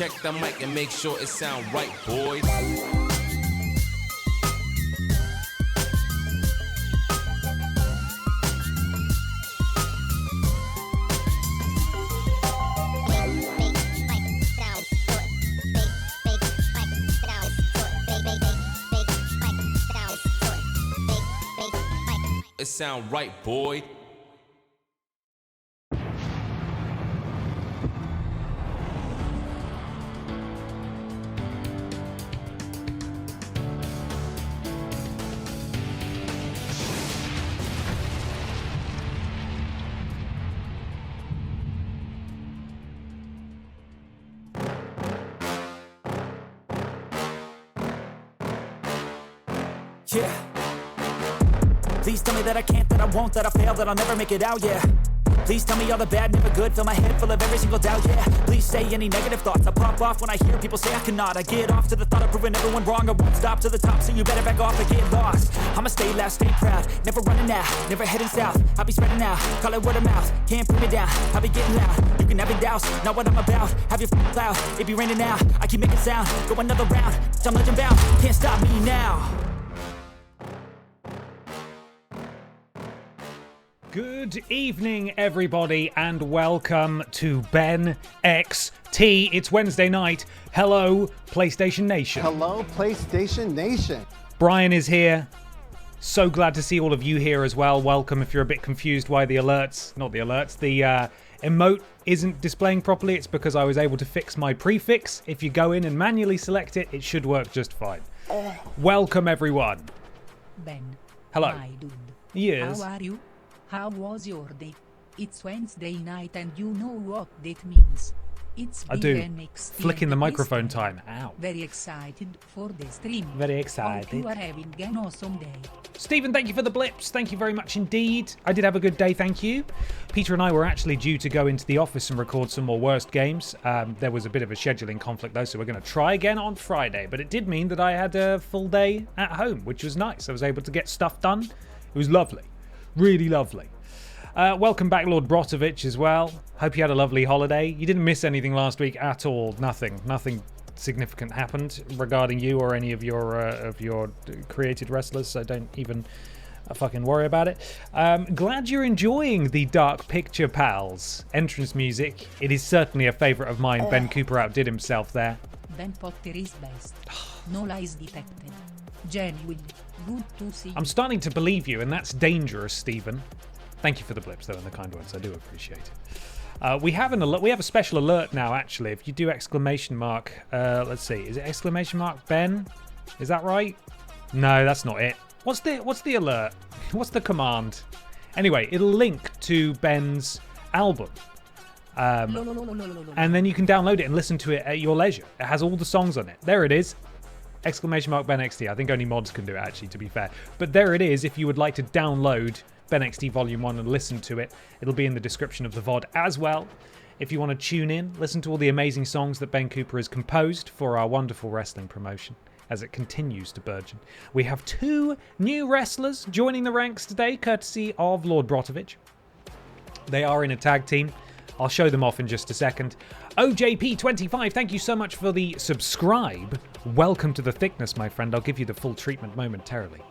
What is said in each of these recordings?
check the mic and make sure it sound right, boys. It sound right, boy. Yeah. Please tell me that I can't, that I won't, that I fail, that I'll never make it out, yeah. Please tell me all the bad, never good, fill my head full of every single doubt, yeah. Please say any negative thoughts, I pop off when I hear people say I cannot. I get off to the thought of proving everyone wrong, I won't stop to the top, so you better back off and get lost. I'ma stay loud, stay proud, never running out, never heading south. I'll be spreading out, call it word of mouth, can't put me down, I'll be getting loud. You can have your doubts, not what I'm about, have your cloud, it be raining now, I keep making sound, go another round, I'm legend bound, can't stop me now. Good evening, everybody, and welcome to BENXT. It's Wednesday night. Hello, PlayStation Nation. Hello, PlayStation Nation. Brian is here. So glad to see all of you here as well. Welcome. If you're a bit confused why the emote isn't displaying properly, it's because I was able to fix my prefix. If you go in and manually select it, it should work just fine. Welcome, everyone. Ben. Hello. My dude. Yes. How are you? How was your day? It's Wednesday night and you know what that means. It's I do. BENXT Flicking the and microphone Mr. time. Ow. Very excited for the stream. Very Hope excited. you are having an awesome day. Stephen, thank you for the blips. Thank you very much indeed. I did have a good day, thank you. Peter and I were actually due to go into the office and record some more Worst games. There was a bit of a scheduling conflict though, so we're going to try again on Friday. But it did mean that I had a full day at home, which was nice. I was able to get stuff done. It was lovely. Really lovely. Welcome back, Lord Brotovich, as well. Hope you had a lovely holiday. You didn't miss anything last week at all. Nothing significant happened regarding you or any of your created wrestlers, so don't even fucking worry about it. Glad you're enjoying the Dark Picture Pals entrance music. It is certainly a favourite of mine. Ben Cooper outdid himself there. Ben Potter is best. No lies detected. Genuine. Good to see you. I'm starting to believe you, and that's dangerous, Stephen. Thank you for the blips, though, and the kind words. I do appreciate it. We have an alert. We have a special alert now, actually. If you do exclamation mark, let's see. Is it exclamation mark Ben? Is that right? No, that's not it. What's the alert? What's the command? Anyway, it'll link to Ben's album. And then you can download it and listen to it at your leisure. It has all the songs on it. There it is. Exclamation mark BENXT. I think only mods can do it, actually, to be fair. But there it is if you would like to download BENXT Volume 1 and listen to it. It'll be in the description of the VOD as well. If you want to tune in, listen to all the amazing songs that Ben Cooper has composed for our wonderful wrestling promotion as it continues to burgeon. We have 2 new wrestlers joining the ranks today, courtesy of Lord Brotovich. They are in a tag team. I'll show them off in just a second. OJP25, thank you so much for the subscribe. Welcome to the thickness, my friend. I'll give you the full treatment momentarily.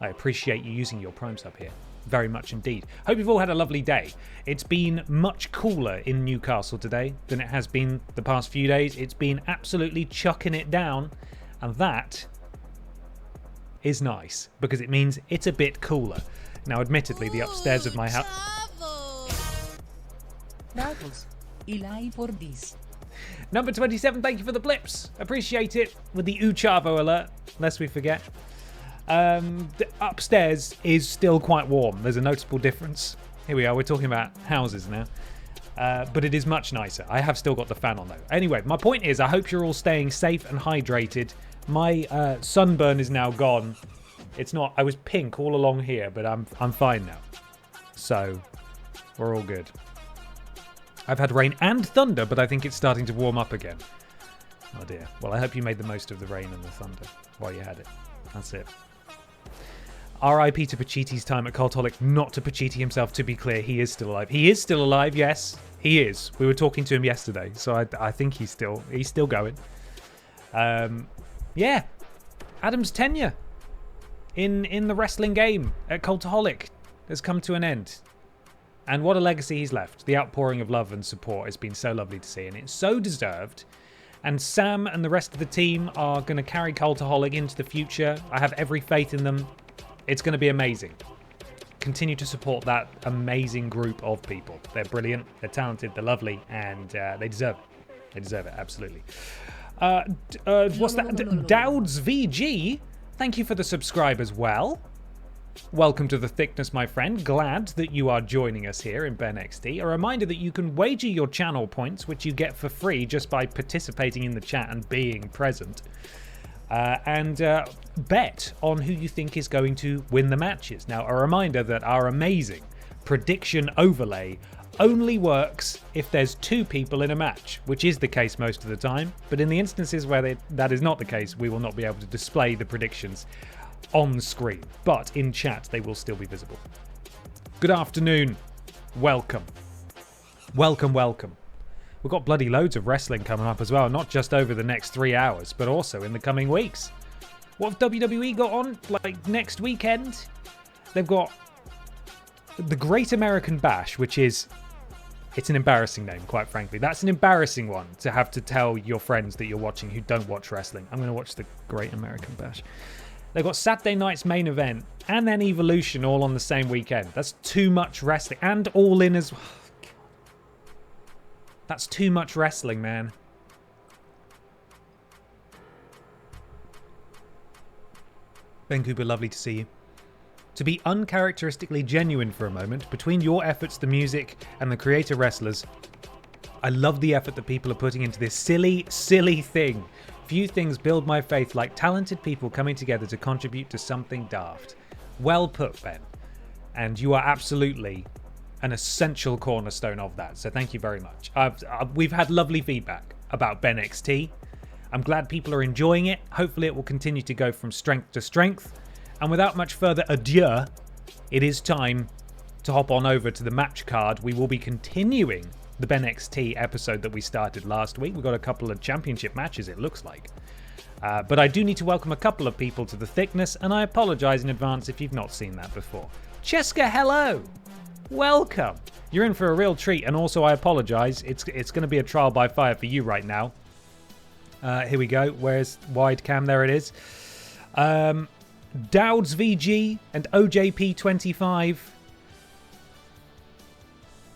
I appreciate you using your Prime sub here. Very much indeed. Hope you've all had a lovely day. It's been much cooler in Newcastle today than it has been the past few days. It's been absolutely chucking it down, and that is nice because it means it's a bit cooler. Now, admittedly, the upstairs of my house... Travels. Eli for this. Number 27, thank you for the blips. Appreciate it with the Uchavo alert, lest we forget. Upstairs is still quite warm. There's a noticeable difference. Here we are, we're talking about houses now. But it is much nicer. I have still got the fan on though. Anyway, my point is I hope you're all staying safe and hydrated. My sunburn is now gone. It's not, I was pink all along here, but I'm fine now. So, we're all good. I've had rain and thunder, but I think it's starting to warm up again. Oh dear. Well, I hope you made the most of the rain and the thunder while you had it. That's it. R.I.P. to Pachiti's time at Cultaholic, not to Pachiti himself, to be clear. He is still alive. He is still alive, yes. He is. We were talking to him yesterday, so I think he's still going. Yeah. Adam's tenure in the wrestling game at Cultaholic has come to an end. And what a legacy he's left. The outpouring of love and support has been so lovely to see, and it's so deserved. And Sam and the rest of the team are going to carry Cultaholic into the future. I have every faith in them. It's going to be amazing. Continue to support that amazing group of people. They're brilliant, they're talented, they're lovely, and they deserve it. They deserve it, absolutely. What's that? Dowds VG, thank you for the subscribe as well. Welcome to the thickness, my friend. Glad that you are joining us here in BENXT. A reminder that you can wager your channel points, which you get for free just by participating in the chat and being present. And bet on who you think is going to win the matches. Now, a reminder that our amazing prediction overlay only works if there's 2 people in a match, which is the case most of the time. But in the instances where that is not the case, we will not be able to display the predictions on screen, but in chat they will still be visible. Good afternoon. Welcome. Welcome. We've got bloody loads of wrestling coming up as well, not just over the next 3 hours, but also in the coming weeks. What have WWE got on, like, next weekend? They've got the Great American Bash, which is... It's an embarrassing name, quite frankly. That's an embarrassing one to have to tell your friends that you're watching who don't watch wrestling. I'm going to watch the Great American Bash. They've got Saturday night's main event and then Evolution all on the same weekend. That's too much wrestling. And All In as well. That's too much wrestling, man. Ben Cooper, lovely to see you. To be uncharacteristically genuine for a moment, between your efforts, the music, and the creator wrestlers, I love the effort that people are putting into this silly, silly thing. Few things build my faith like talented people coming together to contribute to something daft. Well put, Ben. And you are absolutely an essential cornerstone of that. So thank you very much. We've had lovely feedback about BENXT. I'm glad people are enjoying it. Hopefully it will continue to go from strength to strength. And without much further ado, it is time to hop on over to the match card. We will be continuing the BENXT episode that we started last week. We've got a couple of championship matches, it looks like. But I do need to welcome a couple of people to the thickness, and I apologise in advance if you've not seen that before. Cheska, hello! Welcome! You're in for a real treat, and also I apologise. It's going to be a trial by fire for you right now. Here we go. Where's wide cam? There it is. Dowds VG and OJP25.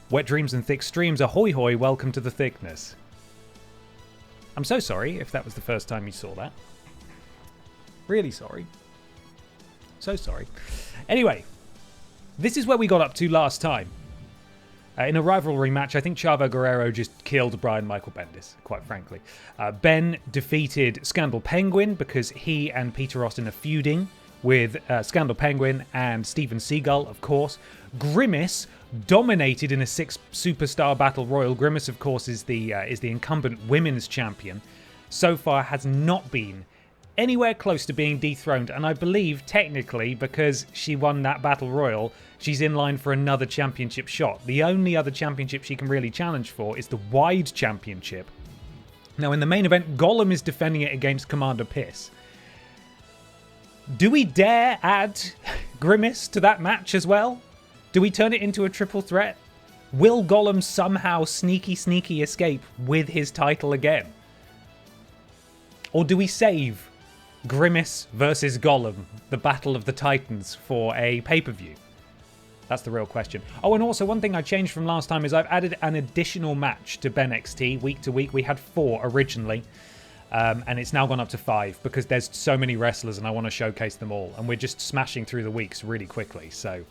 Wet Dreams and Thick Streams, ahoy hoy, welcome to the thickness. I'm so sorry if that was the first time you saw that. Really sorry. So sorry. Anyway, this is where we got up to last time. In a rivalry match, I think Chavo Guerrero just killed Brian Michael Bendis, quite frankly. Ben defeated Scandal Penguin because he and Peter Austin are feuding with Scandal Penguin and Steven Seagal, of course. Grimace dominated in a 6-superstar battle royal. Grimace, of course, is the incumbent women's champion. So far, has not been anywhere close to being dethroned, and I believe technically because she won that battle royal, she's in line for another championship shot. The only other championship she can really challenge for is the Wide Championship. Now, in the main event, Gollum is defending it against Commander Piss. Do we dare add Grimace to that match as well? Do we turn it into a triple threat? Will Gollum somehow sneaky escape with his title again? Or do we save Grimace versus Gollum, the Battle of the Titans, for a pay-per-view? That's the real question. Oh, and also one thing I changed from last time is I've added an additional match to BENXT week to week. We had 4 originally. And it's now gone up to 5 because there's so many wrestlers and I want to showcase them all. And we're just smashing through the weeks really quickly. So,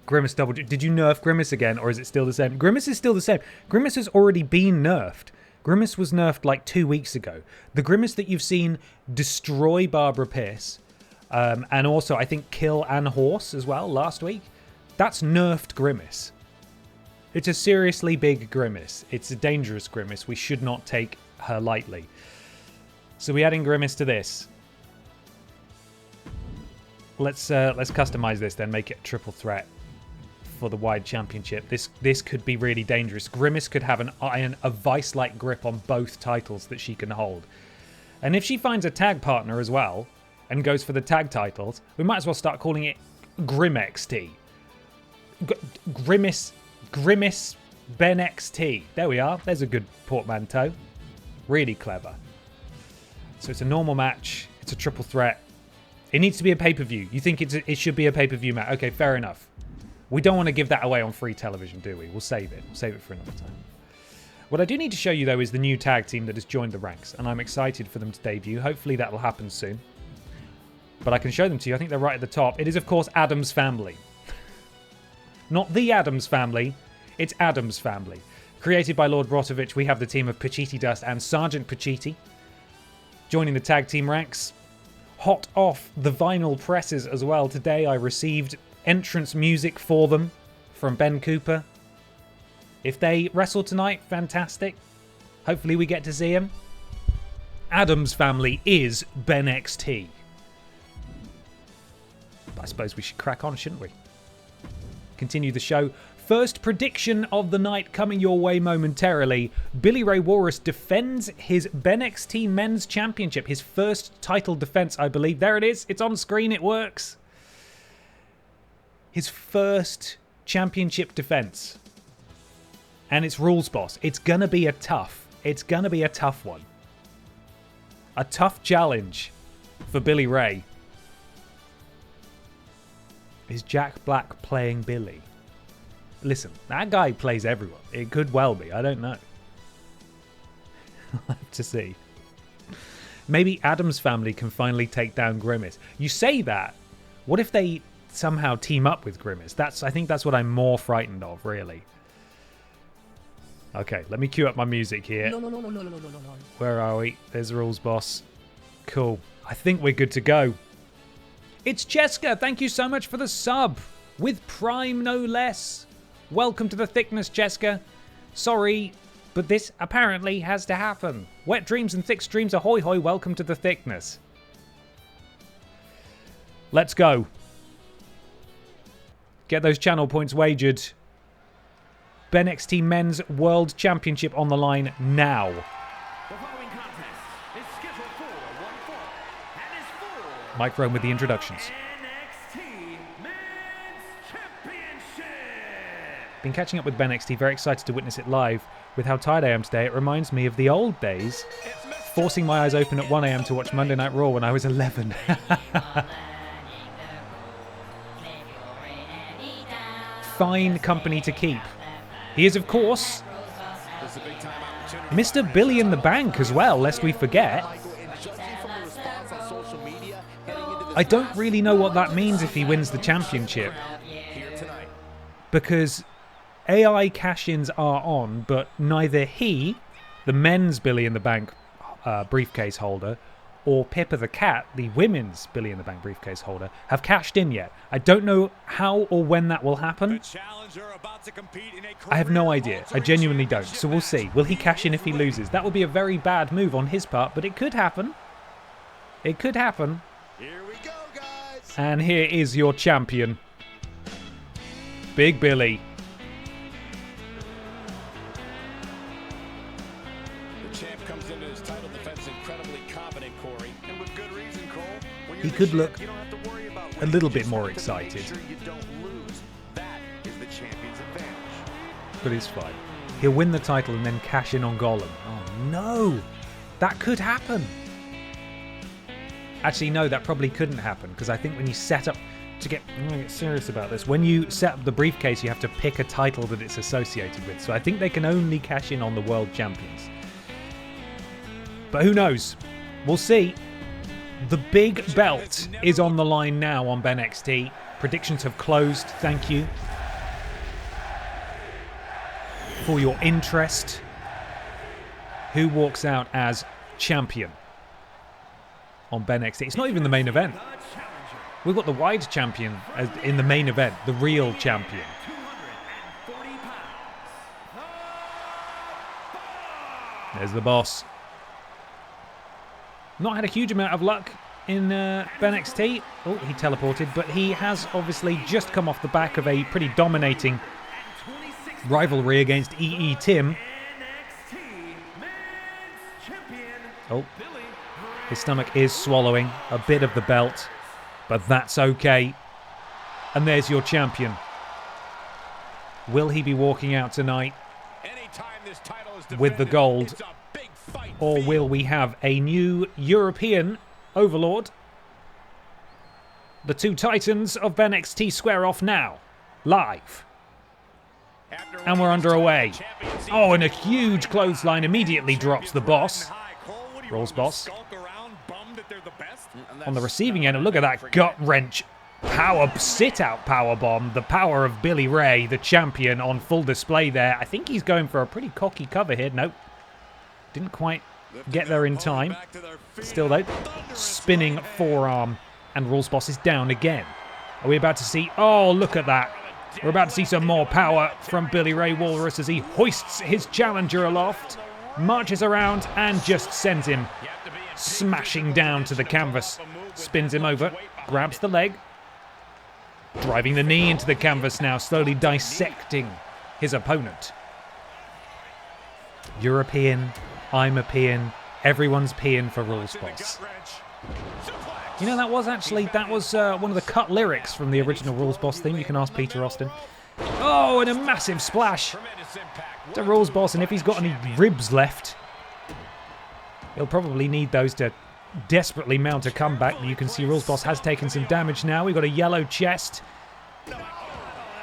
Grimace double... Did you nerf Grimace again or is it still the same? Grimace is still the same. Grimace has already been nerfed. Grimace was nerfed like 2 weeks ago. The Grimace that you've seen destroy Barbara Pierce and also I think kill Ann Horse as well last week. That's nerfed Grimace. It's a seriously big Grimace. It's a dangerous Grimace. We should not take her lightly. So we're adding Grimace to this. Let's customize this then, make it a triple threat for the wide championship. This could be really dangerous. Grimace could have a vice-like grip on both titles that she can hold. And if she finds a tag partner as well and goes for the tag titles, we might as well start calling it GrimXT. Grimace BENXT. There we are. There's a good portmanteau. Really clever. So it's a normal match. It's a triple threat. It needs to be a pay-per-view. You think it should be a pay-per-view match? Okay, fair enough. We don't want to give that away on free television, do we? We'll save it. We'll save it for another time. What I do need to show you, though, is the new tag team that has joined the ranks, and I'm excited for them to debut. Hopefully that will happen soon. But I can show them to you. I think they're right at the top. It is, of course, Addams Family. Not the Addams Family. It's Addams Family. Created by Lord Brotovich, we have the team of Piti Dust and Sergeant Pachiti joining the tag team ranks. Hot off the vinyl presses as well. Today I received entrance music for them from Ben Cooper. If they wrestle tonight, fantastic. Hopefully we get to see him. Addams Family is BENXT. I suppose we should crack on, shouldn't we? Continue the show. First prediction of the night coming your way momentarily. Billy Ray Walrus defends his BENXT Men's Championship. His first title defense, I believe. There it is. It's on screen. It works. His first championship defense. And it's rules boss. It's going to be a tough one. A tough challenge for Billy Ray. Is Jack Black playing Billy? Listen, that guy plays everyone. It could well be. I don't know. I'll have to see. Maybe Addams Family can finally take down Grimace. You say that. What if they somehow team up with Grimace? I think that's what I'm more frightened of, really. Okay, let me cue up my music here. Where are we? There's the rules boss. Cool. I think we're good to go. It's Cheska. Thank you so much for the sub. With Prime, no less. Welcome to the thickness, Cheska. Sorry, but this apparently has to happen. Wet dreams and thick streams, ahoy hoy, welcome to the thickness. Let's go. Get those channel points wagered. BENXT Men's World Championship on the line now. The following contest is scheduled for one fall and is for Mike Rome with the introductions. BENXT Men's Championship. Been catching up with BENXT, very excited to witness it live. With how tired I am today, it reminds me of the old days, forcing my eyes open at 1 a.m. to watch Monday Night Raw when I was 11. Fine company to keep. He is, of course, Mr. Billy in the Bank as well, lest we forget. I don't really know what that means if he wins the championship. Because AI cash-ins are on, but neither he, the men's Billy in the Bank briefcase holder, or Pippa the Cat, the women's Billy in the Bank briefcase holder, have cashed in yet. I don't know how or when that will happen. I have no idea. I genuinely don't. So we'll see. Will he cash in if he loses? That would be a very bad move on his part, but it could happen. It could happen. Here we go, guys. And here is your champion, Big Billy. The champ comes into his title defense incredibly confident, Corey, and with good reason, Cole. When He you're could the look champ, you don't have to worry about a little winning. bit Just more have to excited. Make sure you don't lose. That is the champion's advantage. But it's fine. He'll win the title and then cash in on Gollum. Oh no! That could happen! Actually, no, that probably couldn't happen, because I think when you set up... I'm going to get serious about this. When you set up the briefcase, you have to pick a title that it's associated with. So I think they can only cash in on the World Champions. But who knows? We'll see. The big belt is on the line now on BENXT. Predictions have closed. Thank you for your interest. Who walks out as champion on BENXT? It's not even the main event. We've got the wide champion as in the main event, the real champion. There's the boss. Not had a huge amount of luck in BENXT. Oh, he teleported, but he has obviously just come off the back of a pretty dominating rivalry against EE Tim. Oh, his stomach is swallowing a bit of the belt, but that's okay. And there's your champion. Will he be walking out tonight with the gold? Or will we have a new European overlord? The two titans of BENXT square off now. Live. And we're underway. Oh, and a huge clothesline immediately drops the boss. Rolls boss. On the receiving end, and look at that gut wrench power sit-out power bomb. The power of Billy Ray, the champion, on full display there. I think he's going for a pretty cocky cover here. Nope. Didn't quite get there in time. Still though, spinning forearm, and Rules Boss is down again. Are we about to see... Oh, look at that. We're about to see some more power from Billy Ray Walrus as he hoists his challenger aloft, marches around, and just sends him smashing down to the canvas. Spins him over, grabs the leg, driving the knee into the canvas now, slowly dissecting his opponent. European, I'm a peeing, everyone's peeing for Rules Boss. You know, that was one of the cut lyrics from the original Rules Boss theme. You can ask Peter Austin. Oh, and a massive splash to Rules Boss, and if he's got any ribs left, he'll probably need those to desperately mount a comeback. You can see Rules Boss has taken some damage now. We've got a yellow chest.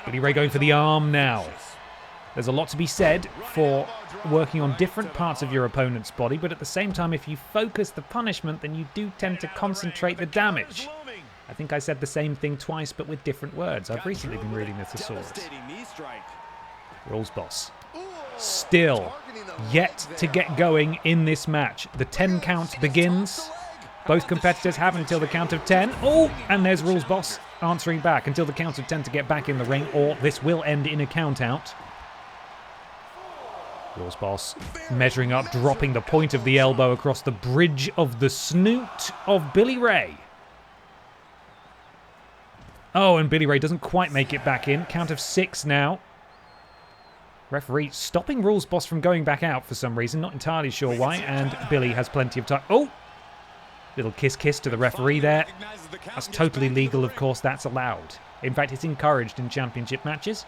Billy Ray going for the arm now. There's a lot to be said for working on different parts of your opponent's body, but at the same time, if you focus the punishment, then you do tend to concentrate the damage. I think I said the same thing twice, but with different words. I've recently been reading the thesaurus. Rules Boss. Still yet to get going in this match. The 10 count begins. Both competitors have until the count of 10. Oh, and there's Rules Boss answering back until the count of 10 to get back in the ring, or this will end in a count out. Rules Boss measuring up, dropping the point of the elbow across the bridge of the snoot of Billy Ray. Oh, and Billy Ray doesn't quite make it back in. Count of 6 now. Referee stopping Rules Boss from going back out for some reason. Not entirely sure why. And Billy has plenty of time. Oh! Little kiss to the referee there. That's totally legal, of course. That's allowed. In fact, it's encouraged in championship matches.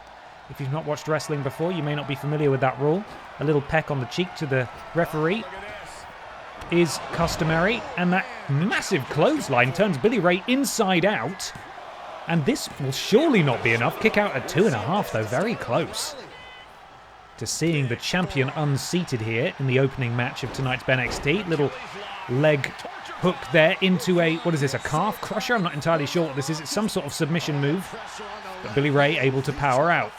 If you've not watched wrestling before, you may not be familiar with that rule. A little peck on the cheek to the referee is customary. And that massive clothesline turns Billy Ray inside out. And this will surely not be enough. Kick out at 2.5, though. Very close to seeing the champion unseated here in the opening match of tonight's BENXT. Little leg hook there into a, what is this, a calf crusher? I'm not entirely sure what this is. It's some sort of submission move. But Billy Ray able to power out.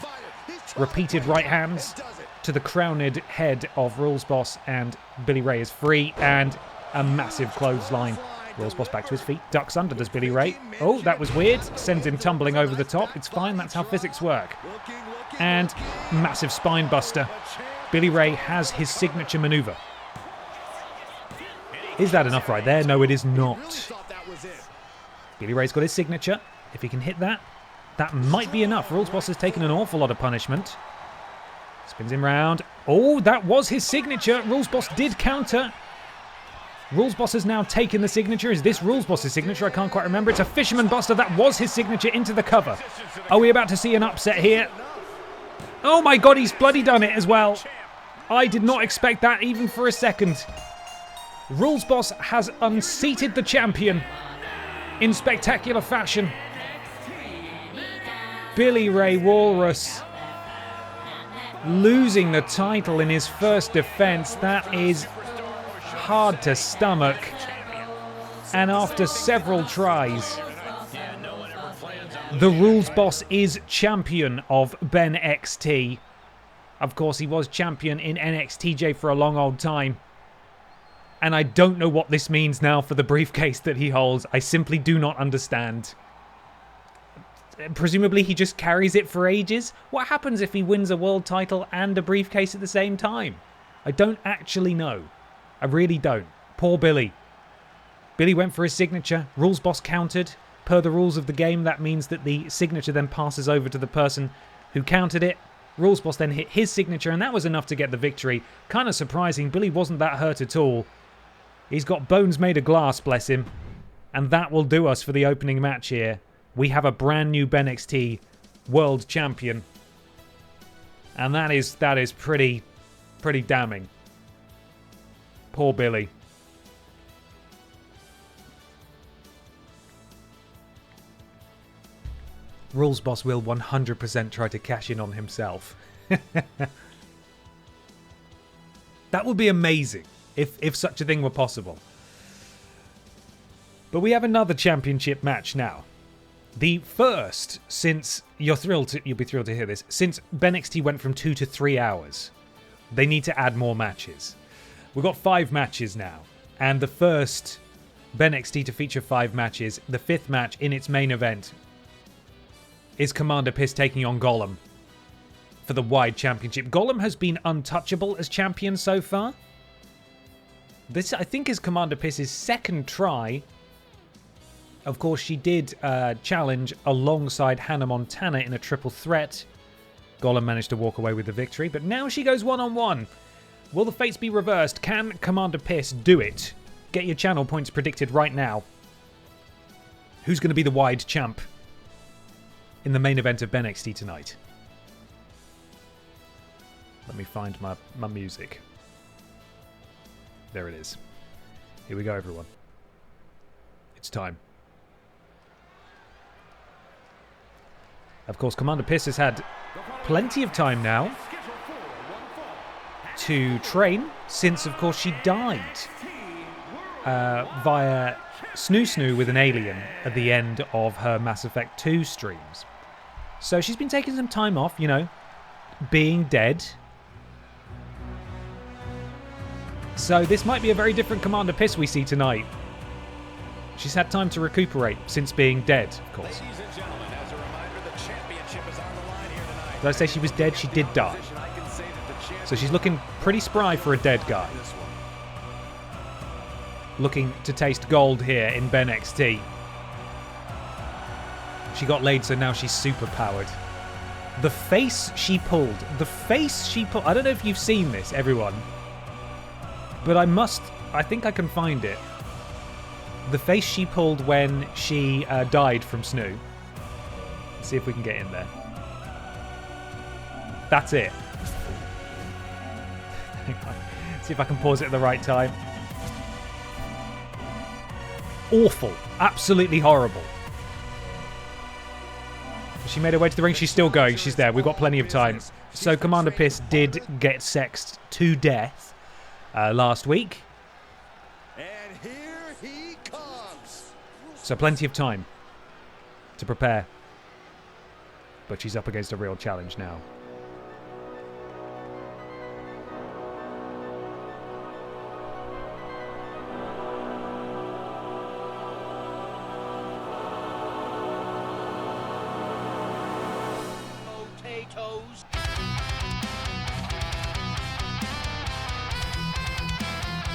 Repeated right hands to the crowned head of Rules Boss, and Billy Ray is free, and a massive clothesline. Rules Boss back to his feet, ducks under, does Billy Ray. Oh, that was weird. Sends him tumbling over the top. It's fine, that's how physics work. And massive spine buster. Billy Ray has his signature maneuver. Is that enough right there? No, it is not. Billy Ray's got his signature. If he can hit that, that might be enough. Rules Boss has taken an awful lot of punishment. Spins him round. Oh, that was his signature. Rules Boss did counter. Rules Boss has now taken the signature. Is this Rules Boss's signature? I can't quite remember. It's a Fisherman Buster. That was his signature into the cover. Are we about to see an upset here? Oh my God, he's bloody done it as well. I did not expect that even for a second. Rules Boss has unseated the champion in spectacular fashion. Billy Ray Walrus losing the title in his first defense. That is hard to stomach. And after several tries, the Rules Boss is champion of BENXT. Of course, he was champion in NXTJ for a long old time. And I don't know what this means now for the briefcase that he holds. I simply do not understand. Presumably he just carries it for ages. What happens if he wins a world title and a briefcase at the same time? I don't actually know. I really don't. Poor Billy. Billy went for his signature. Rules boss countered. Per the rules of the game, that means that the signature then passes over to the person who countered it. Rules boss then hit his signature, and that was enough to get the victory. Kind of surprising. Billy wasn't that hurt at all. He's got bones made of glass, bless him. And that will do us for the opening match here. We have a brand new BENXT World Champion. And that is pretty damning. Poor Billy. Rules boss will 100% try to cash in on himself. That would be amazing if such a thing were possible. But we have another championship match now. The first since you'll be thrilled to hear this, since BENXT went from 2 to 3 hours. They need to add more matches. We've got 5 matches now, and the first BENXT to feature 5 matches, the 5th match in its main event, is Commander Piss taking on Gollum for the Wide Championship. Gollum has been untouchable as champion so far. This, I think, is Commander Piss's second try. Of course, she did challenge alongside Hannah Montana in a triple threat. Gollum managed to walk away with the victory, but now she goes one-on-one. Will the fates be reversed? Can Commander Piss do it? Get your channel points predicted right now. Who's going to be the Wide Champ in the main event of BENXT tonight? Let me find my music. There it is. Here we go, everyone. It's time. Of course, Commander Piss has had plenty of time now to train since, of course, she died via Snoo with an alien at the end of her Mass Effect 2 streams. So she's been taking some time off, you know, being dead. So this might be a very different Commander Piss we see tonight. She's had time to recuperate since being dead, of course. Did I say she was dead? She did die. So she's looking pretty spry for a dead guy. Looking to taste gold here in BENXT. She got laid, so now she's super powered. The face she pulled. I don't know if you've seen this, everyone. But I think I can find it. The face she pulled when she died from Snoo. Let's see if we can get in there. That's it. See if I can pause it at the right time. Awful. Absolutely horrible. She made her way to the ring. She's still going. She's there. We've got plenty of time. So Commander Piss did get sexed to death last week. And here he comes. So plenty of time to prepare. But she's up against a real challenge now.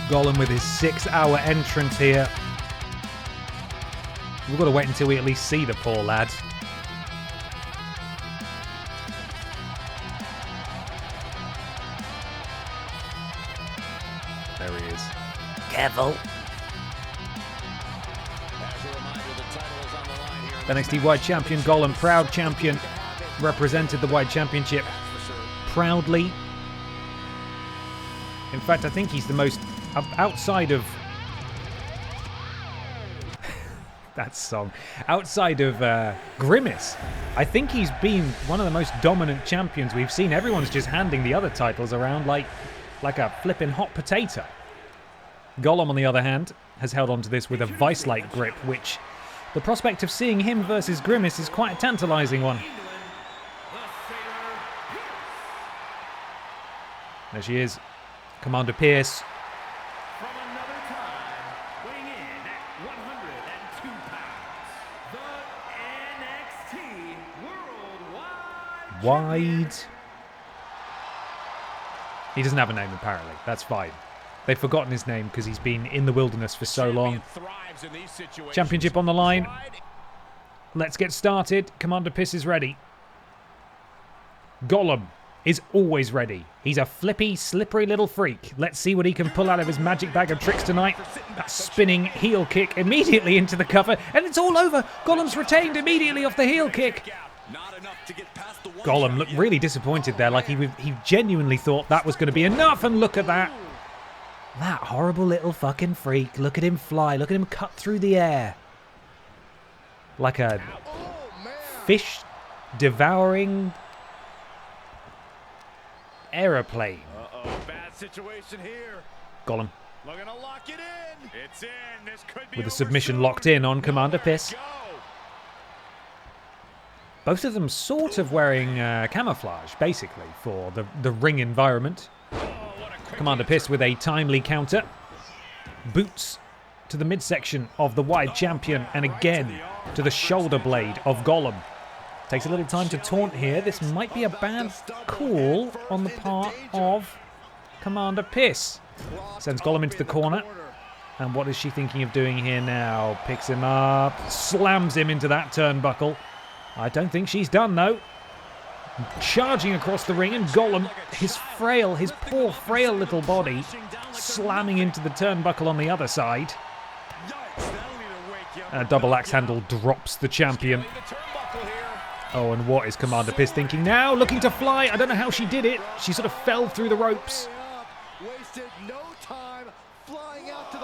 Gollum with his 6-hour entrance here. We've got to wait until we at least see the poor lad. There he is. Careful. BENXT Wide Champion Gollum, proud champion, represented the Wide Championship proudly. In fact, I think he's the most, outside of that song, outside of Grimace, I think he's been one of the most dominant champions we've seen. Everyone's just handing the other titles around like a flipping hot potato. Gollum, on the other hand, has held on to this with a vice-like grip, which the prospect of seeing him versus Grimace is quite a tantalizing one. There she is, Commander Pierce. From another time, weighing in at 102 pounds, the NXT Worldwide Wide. He doesn't have a name, apparently. That's fine. They've forgotten his name because he's been in the wilderness for so long. Championship on the line. Let's get started. Commander Piss is ready. Gollum is always ready. He's a flippy, slippery little freak. Let's see what he can pull out of his magic bag of tricks tonight. That spinning heel kick immediately into the cover, and it's all over. Gollum's retained immediately off the heel kick. Gollum looked really disappointed there, like he genuinely thought that was going to be enough, and look at that. That horrible little fucking freak. Look at him fly. Look at him cut through the air. Like a fish devouring aeroplane. Bad situation here. Gollum. Looking to lock it in. It's in. This could be With the submission locked in on Commander Piss. Both of them sort of wearing camouflage, basically, for the ring environment. Commander Piss with a timely counter. Boots to the midsection of the wide champion, and again to the shoulder blade of Gollum. Takes a little time to taunt here. This might be a bad call on the part of Commander Piss. Sends Gollum into the corner. And what is she thinking of doing here now? Picks him up, slams him into that turnbuckle. I don't think she's done, though. Charging across the ring, and Gollum, his poor frail little body, slamming into the turnbuckle on the other side. A double axe handle drops the champion. Oh, and what is Commander Piss thinking now? Looking to fly. I don't know how she did it. She sort of fell through the ropes.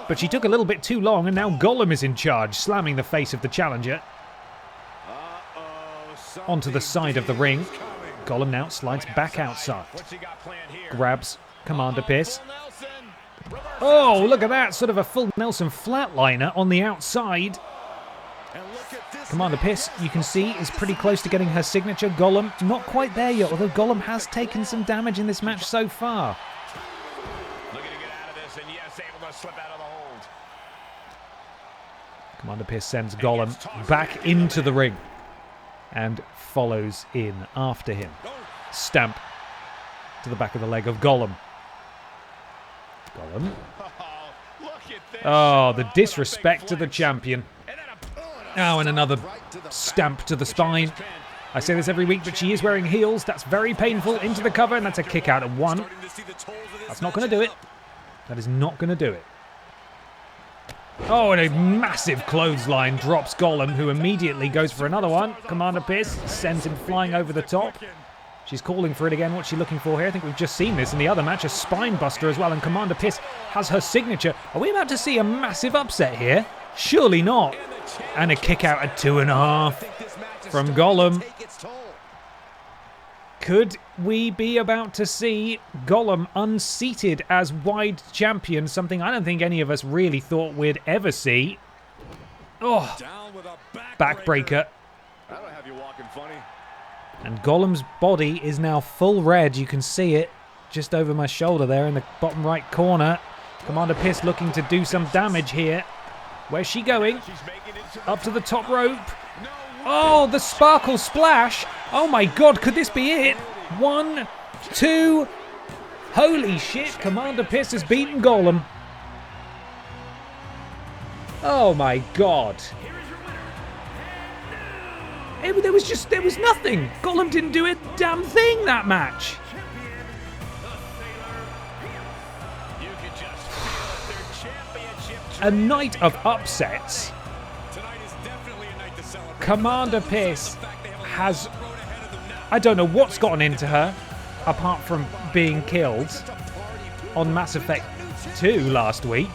But she took a little bit too long, and now Gollum is in charge, slamming the face of the challenger onto the side of the ring. Gollum now slides back outside. Grabs Commander Piss. Oh, look at that. Sort of a full Nelson flatliner on the outside. Commander Piss, you can see, is pretty close to getting her signature. Gollum, not quite there yet, although Gollum has taken some damage in this match so far. Looking to get out of this, and yes, able to slip out of the hold. Commander Piss sends Gollum back into the ring and follows in after him. Stamp to the back of the leg of Gollum. Gollum. Oh, the disrespect to the champion. Oh, and another stamp to the spine. I say this every week, but she is wearing heels. That's very painful. Into the cover, and that's a kick out at one. That's not going to do it. That is not going to do it. Oh, and a massive clothesline drops Gollum, who immediately goes for another one. Commander Piss sends him flying over the top. She's calling for it again. What's she looking for here? I think we've just seen this in the other match. A spine buster as well, and Commander Piss has her signature. Are we about to see a massive upset here? Surely not. And a kick out at 2.5 from Gollum. Could we be about to see Gollum unseated as wide champion? Something I don't think any of us really thought we'd ever see. Oh, backbreaker. And Gollum's body is now full red. You can see it just over my shoulder there in the bottom right corner. Commander Piss looking to do some damage here. Where's she going? Up to the top rope. Oh, the sparkle splash. Oh my god, could this be it? 1, 2. Holy shit, Commander Piss has beaten Gollum. Oh my god. There was nothing. Gollum didn't do a damn thing that match. A night of upsets. Commander Piss has... I don't know what's gotten into her, apart from being killed on Mass Effect 2 last week.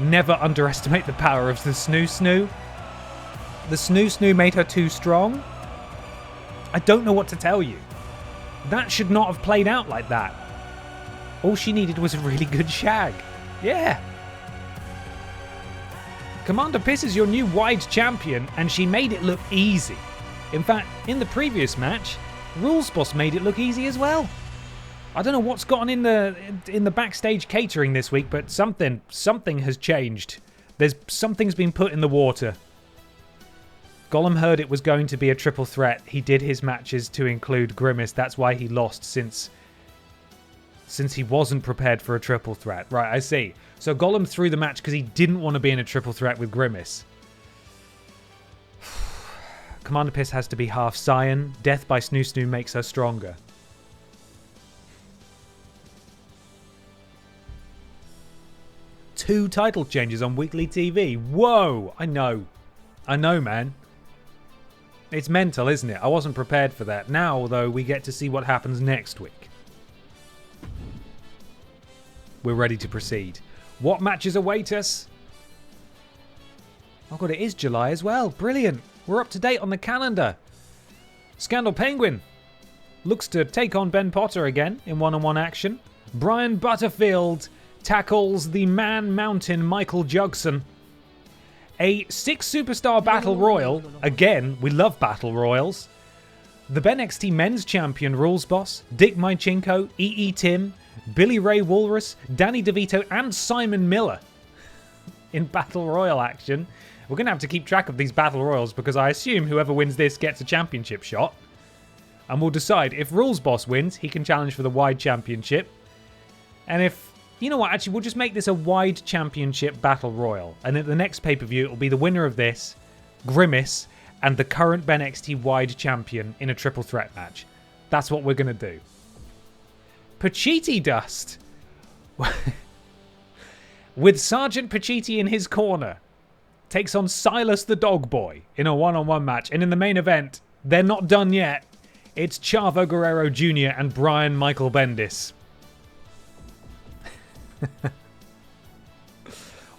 Never underestimate the power of the Snoo Snoo. The Snoo Snoo made her too strong. I don't know what to tell you. That should not have played out like that. All she needed was a really good shag. Yeah. Commander Piss is your new wide champion, and she made it look easy. In fact, in the previous match, Rules Boss made it look easy as well. I don't know what's gotten in the backstage catering this week, but something has changed. Something's been put in the water. Gollum heard it was going to be a triple threat. He did his matches to include Grimace. That's why he lost, since since he wasn't prepared for a triple threat. Right, I see. So Gollum threw the match because he didn't want to be in a triple threat with Grimace. Commander Piss has to be half Saiyan. Death by Snoo Snoo makes her stronger. Two title changes on weekly TV. Whoa! I know, man. It's mental, isn't it? I wasn't prepared for that. Now, though, we get to see what happens next week. We're ready to proceed. What matches await us? Oh god, it is July as well. Brilliant. We're up to date on the calendar. Scandal Penguin looks to take on Ben Potter again in one-on-one action. Brian Butterfield tackles the Man Mountain Michael Jugson. A 6-superstar battle royal. Again, we love battle royals. The BENXT men's champion Rules Boss, Dick Mychenko, E.E. Tim, Billy Ray Walrus, Danny DeVito, and Simon Miller in battle royal action. We're going to have to keep track of these battle royals because I assume whoever wins this gets a championship shot. And we'll decide if Rules Boss wins, he can challenge for the wide championship. And if, you know what, actually we'll just make this a wide championship battle royal. And at the next pay-per-view, it'll be the winner of this, Grimace, and the current BENXT wide champion in a triple threat match. That's what we're going to do. Piti Dust. With Sergeant Pachiti in his corner, takes on Silas the Dog Boy in a one-on-one match. And in the main event, they're not done yet. It's Chavo Guerrero Jr. and Brian Michael Bendis.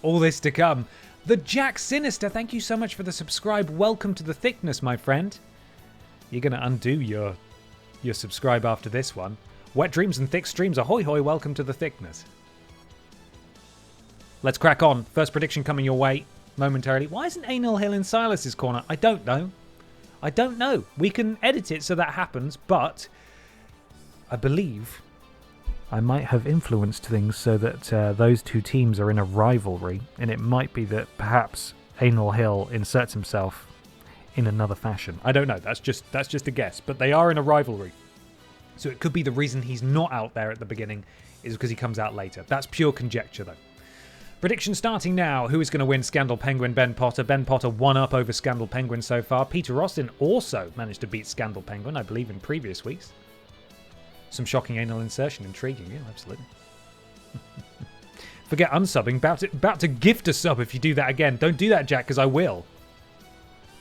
All this to come. The Jack Sinister, thank you so much for the subscribe. Welcome to the thickness, my friend. You're going to undo your subscribe after this one. Wet Dreams and Thick Streams, ahoy hoy, welcome to the thickness. Let's crack on. First prediction coming your way momentarily. Why isn't Anal Hill in Silas's corner? I don't know. We can edit it so that happens, but I believe I might have influenced things so that those two teams are in a rivalry, and it might be that perhaps Anal Hill inserts himself in another fashion. I don't know. That's just a guess, but they are in a rivalry. So it could be the reason he's not out there at the beginning is because he comes out later. That's pure conjecture, though. Prediction starting now. Who is going to win Scandal Penguin? Ben Potter. Ben Potter one up over Scandal Penguin so far. Peter Austin also managed to beat Scandal Penguin, I believe, in previous weeks. Some shocking anal insertion. Intriguing, yeah, absolutely. Forget unsubbing. About to gift a sub if you do that again. Don't do that, Jack, because I will.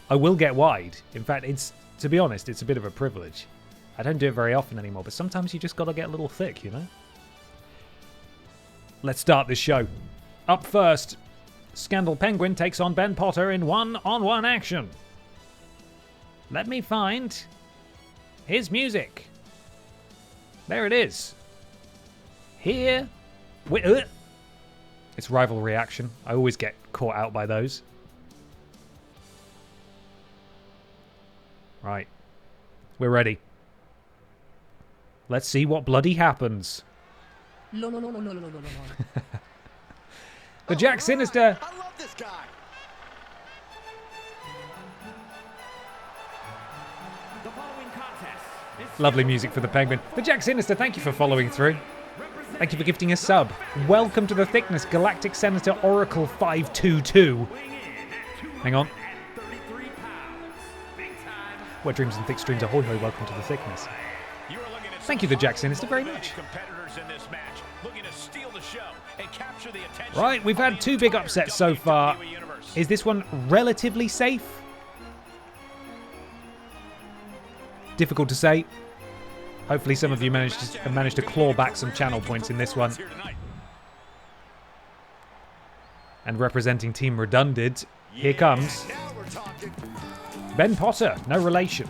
I will get wide. In fact, to be honest, it's a bit of a privilege. I don't do it very often anymore, but sometimes you just got to get a little thick, you know? Let's start this show. Up first, Scandal Penguin takes on Ben Potter in one-on-one action. Let me find his music. There it is. Here. It's rivalry action. I always get caught out by those. Right. We're ready. Let's see what bloody happens. The Jack Sinister. I love this guy. The following contest is Lovely music for the Penguin. The Jack Sinister, thank you for following through. Thank you for gifting a sub. Welcome to the thickness, Galactic Senator Oracle 522. Hang on. 33 pounds. Big time. Wet Dreams and Thick Streams, ahoy hoy, welcome to the thickness. You are looking at Thank you, the Jack Sinister, very much. competitors in this match, looking to steal the show and capture the attention. Right, we've had two big upsets so far. Is this one relatively safe? Difficult to say. Hopefully some of you managed to claw back some channel points in this one. And representing Team Redundant, here comes Ben Potter, no relation.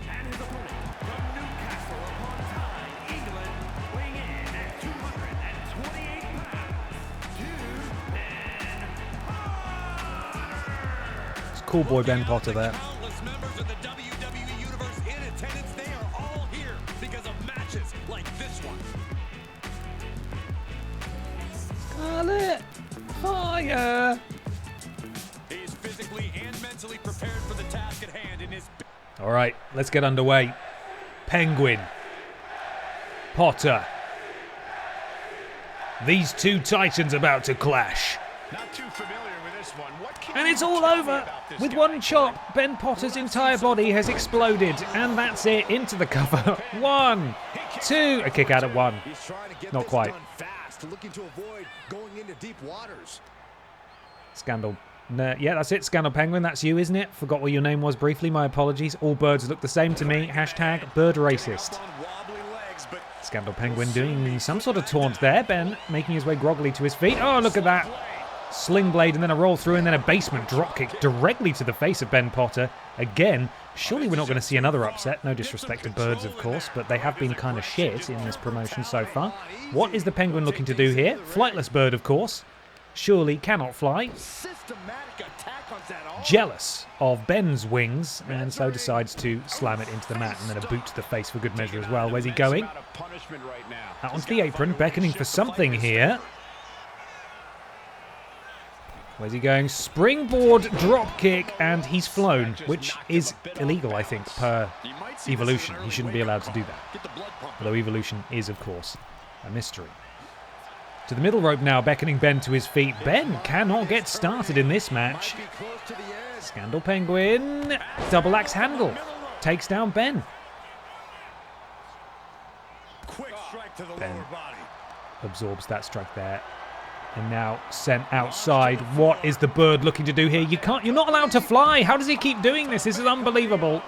And his opponent from Newcastle upon Tyne, England, weighing in at 228 pounds. It's cool boy Ben Potter there. Countless members of the WWE Universe in attendance. They are all here because of matches like this one. Scarlet Fire. He's physically and mentally prepared for the task at hand in his... All right, let's get underway. Penguin Potter. These two titans about to clash. Not too familiar with this one. What can And you it's all tell me over. about this With guy? one chop, Ben Potter's entire body has exploded. And that's it. Into the cover. 1, 2. A kick out at 1. He's trying to get Not this quite. done fast, looking to avoid going into deep waters. Scandal. No, yeah, that's it. Scandal Penguin. That's you, isn't it? Forgot what your name was briefly. My apologies. All birds look the same to me. Hashtag bird racist. On wobbly legs, but Scandal Penguin doing some sort of taunt there. Ben making his way groggily to his feet. Oh, look at that. Sling blade and then a roll through and then a basement dropkick directly to the face of Ben Potter. Again, surely we're not going to see another upset. No disrespect to birds, of course, but they have been kind of shit in this promotion so far. What is the Penguin looking to do here? Flightless bird, of course. Surely cannot fly. systematic attack on that arm. Jealous of Ben's wings, and so decides to slam it into the mat and then a boot to the face for good measure as well. Where's he going? Amount of punishment right now. Out onto the apron, beckoning for something here. Where's he going? Springboard drop kick, and he's flown, which is illegal, I think, per Evolution. He shouldn't be allowed to do that. Although Evolution is, of course, a mystery. To the middle rope now, beckoning Ben to his feet. Ben cannot get started in this match. Be close to the edge. Scandal Penguin, double axe handle, takes down Ben. Quick strike to the Ben. lower body. Absorbs that strike there. And now sent outside. What is the bird looking to do here? You're not allowed to fly. How does he keep doing this? This is unbelievable.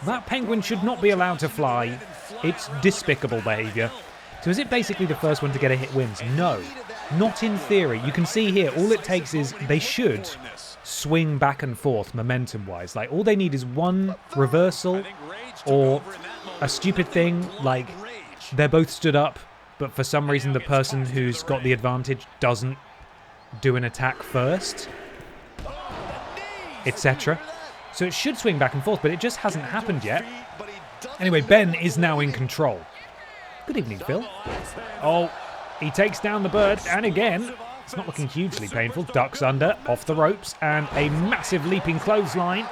That penguin should not be allowed to fly. It's despicable behaviour. So is it basically the first one to get a hit wins? No, not in theory. You can see here, all it takes is they should swing back and forth momentum-wise. Like, all they need is one reversal or a stupid thing, like they're both stood up, but for some reason the person who's got the advantage doesn't do an attack first, etc. So it should swing back and forth, but it just hasn't happened yet. Anyway, Ben is now in control. Good evening, Phil. Oh, he takes down the bird, and again, it's not looking hugely painful. Ducks under, off the ropes, and a massive leaping clothesline,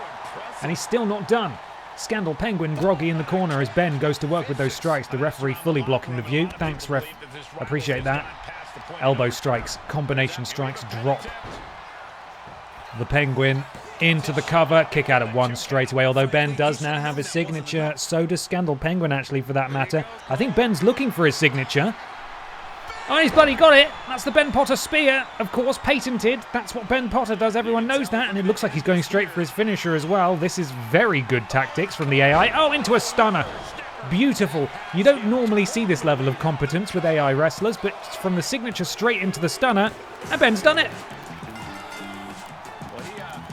and he's still not done. Scandal Penguin groggy in the corner as Ben goes to work with those strikes. The referee fully blocking the view. Thanks, ref. Appreciate that. Elbow strikes, combination strikes drop. The Penguin into the cover, kick out at 1 straight away, although Ben does now have his signature. So does Scandal Penguin, actually, for that matter. I think Ben's looking for his signature. Oh, he's bloody got it. That's the Ben Potter spear, of course, patented. That's what Ben Potter does. Everyone knows that, and it looks like he's going straight for his finisher as well. This is very good tactics from the AI. Oh, into a stunner. Beautiful. You don't normally see this level of competence with AI wrestlers, but from the signature straight into the stunner, and Ben's done it.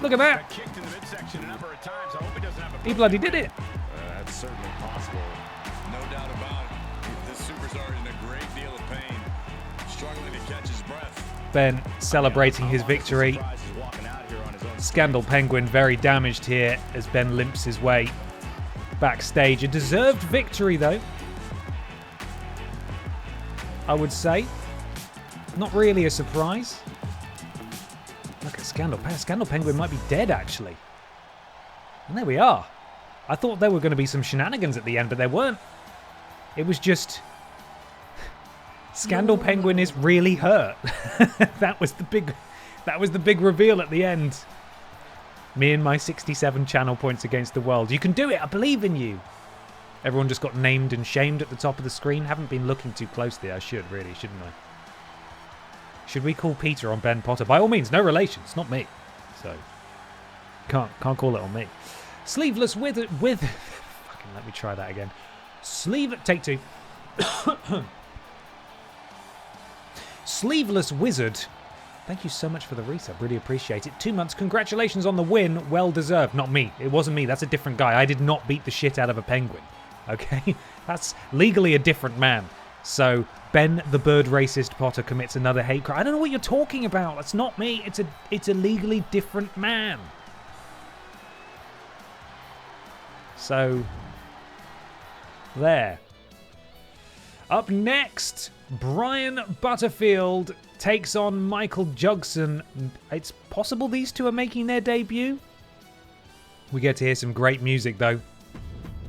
Look at that. Kicked in the midsection a number of times. I hope he doesn't have a He bloody did it. That's certainly possible. No doubt about it. This superstar is in a great deal of pain, struggling to catch his breath. Ben celebrating his victory. He's walking out here on his own. Scandal Penguin very damaged here as Ben limps his way backstage. A deserved victory, though, I would say. Not really a surprise. Look at Scandal. Scandal Penguin might be dead, actually. And there we are. I thought there were going to be some shenanigans at the end, but there weren't. It was just... Scandal Penguin is really hurt. That was the big reveal at the end. Me and my 67 channel points against the world. You can do it. I believe in you. Everyone just got named and shamed at the top of the screen. Haven't been looking too closely. I should, really, shouldn't I? Should we call Peter on Ben Potter? By all means, no relations, not me. So, can't call it on me. Sleeveless with... Fucking let me try that again. Take 2. Sleeveless Wizard. Thank you so much for the resub. Really appreciate it. 2 months. Congratulations on the win. Well deserved. Not me. It wasn't me. That's a different guy. I did not beat the shit out of a penguin. Okay? That's legally a different man. So, Ben the bird racist Potter commits another hate crime. I don't know what you're talking about. That's not me. It's a legally different man. So, there. Up next, Brian Butterfield takes on Michael Jugson. It's possible these two are making their debut. We get to hear some great music, though.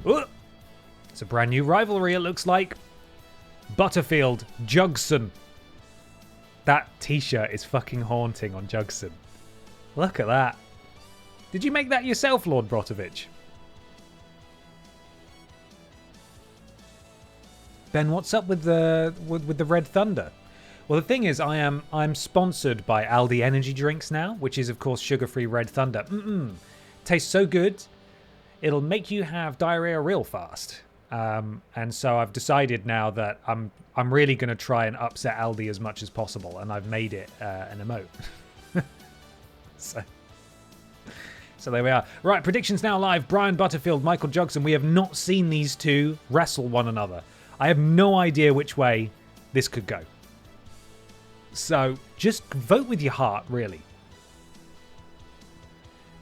Ooh. It's a brand new rivalry, it looks like. Butterfield, Jugson. That t-shirt is fucking haunting on Jugson. Look at that. Did you make that yourself, Lord Brotovich? Ben, what's up with the Red Thunder? Well, the thing is, I'm sponsored by Aldi Energy Drinks now, which is of course sugar-free Red Thunder. Tastes so good, it'll make you have diarrhea real fast. And so I've decided now that I'm really going to try and upset Aldi as much as possible, and I've made it an emote. So there we are. Right, predictions now live. Brian Butterfield, Michael Jugson. We have not seen these two wrestle one another. I have no idea which way this could go. So just vote with your heart, really.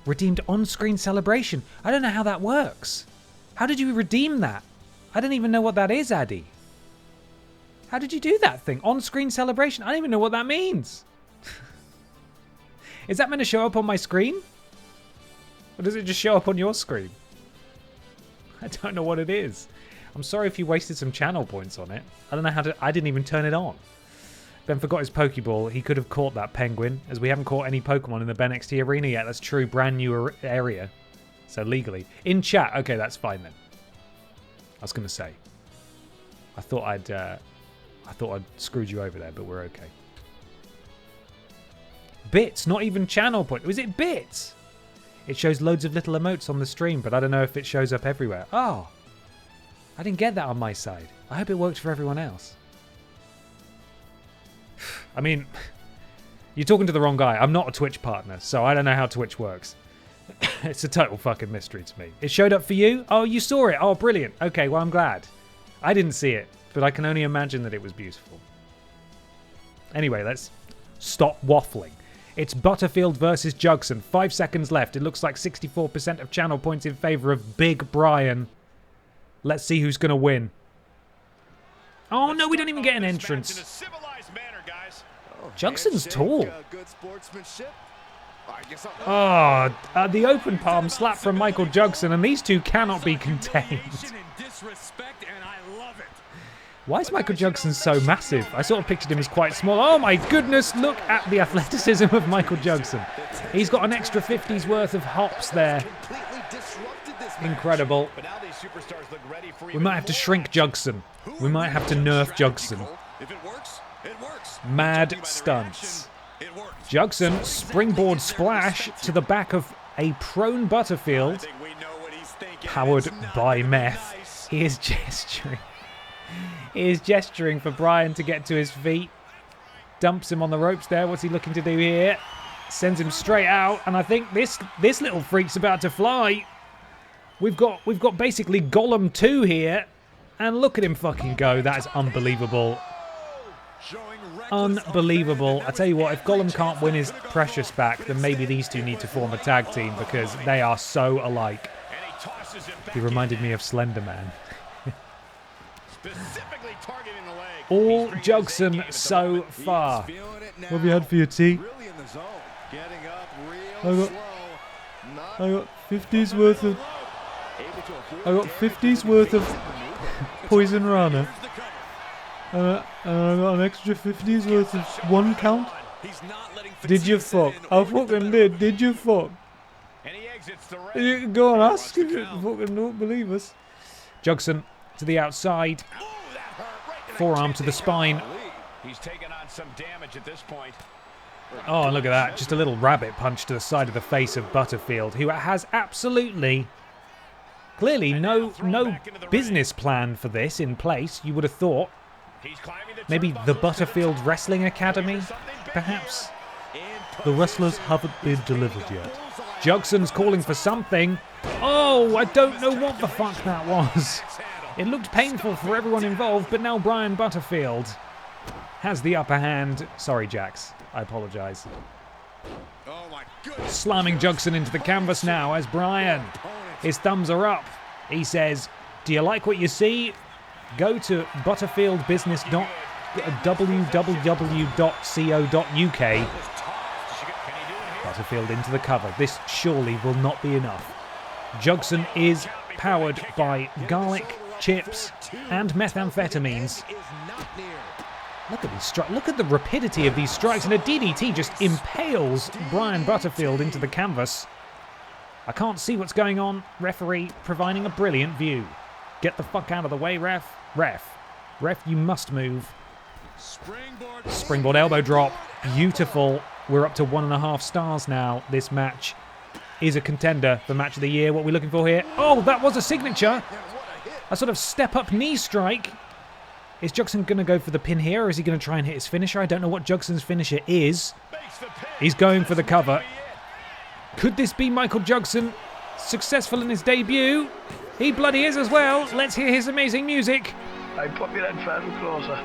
Redeemed on-screen celebration. I don't know how that works. How did you redeem that? I don't even know what that is, Addy. How did you do that thing? On-screen celebration? I don't even know what that means. Is that meant to show up on my screen? Or does it just show up on your screen? I don't know what it is. I'm sorry if you wasted some channel points on it. I don't know how to... I didn't even turn it on. Ben forgot his Pokeball. He could have caught that penguin, as we haven't caught any Pokemon in the BENXT arena yet. That's true. Brand new area. So legally. In chat. Okay, that's fine then. I was going to say. I thought I'd screwed you over there, but we're okay. Bits, not even channel point. Was it bits? It shows loads of little emotes on the stream, but I don't know if it shows up everywhere. Oh, I didn't get that on my side. I hope it worked for everyone else. I mean, you're talking to the wrong guy. I'm not a Twitch partner, so I don't know how Twitch works. It's a total fucking mystery to me. It showed up for you? Oh, you saw it. Oh, brilliant. Okay, well, I'm glad. I didn't see it, but I can only imagine that it was beautiful. Anyway, let's stop waffling. It's Butterfield versus Jugson. 5 seconds left. It looks like 64% of channel points in favor of Big Brian. Let's see who's going to win. Oh, no, we don't even get an entrance. Jugson's tall. Oh, the open palm slap from Michael Jugson, and these two cannot be contained. Why is Michael Jugson so massive? I sort of pictured him as quite small. Oh my goodness, look at the athleticism of Michael Jugson. He's got an extra 50's worth of hops there. Incredible. We might have to shrink Jugson. We might have to nerf Jugson. Mad stunts. Jugson, springboard splash to the back of a prone Butterfield. Powered by meth. He is gesturing. He is gesturing for Brian to get to his feet. Dumps him on the ropes there. What's he looking to do here? Sends him straight out. And I think this little freak's about to fly. We've got basically Gollum 2 here. And look at him fucking go. That is unbelievable. Unbelievable. I tell you what, if Gollum can't win his Precious back, then maybe these two need to form a tag team because they are so alike. He reminded me of Slender Man. All Jugson so far. What have you had for your tea? I got 50's worth of. I got 50's worth of Poison Rana. And I got an extra 50's worth of 1 count. Did you fuck? I fucking did. Did you fuck? You can go and ask if you fucking don't believe us. Jugson to the outside. Forearm to the spine. He's taken on some damage at this point. Oh, and look at that. Just a little rabbit punch to the side of the face of Butterfield, who has absolutely, clearly no business plan for this in place. You would have thought. Maybe the Butterfield Wrestling Academy, perhaps? The wrestlers haven't been delivered yet. Jugson's calling for something. Oh, I don't know what the fuck that was. It looked painful for everyone involved, but now Brian Butterfield has the upper hand. Sorry, Jax. I apologize. Slamming Jugson into the canvas now as Brian. His thumbs are up. He says, "Do you like what you see? Go to butterfieldbusiness.www.co.uk. Butterfield into the cover. This surely will not be enough. Jugson is powered by garlic chips, and methamphetamines. Look at these look at the rapidity of these strikes, and a DDT just impales Brian Butterfield into the canvas. I can't see what's going on. Referee providing a brilliant view. Get the fuck out of the way, ref. Ref, you must move. Springboard elbow drop. Beautiful. We're up to 1.5 stars now. This match is a contender for match of the year. What are we looking for here? Oh, that was a signature. A sort of step-up knee strike. Is Jugson going to go for the pin here, or is he going to try and hit his finisher? I don't know what Jugson's finisher is. He's going for the cover. Could this be Michael Jugson successful in his debut? He bloody is as well. Let's hear his amazing music. I put your head further closer.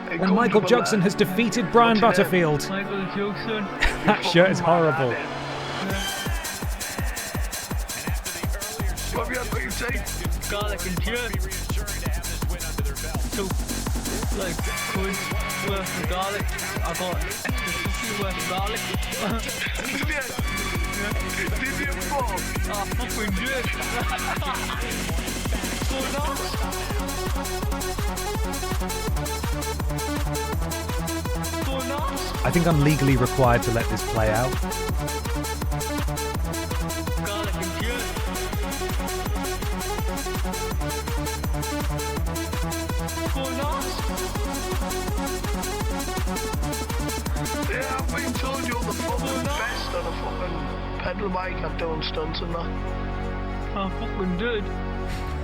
And Michael Jugson has defeated Brian Butterfield. Michael Jugson. That shirt is horrible. What have you had for your tea? Garlic and chips. 2 like quid worth of garlic. I got extra 50 worth of garlic. Did you fall? I fucking did. So nice. I think I'm legally required to let this play out. Garlic and chips. Yeah, I've been told you're the fucking best on a fucking pedal bike at doing stunts and that. I fucking did.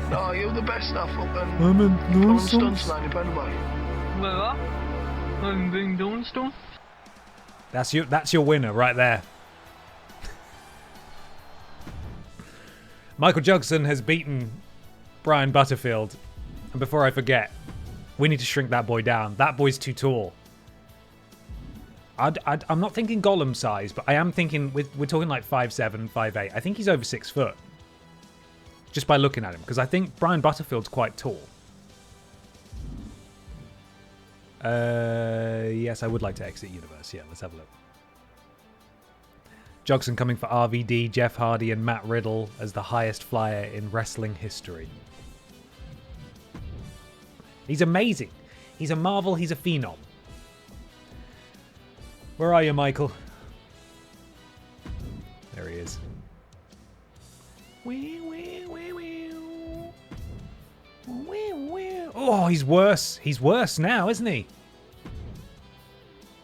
No, you're the best at fucking doing stunts on your pedal bike. Well, I haven't been doing stuff. That's your winner right there. Michael Jugson has beaten Brian Butterfield. And before I forget, we need to shrink that boy down. That boy's too tall. I'm not thinking Gollum size, but I am thinking we're talking like 5'7", 5'8". I think he's over 6 foot. Just by looking at him, because I think Brian Butterfield's quite tall. Yes, I would like to exit universe. Yeah, let's have a look. Jugson coming for RVD, Jeff Hardy, and Matt Riddle as the highest flyer in wrestling history. He's amazing. He's a marvel. He's a phenom. Where are you, Michael? There he is. Oh, he's worse. He's worse now, isn't he?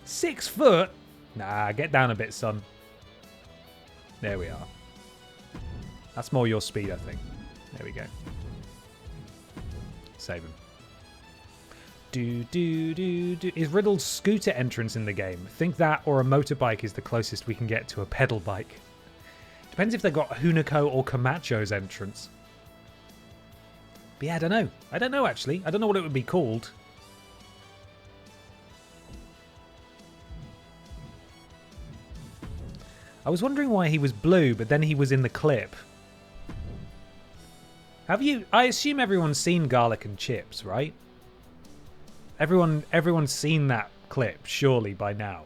6 foot? Nah, get down a bit, son. There we are. That's more your speed, I think. There we go. Save him. Is Riddle's scooter entrance in the game? Think that or a motorbike is the closest we can get to a pedal bike. Depends if they've got Hunico or Camacho's entrance. But yeah, I don't know. I don't know, actually. I don't know what it would be called. I was wondering why he was blue, but then he was in the clip. Have you... I assume everyone's seen Garlic and Chips, right? Everyone's seen that clip, surely, by now.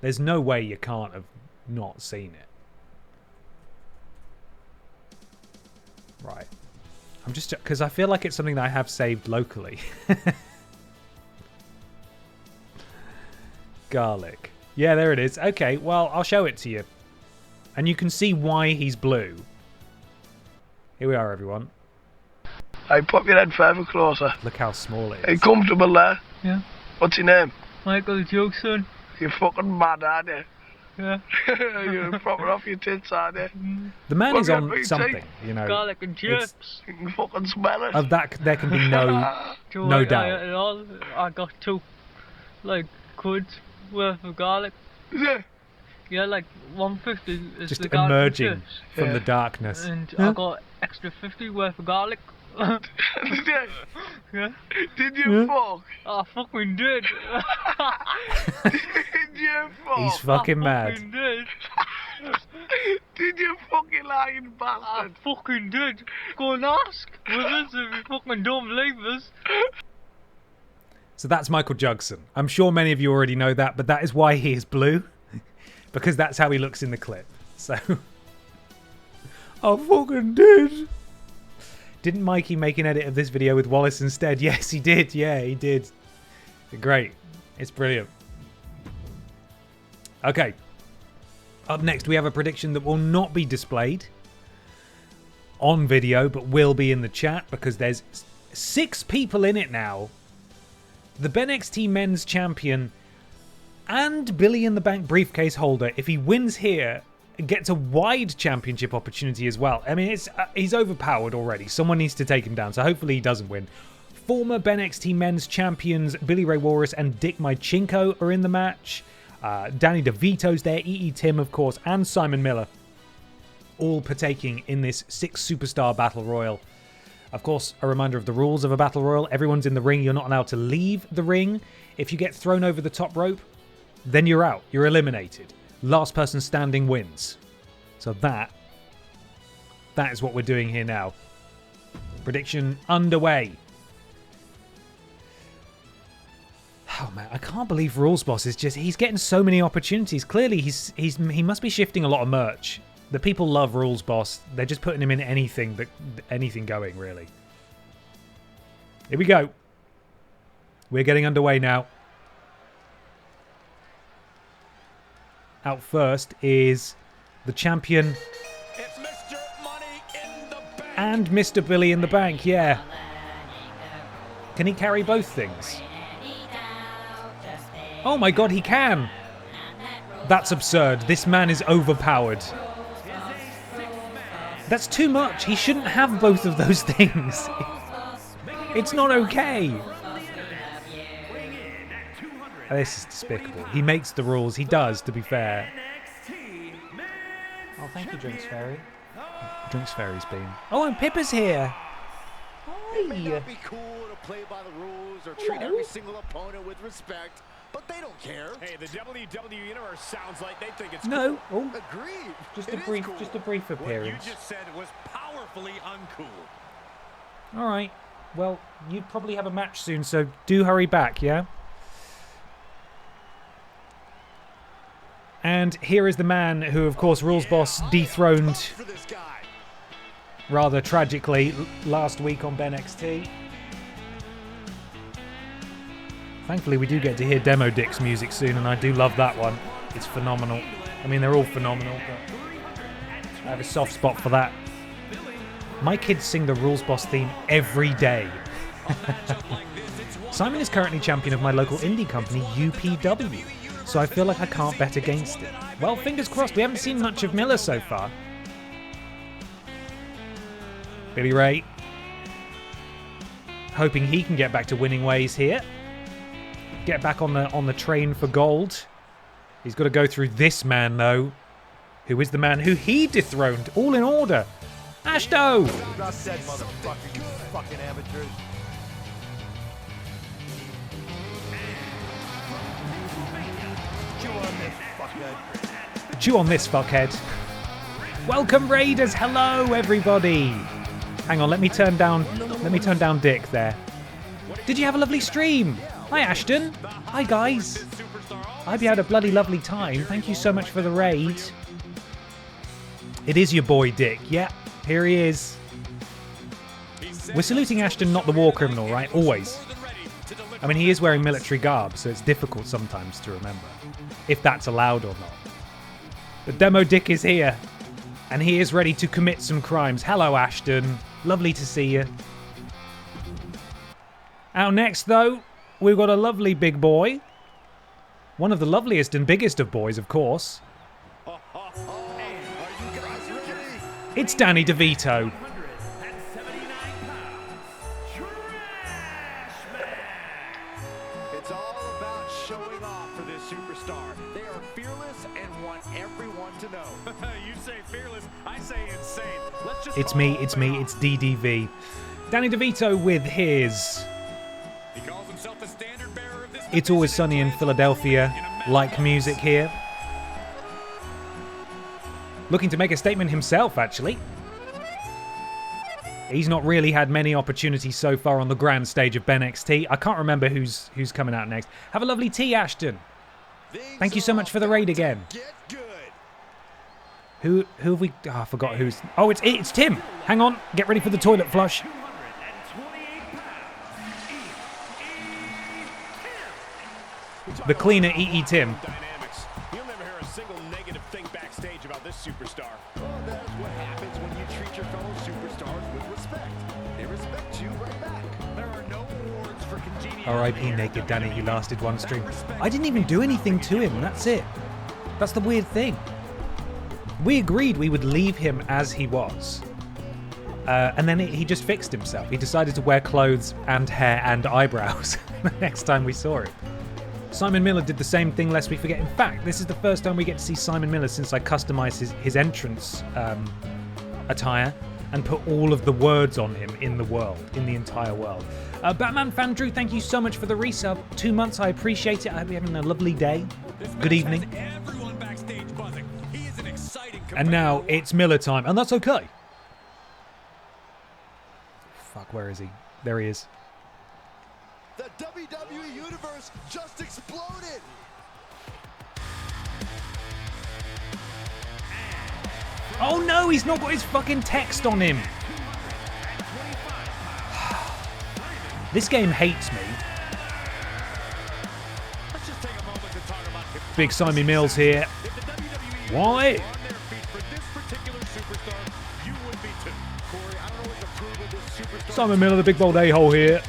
There's no way you can't have not seen it. Right. I'm just... Because I feel like it's something that I have saved locally. Garlic. Yeah, there it is. Okay, well, I'll show it to you. And you can see why he's blue. Here we are, everyone. I put your head further closer. Look how small it is. Are you comfortable there? Yeah. What's your name? Michael Jugson. You're fucking mad, aren't you? Yeah. You're proper off your tits, aren't you? The man What is have you on got for something, your you know. Garlic and chips. You can fucking smell it. Of that, there can be no doubt. I got 2 like quids worth of garlic. Yeah. Yeah, like 150 is Just the garlic emerging and chips. from the darkness. And I got extra 50 worth of garlic. Did you? Yeah. Did you fuck? I fucking did. Did you fuck? He's fucking I mad. fucking did. Did you fucking lying I bastard? fucking did. Go and ask with us if you fucking don't believe us. So that's Michael Jugson. I'm sure many of you already know that, but that is why he is blue. Because that's how he looks in the clip. So... I fucking did. Didn't Mikey make an edit of this video with Wallace instead? Yes, he did. Yeah, he did. Great. It's brilliant. Okay. Up next, we have a prediction that will not be displayed on video, but will be in the chat because there's 6 people in it now. The BENXT Men's Champion and Billy in the Bank briefcase holder, if he wins here, gets a wide championship opportunity as well. I mean, he's overpowered already. Someone needs to take him down, so hopefully he doesn't win. Former BENXT Men's Champions Billy Ray Walrus and Dick Mychinko are in the match. Danny DeVito's there, E.E. Tim, of course, and Simon Miller, all partaking in this 6-superstar battle royal. Of course, a reminder of the rules of a battle royal. Everyone's in the ring. You're not allowed to leave the ring. If you get thrown over the top rope, then you're out. You're eliminated. Last person standing wins. So that is what we're doing here now. Prediction underway. Oh man, I can't believe Rules Boss is he's getting so many opportunities. Clearly he must be shifting a lot of merch. The people love Rules Boss. They're just putting him in anything going, really. Here we go. We're getting underway now. Out first is the champion and Mr. Billy in the Bank, yeah. Can he carry both things? Oh my god, he can! That's absurd. This man is overpowered. That's too much. He shouldn't have both of those things. It's not okay. This is despicable. He makes the rules. He does, to be fair. Oh, thank you, Drinks Fairy. Drinks Fairy's been. Oh, and Pippa's here. It may not be cool to play by the rules or treat every single opponent with respect, but they don't care. Hey, the WWE Universe sounds like they think it's no. Cool. Oh. Agreed. Just a brief appearance. What you just said was powerfully uncool. All right. Well, you probably have a match soon, so do hurry back, yeah? And here is the man who, of course, Rules Boss dethroned rather tragically last week on BENXT. Thankfully, we do get to hear Demo Dick's music soon, and I do love that one. It's phenomenal. I mean, they're all phenomenal, but I have a soft spot for that. My kids sing the Rules Boss theme every day. Simon is currently champion of my local indie company, UPW, so I feel like I can't bet against it. Well, fingers crossed. We haven't seen much of Miller so far. Billy Ray, hoping he can get back to winning ways here. Get back on the train for gold. He's got to go through this man, though, who is the man who he dethroned. All in order. Ashto! Not said, motherfucker, you fucking amateurs. Chew on this, fuckhead. Welcome, Raiders. Hello, everybody. Hang on, let me turn down Dick there. Did you have a lovely stream? Hi, Ashton. Hi, guys. I hope you had a bloody lovely time. Thank you so much for the raid. It is your boy, Dick. Yeah, here he is. We're saluting Ashton, not the war criminal, right? Always. I mean, he is wearing military garb, so it's difficult sometimes to remember if that's allowed or not. But Demo Dick is here, and he is ready to commit some crimes. Hello, Ashton. Lovely to see you. Out next, though, we've got a lovely big boy. One of the loveliest and biggest of boys, of course. It's Danny DeVito. It's all about showing off for this superstar. They are fearless and want everyone to know. You say fearless, I say insane. Let's just It's me, it's DDV. Danny DeVito with his He calls himself the standard bearer of this. It's Always Sunny in Philadelphia like music here. Looking to make a statement himself, actually. He's not really had many opportunities so far on the grand stage of BENXT. I can't remember who's coming out next. Have a lovely tea, Ashton. Thank you so much for the raid again. Who have we... Oh, I forgot who's... Oh, it's Tim. Hang on. Get ready for the toilet flush. The cleaner EE Tim. You'll never hear a single negative thing backstage about this superstar. Well, that's what happens when you treat your fellow superstars with respect. They respect you right back. There are no awards for congeniality. R.I.P. Naked Danny, he lasted one stream. I didn't even do anything to him, that's it. That's the weird thing. We agreed we would leave him as he was. And then he just fixed himself. He decided to wear clothes and hair and eyebrows the next time we saw him. Simon Miller did the same thing, lest we forget. In fact, this is the first time we get to see Simon Miller since I customized his entrance attire and put all of the words on him in the entire world. Batman Fan Drew, thank you so much for the resub. 2 months, I appreciate it. I hope you're having a lovely day. Good evening. And now it's Miller time, and that's okay. Fuck, where is he? There he is. The WWE Universe just exploded! Oh no, he's not got his fucking text on him. This game hates me. Big Simon Mills here. Why? Simon Miller, the big bold a-hole here.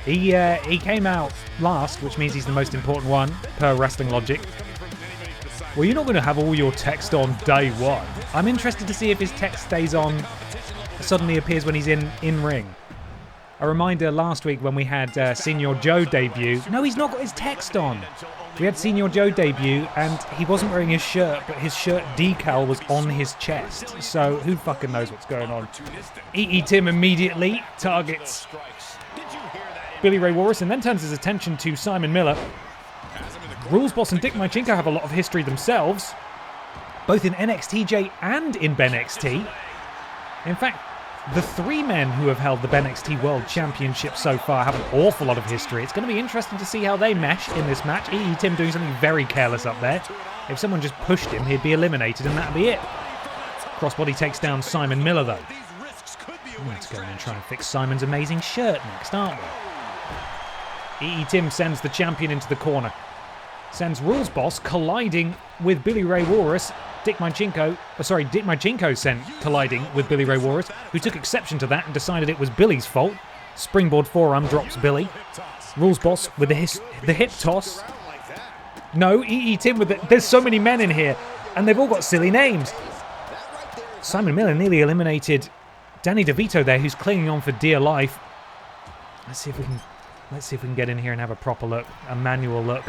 He came out last, which means he's the most important one, per wrestling logic. Well, you're not going to have all your text on day one. I'm interested to see if his text stays on, suddenly appears when he's in ring. A reminder last week when we had Senior Joe debut. No, he's not got his text on. We had Senior Joe debut, and he wasn't wearing his shirt, but his shirt decal was on his chest. So who fucking knows what's going on? EE Tim immediately targets Billy Ray Walrus and then turns his attention to Simon Miller. Rules Boss and Dick Mychinko have a lot of history themselves, both in NXTJ and in BENXT. In fact, the three men who have held the BENXT World Championship so far have an awful lot of history. It's going to be interesting to see how they mesh in this match. EE Tim doing something very careless up there. If someone just pushed him, he'd be eliminated and that'd be it. Crossbody takes down Simon Miller though. Let's go in and try and fix Simon's amazing shirt next, aren't we? EE Tim sends the champion into the corner. Sends Rules Boss colliding with Billy Ray Walrus. Dick Mychinko sent colliding with Billy Ray Walrus, who took exception to that and decided it was Billy's fault. Springboard forearm drops Billy. Rules Boss with the hip toss. No, EE Tim with the... There's so many men in here, and they've all got silly names. Simon Miller nearly eliminated Danny DeVito there, who's clinging on for dear life. Let's see if we can get in here and have a proper look, a manual look.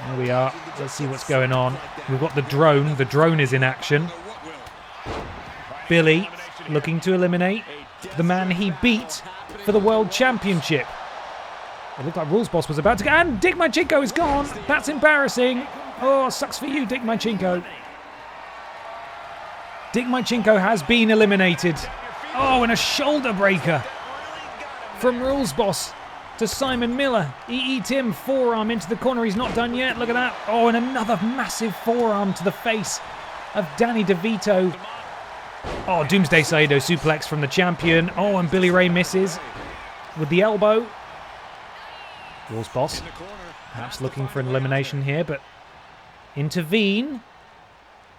There we are. Let's see what's going on. We've got the drone. The drone is in action. Billy looking to eliminate the man he beat for the World Championship. It looked like Rules Boss was about to go. And Dick Mychinko is gone. That's embarrassing. Oh, sucks for you, Dick Mychinko. Dick Mychinko has been eliminated. Oh, and a shoulder breaker from Rules Boss to Simon Miller. EE Tim forearm into the corner. He's not done yet. Look at that. Oh, and another massive forearm to the face of Danny DeVito. Oh, Doomsday Saito suplex from the champion. Oh, and Billy Ray misses with the elbow. Rules Boss perhaps looking for an elimination here, but intervene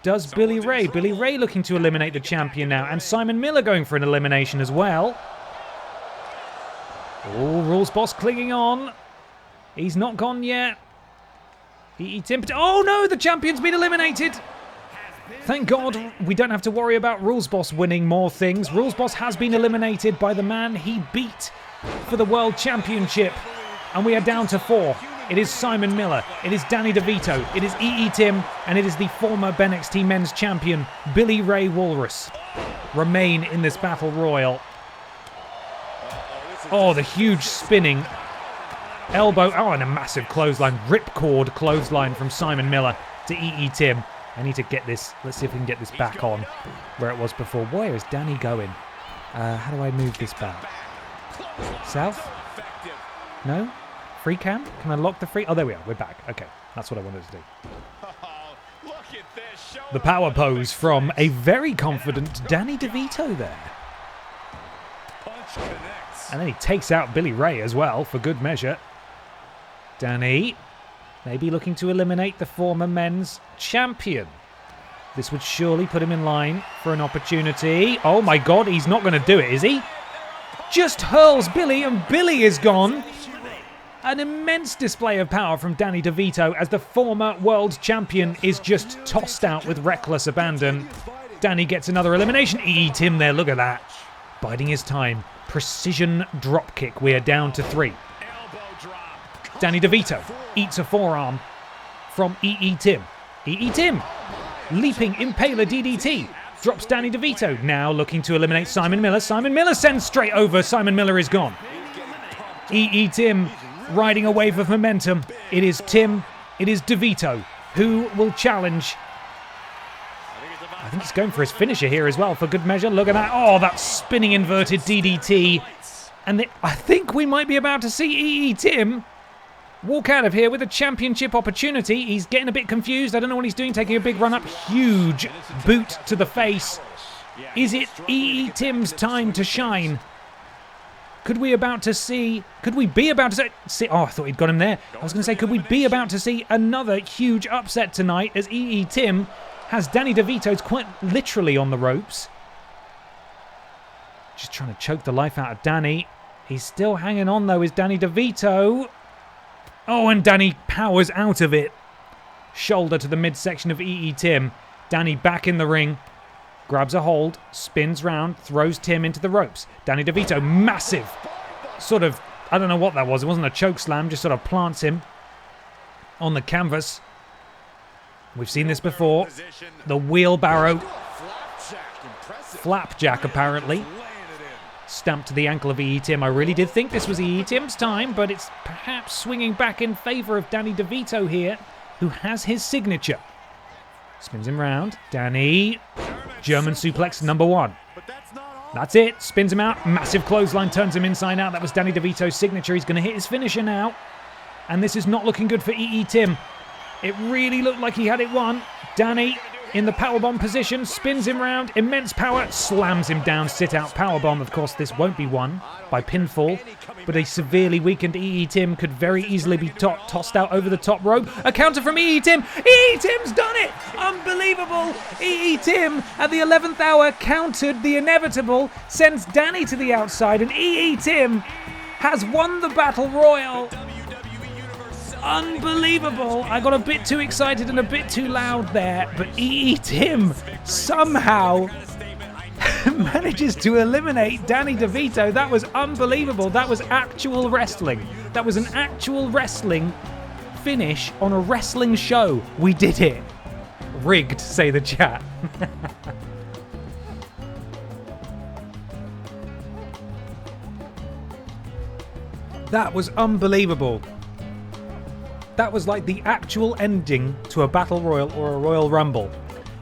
does Billy Ray. Billy Ray looking to eliminate the champion now, and Simon Miller going for an elimination as well. Oh, Rules Boss clinging on. He's not gone yet. Oh no, the champion's been eliminated. Thank God we don't have to worry about Rules Boss winning more things. Rules Boss has been eliminated by the man he beat for the World Championship. And we are down to 4. It is Simon Miller, it is Danny DeVito, it is EE Tim, and it is the former BENXT Men's Champion, Billy Ray Walrus. Remain in this battle royal. Oh, the huge spinning elbow. Oh, and a massive clothesline. Ripcord clothesline from Simon Miller to EE Tim. I need to get this. Let's see if we can get this back on where it was before. Where is Danny going? How do I move this back? South? No? Free cam? Can I lock the free? Oh, there we are. We're back. Okay. That's what I wanted to do. Oh, look at this. Show The power pose from a very confident Danny DeVito there. punch connects. And then he takes out Billy Ray as well, for good measure. Danny, maybe looking to eliminate the former men's champion. This would surely put him in line for an opportunity. Oh my god, he's not going to do it, is he? Just hurls Billy, and Billy is gone. An immense display of power from Danny DeVito as the former world champion is just tossed out with reckless abandon. Danny gets another elimination. Eat him there, look at that. Biding his time. Precision dropkick. We are down to 3. Danny DeVito eats a forearm from EE Tim. EE Tim, leaping Impaler DDT. Drops Danny DeVito. Now looking to eliminate Simon Miller. Simon Miller sends straight over. Simon Miller is gone. EE Tim riding a wave of momentum. It is Tim. It is DeVito who will challenge. I think he's going for his finisher here as well for good measure. Look at that. Oh, that spinning inverted DDT. And I think we might be about to see EE Tim walk out of here with a championship opportunity. He's getting a bit confused. I don't know what he's doing, taking a big run up. Huge boot to the face. Is it EE Tim's time to shine? Could we be about to see... Oh, I thought he'd got him there. I was going to say, could we be about to see another huge upset tonight as EE Tim has Danny DeVito's quite literally on the ropes. Just trying to choke the life out of Danny. He's still hanging on though, is Danny DeVito. Oh, and Danny powers out of it. Shoulder to the midsection of EE Tim. Danny back in the ring. Grabs a hold, spins round, throws Tim into the ropes. Danny DeVito, massive. Sort of, I don't know what that was. It wasn't a choke slam, just sort of plants him on the canvas. We've seen this before. The wheelbarrow. Flapjack, apparently. Stamped to the ankle of EE Tim. I really did think this was EE Tim's time, but it's perhaps swinging back in favour of Danny DeVito here, who has his signature. Spins him round. Danny. German suplex number 1. That's it. Spins him out. Massive clothesline. Turns him inside out. That was Danny DeVito's signature. He's going to hit his finisher now. And this is not looking good for EE Tim. It really looked like he had it won. Danny in the powerbomb position. Spins him round. Immense power. Slams him down. Sit out powerbomb. Of course, this won't be won by pinfall. But a severely weakened EE Tim could very easily be tossed out over the top rope. A counter from EE Tim. EE Tim's done it! Unbelievable! EE Tim at the 11th hour countered the inevitable, sends Danny to the outside, and EE Tim has won the Battle Royal. Unbelievable! I got a bit too excited and a bit too loud there, but EE Tim somehow manages to eliminate Danny DeVito. That was unbelievable. That was actual wrestling. That was an actual wrestling finish on a wrestling show. We did it. Rigged, say the chat. That was unbelievable. That was like the actual ending to a Battle Royal or a Royal Rumble.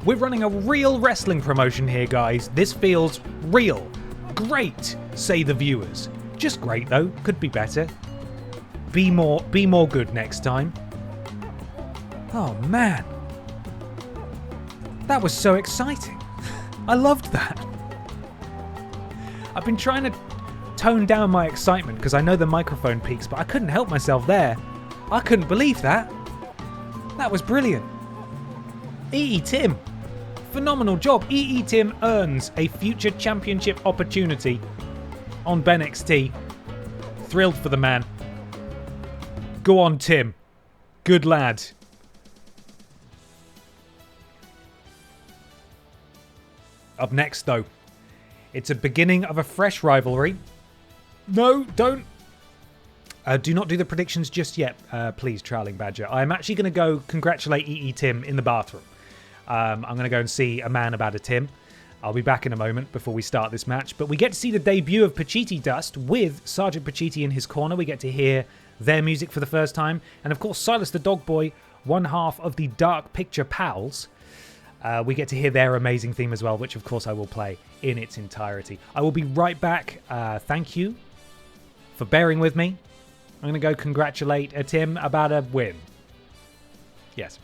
We're running a real wrestling promotion here, guys. This feels real. Great, say the viewers. Just great, though. Could be better. Be more good next time. Oh, man. That was so exciting. I loved that. I've been trying to tone down my excitement because I know the microphone peaks, but I couldn't help myself there. I couldn't believe that. That was brilliant. EE Tim. Phenomenal job. EE Tim earns a future championship opportunity on BENXT. Thrilled for the man. Go on, Tim. Good lad. Up next, though, it's a beginning of a fresh rivalry. No, don't. Do not do the predictions just yet, please, Trowling Badger. I'm actually going to go congratulate EE Tim in the bathroom. I'm going to go and see a man about a Tim. I'll be back in a moment before we start this match. But we get to see the debut of Piti Dust with Sergeant Pachiti in his corner. We get to hear their music for the first time. And of course, Silas the Dog Boy, one half of the Dark Picture Pals. We get to hear their amazing theme as well, which of course I will play in its entirety. I will be right back. Thank you for bearing with me. I'm going to go congratulate a Tim about a win. Yes.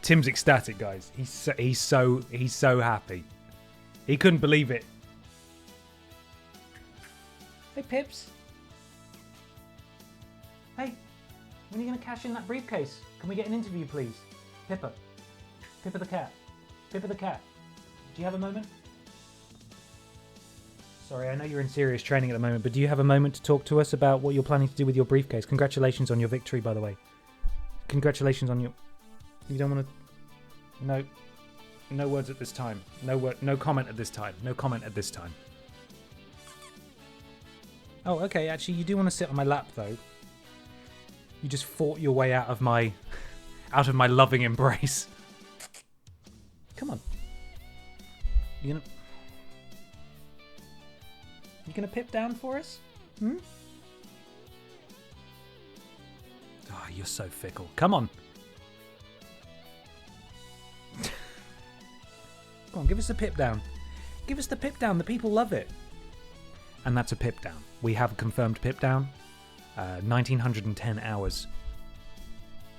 Tim's ecstatic, guys. He's so happy. He couldn't believe it. Hey, Pips. Hey, when are you going to cash in that briefcase? Can we get an interview, please? Pippa. Pippa the cat. Pippa the cat. Do you have a moment? Sorry, I know you're in serious training at the moment, but do you have a moment to talk to us about what you're planning to do with your briefcase? Congratulations on your victory, by the way. Congratulations on your... You don't want to... No words at this time. No comment at this time. No comment at this time. Oh, okay. Actually, you do want to sit on my lap, though. You just fought your way out of my loving embrace. Come on. You gonna pip down for us? Hmm? Oh, you're so fickle. Come on. Come on, give us a pip down. Give us the pip down. The people love it. And that's a pip down. We have a confirmed pip down. 1910 hours.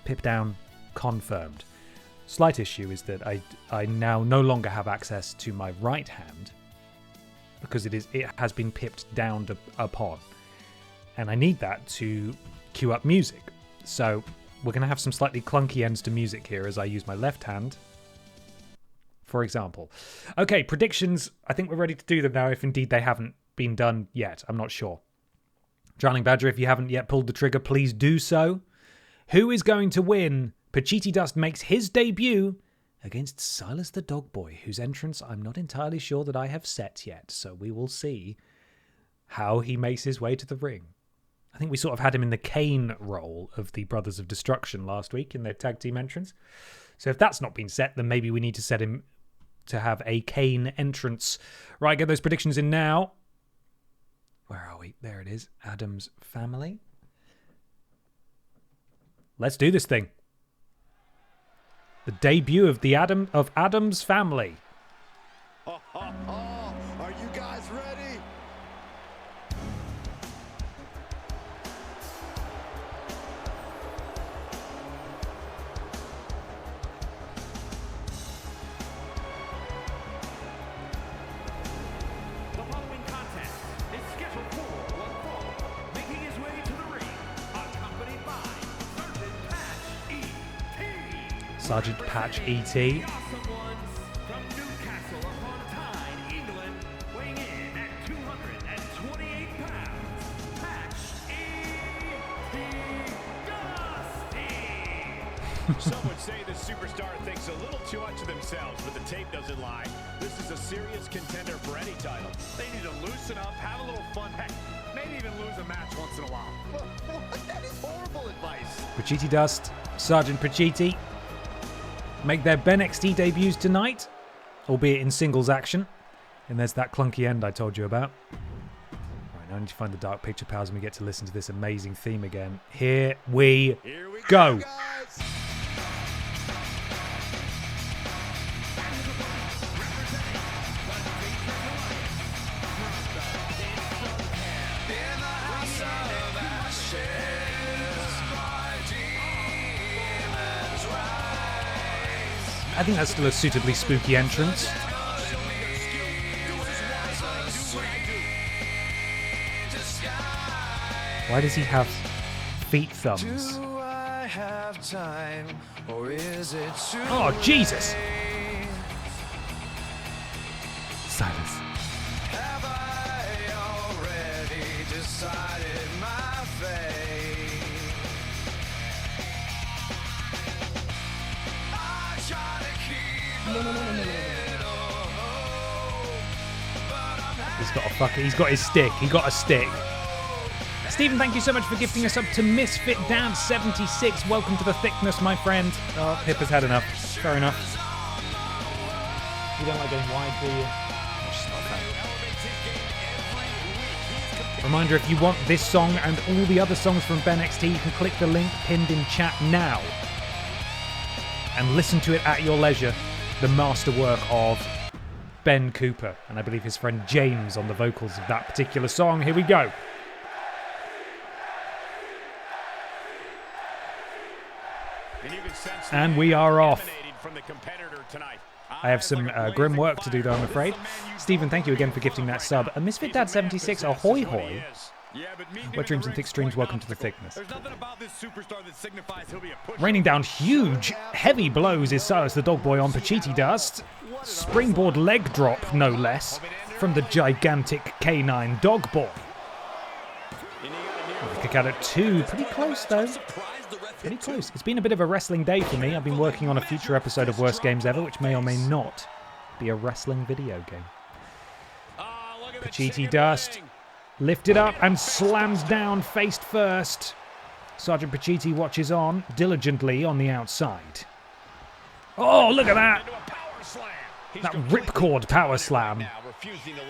Pip down confirmed. Slight issue is that I now no longer have access to my right hand because it has been pipped down upon. And I need that to cue up music. So we're going to have some slightly clunky ends to music here as I use my left hand, for example. Okay, predictions. I think we're ready to do them now, if indeed they haven't been done yet. I'm not sure. Drowning Badger, if you haven't yet pulled the trigger, please do so. Who is going to win? Piti Dust makes his debut against Silas the Dog Boy, whose entrance I'm not entirely sure that I have set yet. So we will see how he makes his way to the ring. I think we sort of had him in the Kane role of the Brothers of Destruction last week in their tag team entrance. So if that's not been set, then maybe we need to set him to have a Kane entrance. Right, get those predictions in now. Where are we? There it is. Adam's family. Let's do this thing. The debut of Adam's family. Are you guys ready? The following contest is scheduled for one fall, making his way to the ring, accompanied by Sergeant Patch E.T. The awesome ones from Newcastle upon Tyne, England, weighing in at 228 pounds, Patch E.T. Dusty. Some would say the superstar thinks a little too much of themselves, but the tape doesn't lie. This is a serious contender for any title. They need to loosen up, have a little fun. Heck, maybe even lose a match once in a while. That is horrible advice. Piti Dust, Sergeant Piti make their BENXT debuts tonight, albeit in singles action. And there's that clunky end I told you about. Right, now I need to find the dark picture pals and we get to listen to this amazing theme again. Here we go. Guys. I think that's still a suitably spooky entrance. Why does he have feet thumbs? Oh, Jesus! Silence. He's got a fucking. He's got his stick. He got a stick. Stephen, thank you so much for gifting us up to Misfit Dad 76. Welcome to the thickness, my friend. Oh, Pippa's had enough. Fair enough. You don't like getting wide, do you? Just not a fan. Reminder, if you want this song and all the other songs from BENXT, you can click the link pinned in chat now and listen to it at your leisure. The masterwork of Ben Cooper and I believe his friend James on the vocals of that particular song. Here we go. And we are off. I have some grim work to do though, I'm afraid. Stephen, thank you again for gifting that sub. A Misfit Dad 76, ahoy hoy. Wet Dreams and Thick Streams, welcome to the thickness. Raining down huge, heavy blows is Silas the Dog Boy on Piti Dust. Springboard leg drop, no less, from the gigantic canine Dog Boy. Kick out at 2, pretty close though. Pretty close. It's been a bit of a wrestling day for me. I've been working on a future episode of Worst Games Ever, which may or may not be a wrestling video game. Piti Dust lifted up and slammed down face first. Sergeant Piti watches on diligently on the outside. Oh, look at that! That ripcord power slam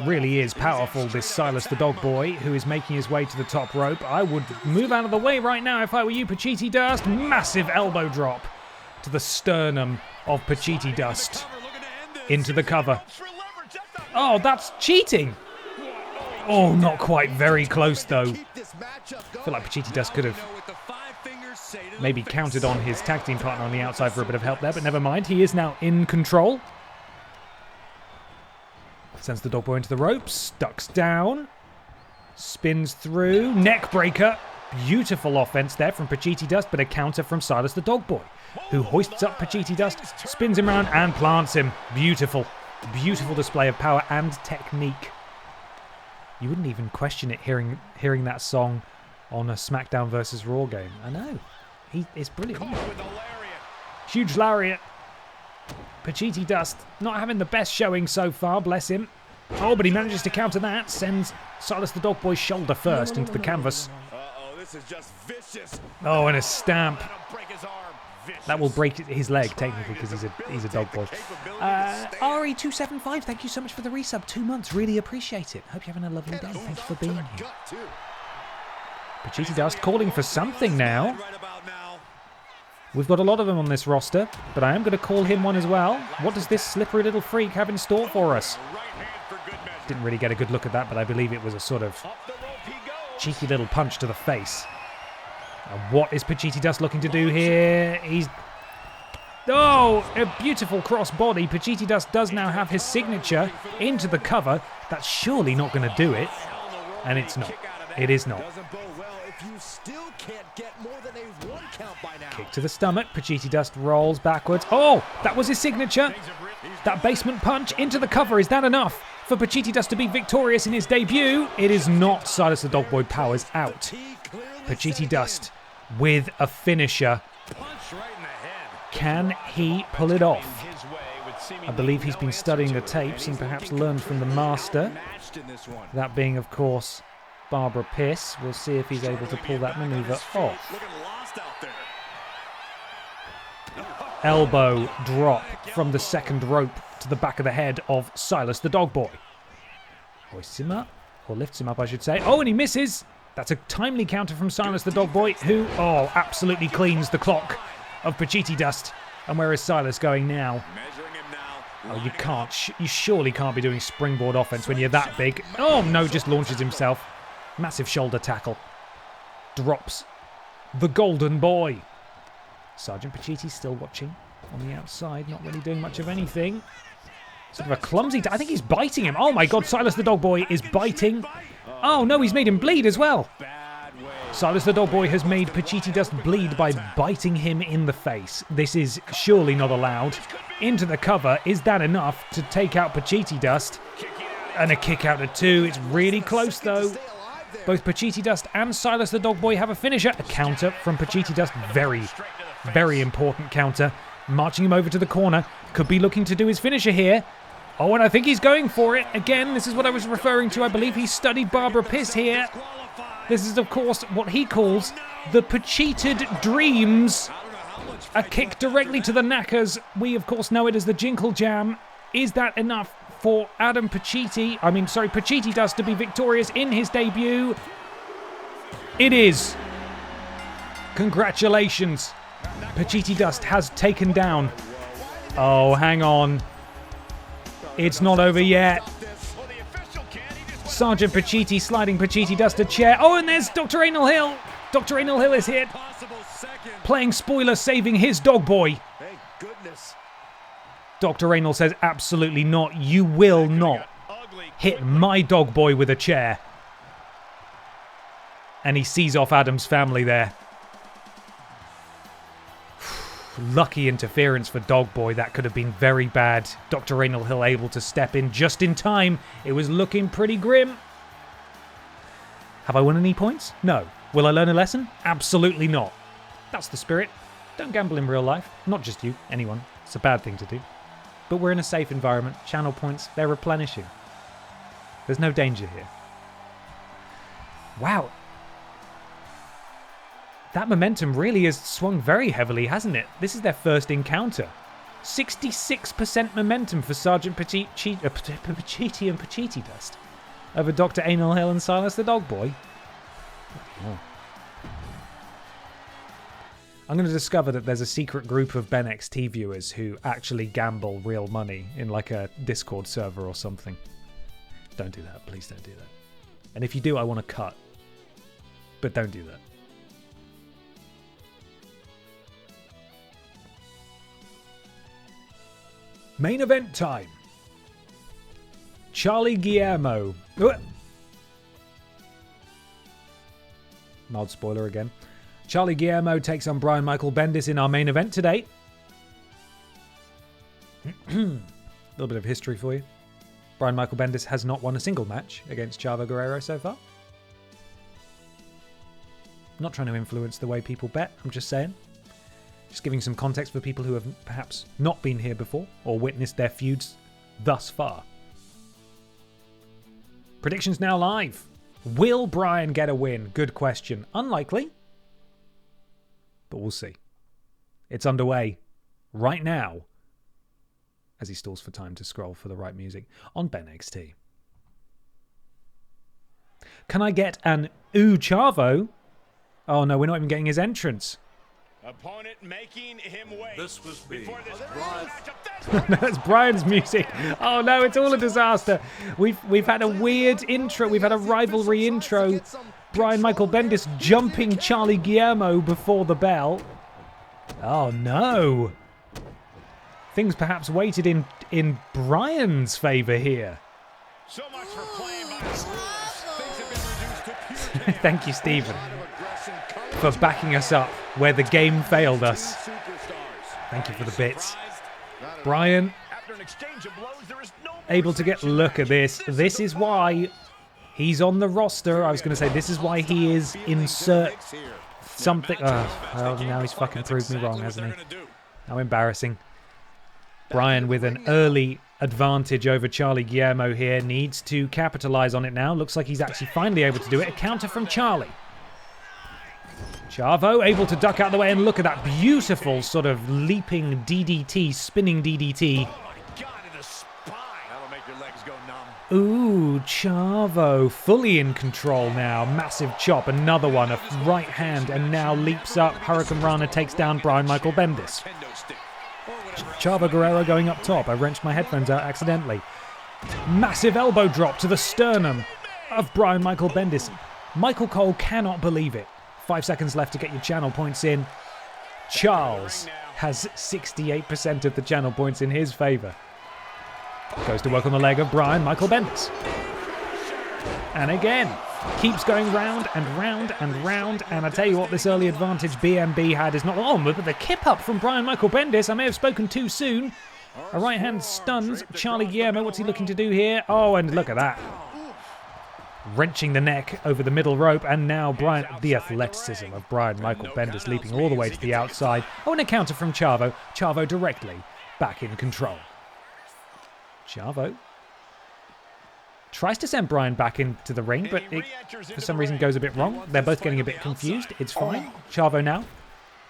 really is powerful, this Silas the Dog Boy, who is making his way to the top rope. I would move out of the way right now if I were you, Piti Dust. Massive elbow drop to the sternum of Piti Dust. Into the cover. Oh, that's cheating! Oh, not quite. Very close, though. I feel like Piti Dust could have maybe counted on his tag team partner on the outside for a bit of help there, but never mind. He is now in control. Sends the Dog Boy into the ropes, ducks down, spins through, neck breaker. Beautiful offense there from Piti Dust, but a counter from Silas the Dog Boy, who hoists up Piti Dust, spins him around and plants him. Beautiful, beautiful display of power and technique. You wouldn't even question it hearing that song on a SmackDown versus Raw game. I know, it's brilliant. Huge lariat. Piti Dust not having the best showing so far, bless him. Oh, but he manages to counter that. Sends Silas the Dog Boy's shoulder first into the canvas. This is just vicious. Oh, and a stamp. That will break his leg, technically, because he's a dog boy. RE275, thank you so much for the resub. 2 months, really appreciate it. Hope you're having a lovely day. Thank you for being here. Piti Dust calling for something now. We've got a lot of them on this roster, but I am going to call him one as well. What does this slippery little freak have in store for us? Didn't really get a good look at that, but I believe it was a sort of cheeky little punch to the face. And what is Piti Dust looking to do here? Oh, a beautiful cross body. Piti Dust does now have his signature into the cover. That's surely not going to do it. And it's not. It is not. Kick to the stomach. Piti Dust rolls backwards. Oh, that was his signature. That basement punch into the cover. Is that enough for Piti Dust to be victorious in his debut? It is not. Silas the Dog Boy powers out. Piti Dust with a finisher. Can he pull it off? I believe he's been studying the tapes and perhaps learned from the master. That being, of course, Barbara Piss. We'll see if he's able to pull that maneuver off. Elbow drop from the second rope to the back of the head of Silas the Dog Boy. Hoists him up, or lifts him up, I should say. Oh, and he misses! That's a timely counter from Silas the Dog Boy, who, absolutely cleans the clock of Piti Dust. And where is Silas going now? Oh, you can't. You surely can't be doing springboard offense when you're that big. Oh, no, just launches himself. Massive shoulder tackle. Drops the Golden Boy. Sergeant Pachiti's still watching on the outside, not really doing much of anything. Sort of a clumsy... I think he's biting him. Oh, my God, Silas the Dog Boy is biting. Oh, no, he's made him bleed as well. Silas the Dog Boy has made Piti Dust bleed by biting him in the face. This is surely not allowed. Into the cover. Is that enough to take out Piti Dust? And a kick out at 2. It's really close, though. Both Piti Dust and Silas the Dog Boy have a finisher. A counter from Piti Dust. Very, very important counter. Marching him over to the corner. Could be looking to do his finisher here. Oh, and I think he's going for it. Again, this is what I was referring to. I believe he studied Barbara Piss here. This is, of course, what he calls the Pacheated Dreams. A kick directly to the knackers. We, of course, know it as the Jinkle Jam. Is that enough for Piti Dust to be victorious in his debut? It is. Congratulations. Piti Dust has taken down. Oh, hang on. It's not over yet. Sergeant Pachiti sliding Piti Dust a chair. Oh, and there's Dr. Anal Hill. Dr. Anal Hill is hit. Playing spoiler, saving his dog boy. Thank goodness. Dr. Anal says, absolutely not. You will not hit my dog boy with a chair. And he sees off Adam's family there. Lucky interference for Dog Boy. That could have been very bad. Dr. Anal Hill able to step in just in time. It was looking pretty grim. Have I won any points? No. Will I learn a lesson? Absolutely not. That's the spirit. Don't gamble in real life. Not just you, anyone. It's a bad thing to do. But we're in a safe environment. Channel points, they're replenishing. There's no danger here. Wow. That momentum really has swung very heavily, hasn't it? This is their first encounter. 66% momentum for Sergeant Pachiti and Piti Dust over Dr. Anal Hill and Silas the Dog Boy. Oh. I'm going to discover that there's a secret group of BENXT viewers who actually gamble real money in like a Discord server or something. Don't do that. Please don't do that. And if you do, I want to cut. But don't do that. Main event time. Charlie Guillermo. Mild spoiler again. Charlie Guillermo takes on Brian Michael Bendis in our main event today. A little bit of history for you. Brian Michael Bendis has not won a single match against Chavo Guerrero so far. Not trying to influence the way people bet, I'm just saying. Just giving some context for people who have perhaps not been here before or witnessed their feuds thus far. Predictions now live. Will Brian get a win? Good question. Unlikely. But we'll see. It's underway right now as he stalls for time to scroll for the right music on BENXT. Can I get an Ooh Chavo? Oh no, we're not even getting his entrance. Opponent making him wait. This was big. No, that's Brian's music. Oh no, it's all a disaster. We've had a weird intro. We've had a rivalry intro. Brian Michael Bendis jumping Charlie Guillermo before the bell. Oh no. Things perhaps weighted in Brian's favour here. So much for playing by the rules. Things have been reduced to pure Thank you, Stephen, for backing us up where the game failed us. Thank you for the bits. Brian, able to get... Look at this. This is why he's on the roster. I was going to say, this is why he is insert something... Oh, well, now he's fucking proved me wrong, hasn't he? How embarrassing. Bryan with an early advantage over Charlie Guillermo here. Needs to capitalize on it now. Looks like he's actually finally able to do it. A counter from Charlie. Chavo able to duck out the way, and look at that beautiful sort of leaping DDT, spinning DDT. Ooh, Chavo fully in control now. Massive chop, another one, a right hand, and now leaps up. Hurricane Rana takes down Bryan Michael Bendis. Chavo Guerrero going up top. I wrenched my headphones out accidentally. Massive elbow drop to the sternum of Bryan Michael Bendis. Michael Cole cannot believe it. 5 seconds left to get your channel points in. Charles has 68% of the channel points in his favour. Goes to work on the leg of Bryan Michael Bendis. And again, keeps going round and round and round. And I tell you what, this early advantage BMB had is not on. But the kip up from Bryan Michael Bendis, I may have spoken too soon. A right hand stuns Charlie Guillermo. What's he looking to do here? Oh, and look at that. Wrenching the neck over the middle rope. And now Bryan, the athleticism of Bryan Michael Bendis leaping all the way to the outside. Oh, and a counter from Chavo. Chavo directly back in control. Chavo tries to send Bryan back into the ring, but it, for some reason, goes a bit wrong. They're both getting a bit confused. It's fine. Chavo now.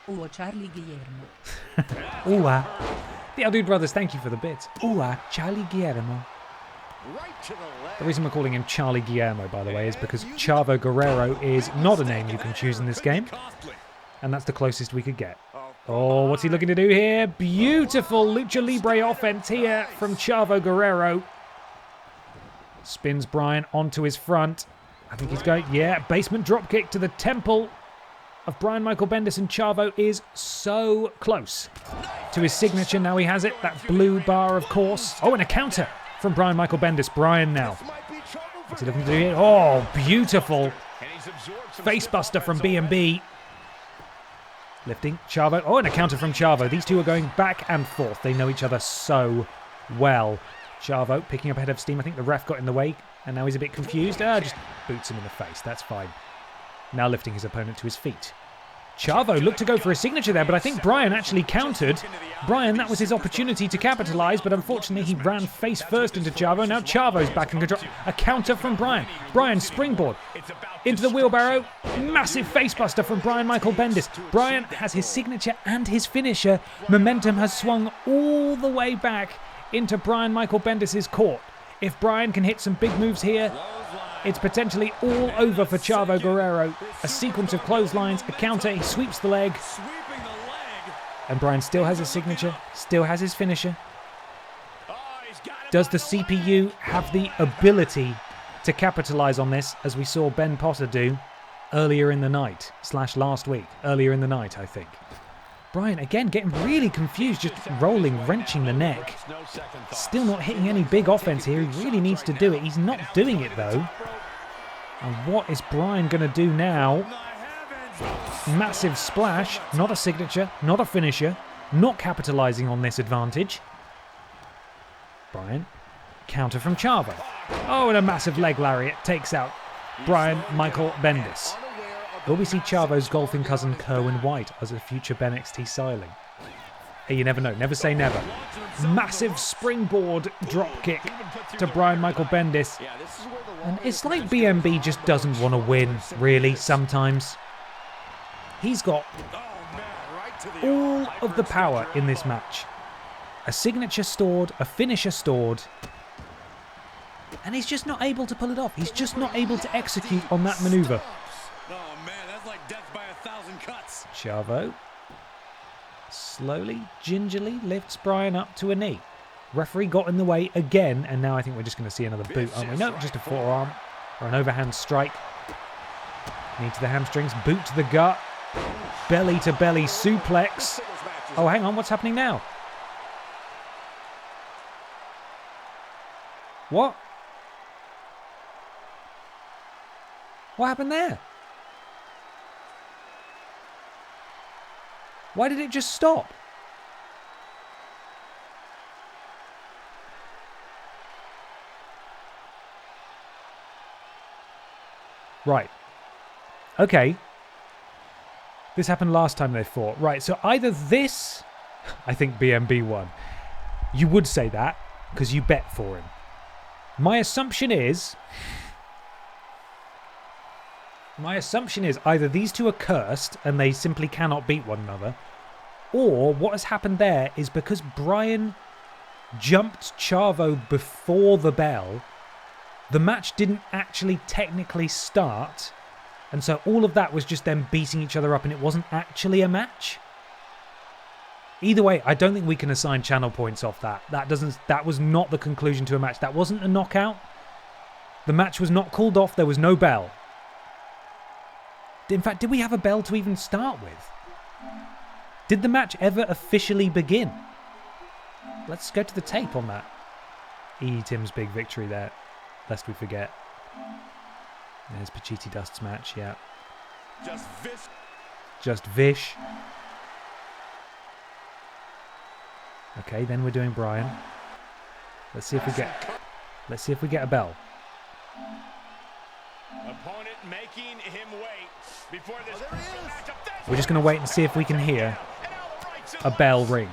Oh, Charlie Guillermo. Ooh, the Aldude brothers, thank you for the bits. Ooh, Charlie Guillermo. The reason we're calling him Charlie Guillermo, by the way, is because Chavo Guerrero is not a name you can choose in this game. And that's the closest we could get. Oh, what's he looking to do here? Beautiful Lucha Libre offense here from Chavo Guerrero. Spins Bryan onto his front. I think he's going, yeah, basement dropkick to the temple of Bryan Michael Bendis, and Chavo is so close to his signature. Now he has it, that blue bar, of course. Oh, and a counter from Bryan Michael Bendis. Bryan now. What's he looking to do here? Oh, beautiful facebuster from B&B. Lifting Chavo. Oh, and a counter from Chavo. These two are going back and forth. They know each other so well. Chavo picking up a head of steam. I think the ref got in the way, and now he's a bit confused. Just boots him in the face. That's fine. Now lifting his opponent to his feet. Chavo looked to go for a signature there, but I think Bryan actually countered. Bryan, that was his opportunity to capitalise, but unfortunately he ran face first into Chavo. Now Chavo's back in control. A counter from Bryan. Bryan springboard into the wheelbarrow. Massive facebuster from Bryan Michael Bendis. Bryan has his signature and his finisher. Momentum has swung all the way back into Bryan Michael Bendis' court. If Bryan can hit some big moves here, it's potentially all over for Chavo Guerrero. A sequence of clotheslines, a counter, he sweeps the leg. And Bryan still has his signature, still has his finisher. Does the CPU have the ability to capitalise on this, as we saw Ben Potter do earlier in the night, / last week, earlier in the night, I think. Bryan, again, getting really confused, just rolling, wrenching the neck. Still not hitting any big offense here. He really needs to do it. He's not doing it, though. And what is Bryan going to do now? Massive splash. Not a signature, not a finisher. Not capitalising on this advantage. Bryan, counter from Chavo. Oh, and a massive leg lariat takes out Bryan Michael Bendis. Will we see Chavo's golfing cousin Kerwin White as a future BENXT styling? Hey, you never know. Never say never. Massive springboard dropkick to Bryan Michael Bendis. And it's like BMB just doesn't want to win, really, sometimes. He's got all of the power in this match. A signature stored, a finisher stored. And he's just not able to pull it off. He's just not able to execute on that maneuver. Chavo slowly, gingerly lifts Bryan up to a knee. Referee got in the way again, and now I think we're just going to see another boot, aren't we? No, just a forearm or an overhand strike. Knee to the hamstrings, boot to the gut, belly to belly suplex. Oh, hang on, what's happening now? What? What happened there? Why did it just stop? Right. Okay. This happened last time they fought. Right, so either this I think BMB won. You would say that because you bet for him. My assumption is either these two are cursed and they simply cannot beat one another, or what has happened there is because Brian jumped Chavo before the bell, the match didn't actually technically start, and so all of that was just them beating each other up and it wasn't actually a match. Either way, I don't think we can assign channel points off that. That was not the conclusion to a match. That wasn't a knockout. The match was not called off. There was no bell. In fact, did we have a bell to even start with? Did the match ever officially begin? Let's go to the tape on that. Tim's big victory there, lest we forget. There's Piti Dust's match, yeah. Just Vish. Okay, then we're doing Brian. Let's see if we get a bell. Opponent making him wait before this We're just going to wait and see if we can hear a bell ring,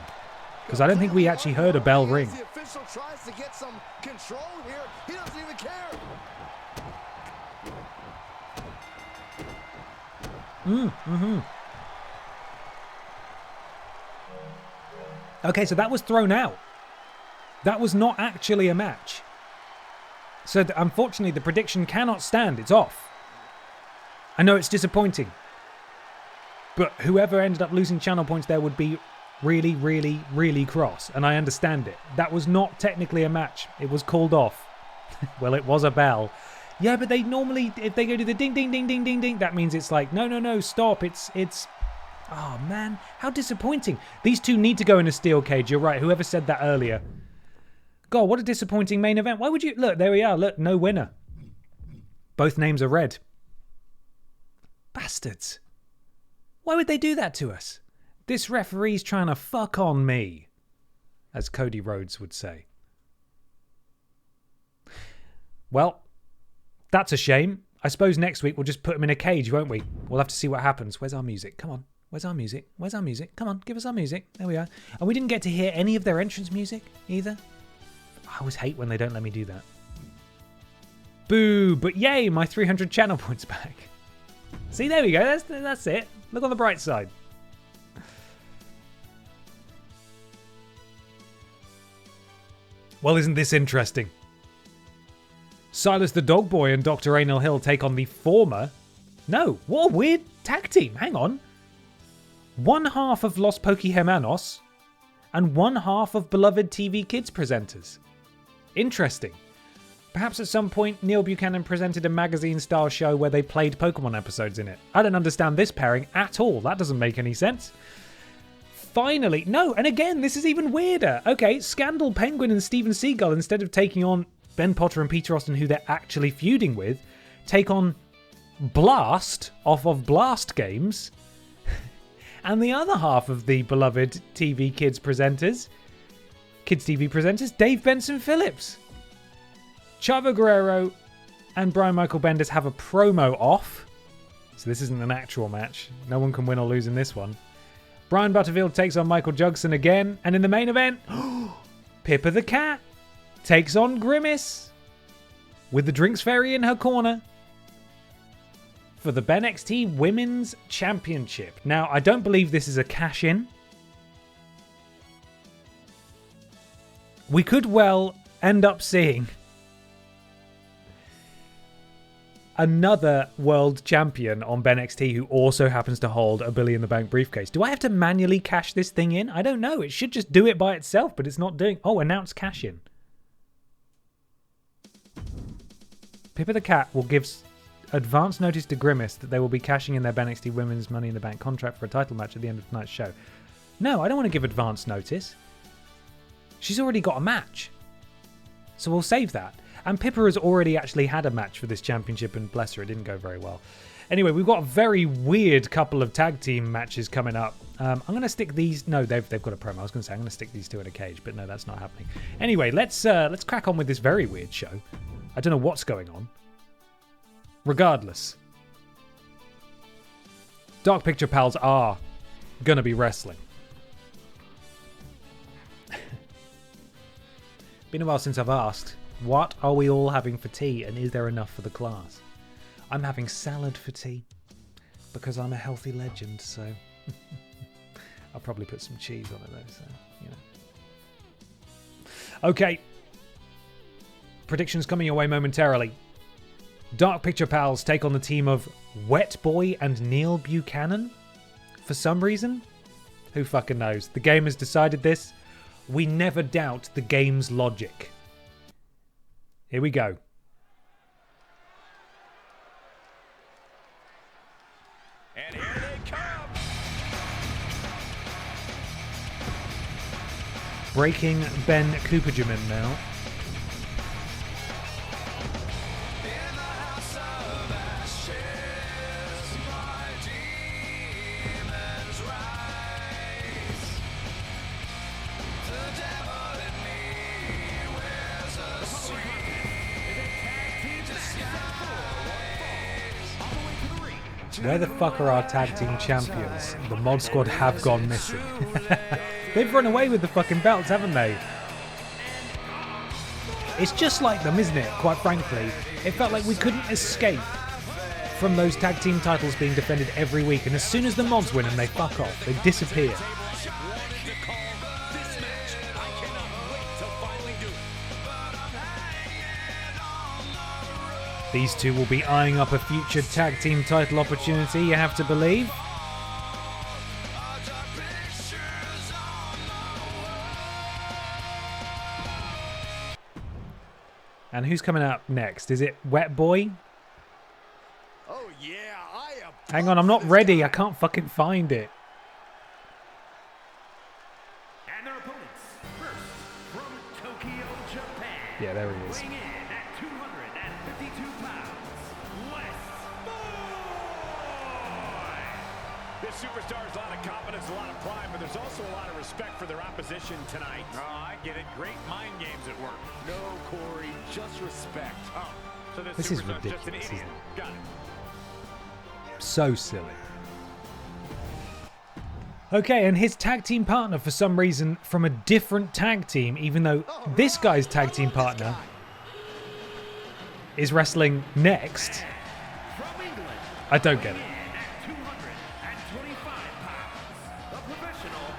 because I don't think we actually heard a bell ring. The official tries to get some control here. He doesn't even care. Okay, so that was thrown out. That was not actually a match. So unfortunately, the prediction cannot stand. It's off. I know it's disappointing, but whoever ended up losing channel points there would be really, really, really cross, and I understand it. That was not technically a match. It was called off. Well, it was a bell. Yeah, but they normally, if they go to the ding, ding, ding, ding, ding, ding, that means it's like, no, stop. It's. Oh, man, how disappointing. These two need to go in a steel cage. You're right. Whoever said that earlier. God, what a disappointing main event. Why would you... Look, there we are. Look, no winner. Both names are red. Bastards. Why would they do that to us? This referee's trying to fuck on me, as Cody Rhodes would say. Well, that's a shame. I suppose next week we'll just put him in a cage, won't we? We'll have to see what happens. Where's our music? Come on. Where's our music? Where's our music? Come on, give us our music. There we are. And we didn't get to hear any of their entrance music either. I always hate when they don't let me do that. Boo! But yay, my 300 channel points back. See, there we go. That's it. Look on the bright side. Well, isn't this interesting? Silas the Dog Boy and Dr. Anil Hill take on the former... No, what a weird tag team. Hang on. One half of Los Pokehemanos and one half of beloved TV Kids presenters. Interesting. Perhaps at some point Neil Buchanan presented a magazine-style show where they played Pokemon episodes in it. I don't understand this pairing at all. That doesn't make any sense. Finally, no, and again, this is even weirder. Okay, Scandal Penguin and Steven Seagal, instead of taking on Ben Potter and Peter Austin, who they're actually feuding with, take on Blast off of Blast Games. And the other half of the beloved TV Kids TV presenters, Dave Benson Phillips. Chavo Guerrero and Brian Michael Bendis have a promo off. So this isn't an actual match. No one can win or lose in this one. Brian Butterfield takes on Michael Jugson again. And in the main event, Pippa the Cat takes on Grimace with the Drinks Fairy in her corner for the BENXT Women's Championship. Now, I don't believe this is a cash-in. We could well end up seeing another world champion on BENXT who also happens to hold a Billy in the Bank briefcase. Do I have to manually cash this thing in? I don't know. It should just do it by itself, but it's not doing... Oh, announce cash-in. Pippa the Cat will give advance notice to Grimace that they will be cashing in their BENXT Women's Money in the Bank contract for a title match at the end of tonight's show. No, I don't want to give advance notice. She's already got a match. So we'll save that. And Pippa has already actually had a match for this championship, and bless her, it didn't go very well. Anyway, we've got a very weird couple of tag team matches coming up. I'm going to stick these... No, they've got a promo. I was going to say I'm going to stick these two in a cage, but no, that's not happening. Anyway, let's crack on with this very weird show. I don't know what's going on. Regardless, Dark Picture Pals are going to be wrestling. Been a while since I've asked, what are we all having for tea and is there enough for the class? I'm having salad for tea because I'm a healthy legend, so I'll probably put some cheese on it though, so, you know. Okay. Predictions coming your way momentarily. Dark Picture Pals take on the team of Wet Boy and Neil Buchanan. For some reason? Who fucking knows? The game has decided this. We never doubt the game's logic. Here we go. And here they come. Breaking Ben Cooperjamin now. Where the fuck are our tag team champions? The mod squad have gone missing. They've run away with the fucking belts, haven't they? It's just like them, isn't it? Quite frankly. It felt like we couldn't escape from those tag team titles being defended every week, and as soon as the mods win and they fuck off, they disappear. These two will be eyeing up a future tag team title opportunity, you have to believe. And who's coming up next? Is it Wet Boy? Oh yeah, Hang on, I'm not ready. I can't fucking find it. And their opponents, first from Tokyo, Japan. Yeah, there he is. Weighing in at 252 pounds, This superstar has a lot of confidence, a lot of pride, but there's also a lot of respect for their opposition tonight. Oh, I get it. Great mind games at work. No, Corey, just respect. Oh, so this is superstar's just an ridiculous, idiot. isn't it? Got it. So silly. Okay, and his tag team partner, for some reason, from a different tag team, even though this guy's tag team partner is wrestling next. from England. I don't get it. At 225 pounds, the professional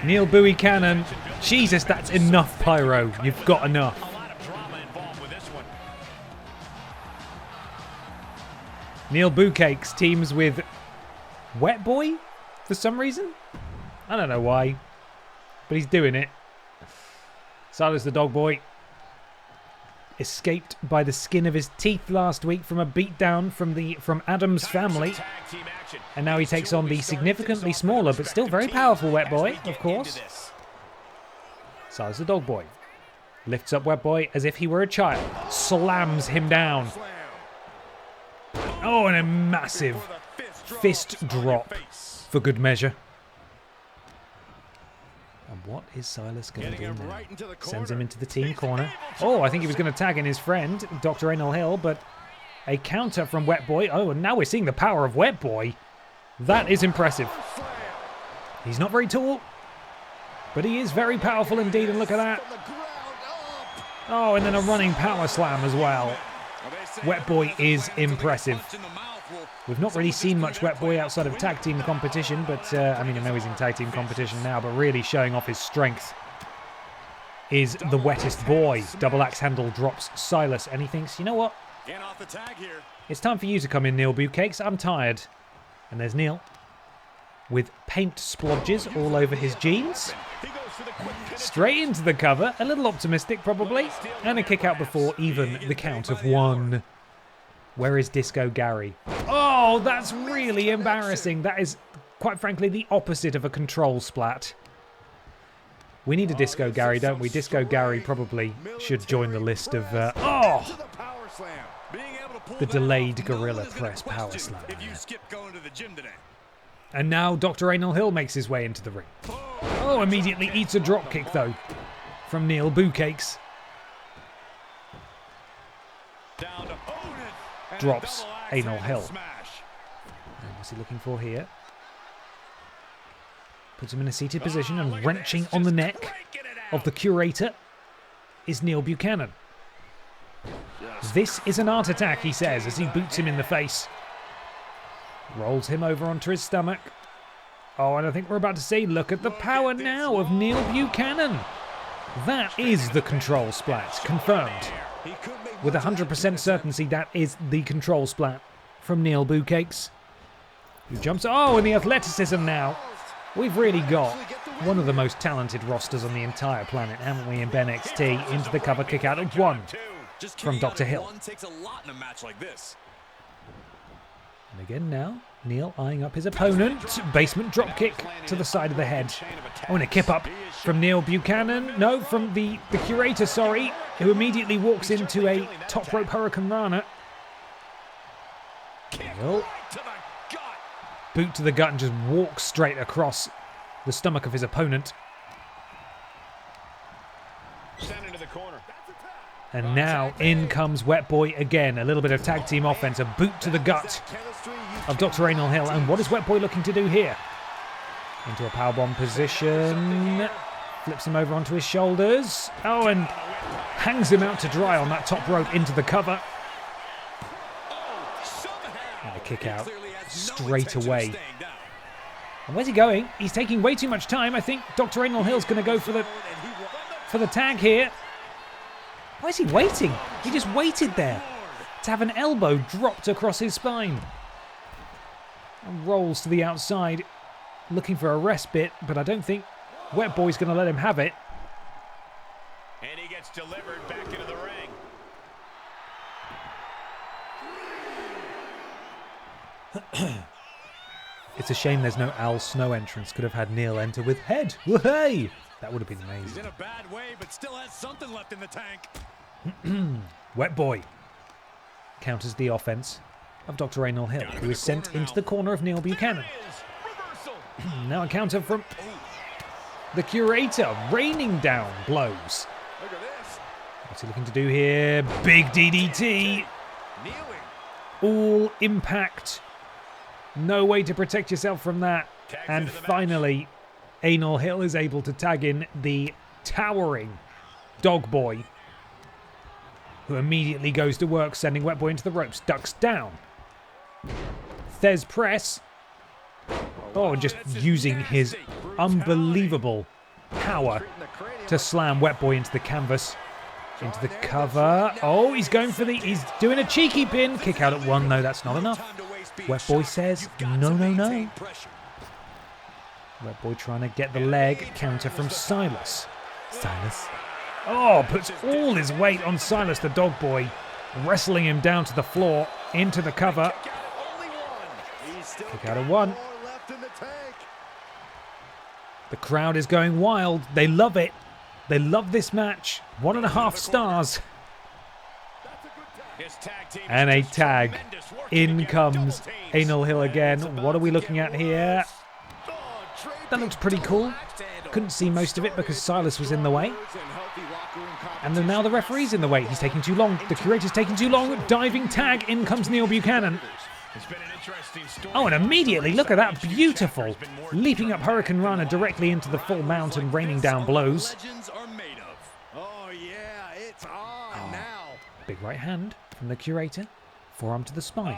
Neil Bowie Cannon. Jesus, that's enough pyro. You've got enough. A lot of drama involved with this one. Neil Boocakes teams with Wet Boy for some reason. I don't know why, but he's doing it. Silas the Dog Boy escaped by the skin of his teeth last week from a beatdown from Adam's family. And now he takes on the significantly smaller but still very powerful Wet Boy, of course. Silas the Dog Boy lifts up Wet Boy as if he were a child, slams him down. Oh, and a massive fist drop for good measure. And what is Silas going to do now? Sends him into the team corner. Oh, I think he was going to tag in his friend, Dr. Anil Hill, but a counter from Wet Boy. Oh, and now we're seeing the power of Wet Boy. That is impressive. He's not very tall, but he is very powerful indeed, and look at that. Oh, and then a running power slam as well. Wet Boy is impressive. We've not really seen much Wet Boy outside of tag team competition, but I mean, I know he's in tag team competition now, but really showing off his strength is the wettest boy. Double axe handle drops Silas, and he thinks, you know what? It's time for you to come in, Neil Boocakes. I'm tired. And there's Neil with paint splodges all over his jeans. Straight into the cover, a little optimistic probably, and a kick out before even the count of one. Where is Disco Gary? Oh, that's really embarrassing. That is, quite frankly, the opposite of a control splat. We need a Disco Gary, don't we? Disco Gary probably should join the list of, the delayed Gorilla Press Power Slam. And now Dr. Anil Hill makes his way into the ring. Oh, immediately eats a dropkick, though, from Neil Boocakes. Drops Anil Hill. And what's he looking for here? Puts him in a seated position and wrenching on the neck of the Curator is Neil Buchanan. This is an art attack, he says, as he boots him in the face. Rolls him over onto his stomach. Oh, and I think we're about to see, look at the power now of Neil Buchanan. That is the control splat, confirmed. With 100% certainty, that is the control splat from Neil Bucakes. Who jumps, oh, and the athleticism now. We've really got one of the most talented rosters on the entire planet, haven't we, in BENXT? Into the cover kick out of 1 from Dr. Hill. And again now, Neil eyeing up his opponent. Basement dropkick to the side of the head. Oh, and a kip up from Neil Buchanan. No, from the Curator, sorry, who immediately walks into a top rope Hurricane Rana. Neil. Boot to the gut and just walks straight across the stomach of his opponent. And now in comes Wet Boy again. A little bit of tag team offense. A boot to the gut of Dr. Anal Hill. And what is Wet Boy looking to do here? Into a powerbomb position. Flips him over onto his shoulders. Oh, and hangs him out to dry on that top rope into the cover. And a kick out straight away. And where's he going? He's taking way too much time. I think Dr. Anal Hill's going to go for the tag here. Why is he waiting? He just waited there to have an elbow dropped across his spine. And rolls to the outside, looking for a respite, but I don't think Wet Boy's going to let him have it. And he gets delivered back into the ring. It's a shame there's no Al Snow entrance. Could have had Neil enter with head. Woohoo! That would have been amazing. He's in a bad way, but still has something left in the tank. Wet Boy counters the offense of Dr. Anal Hill, who is sent into the corner of Neil Buchanan. Now a counter from the Curator, raining down blows. What's he looking to do here? Big DDT. All impact. No way to protect yourself from that. And finally, Anal Hill is able to tag in the towering Dog Boy, who immediately goes to work, sending Wet Boy into the ropes. Ducks down. Thez press. Oh, just using his unbelievable power to slam Wet Boy into the canvas. Into the cover. Oh, he's going for he's doing a cheeky pin. Kick out at 1. No, that's not enough. Wet Boy says, no, no, no. Wet Boy trying to get the leg. Counter from Silas. Silas. Oh, puts all his weight on Silas the Dog Boy, wrestling him down to the floor, into the cover. Kick out of 1. The crowd is going wild. They love it. They love this match. 1.5 stars. And a tag. In comes Anal Hill again. What are we looking at here? That looks pretty cool. Couldn't see most of it because Silas was in the way. And then now the referee's in the way. He's taking too long. The Curator's taking too long. Diving tag. In comes Neil Buchanan. Oh, and immediately, look at that. Beautiful. Leaping up Hurricane Rana directly into the full mount and raining down blows. Big right hand from the Curator. Forearm to the spine.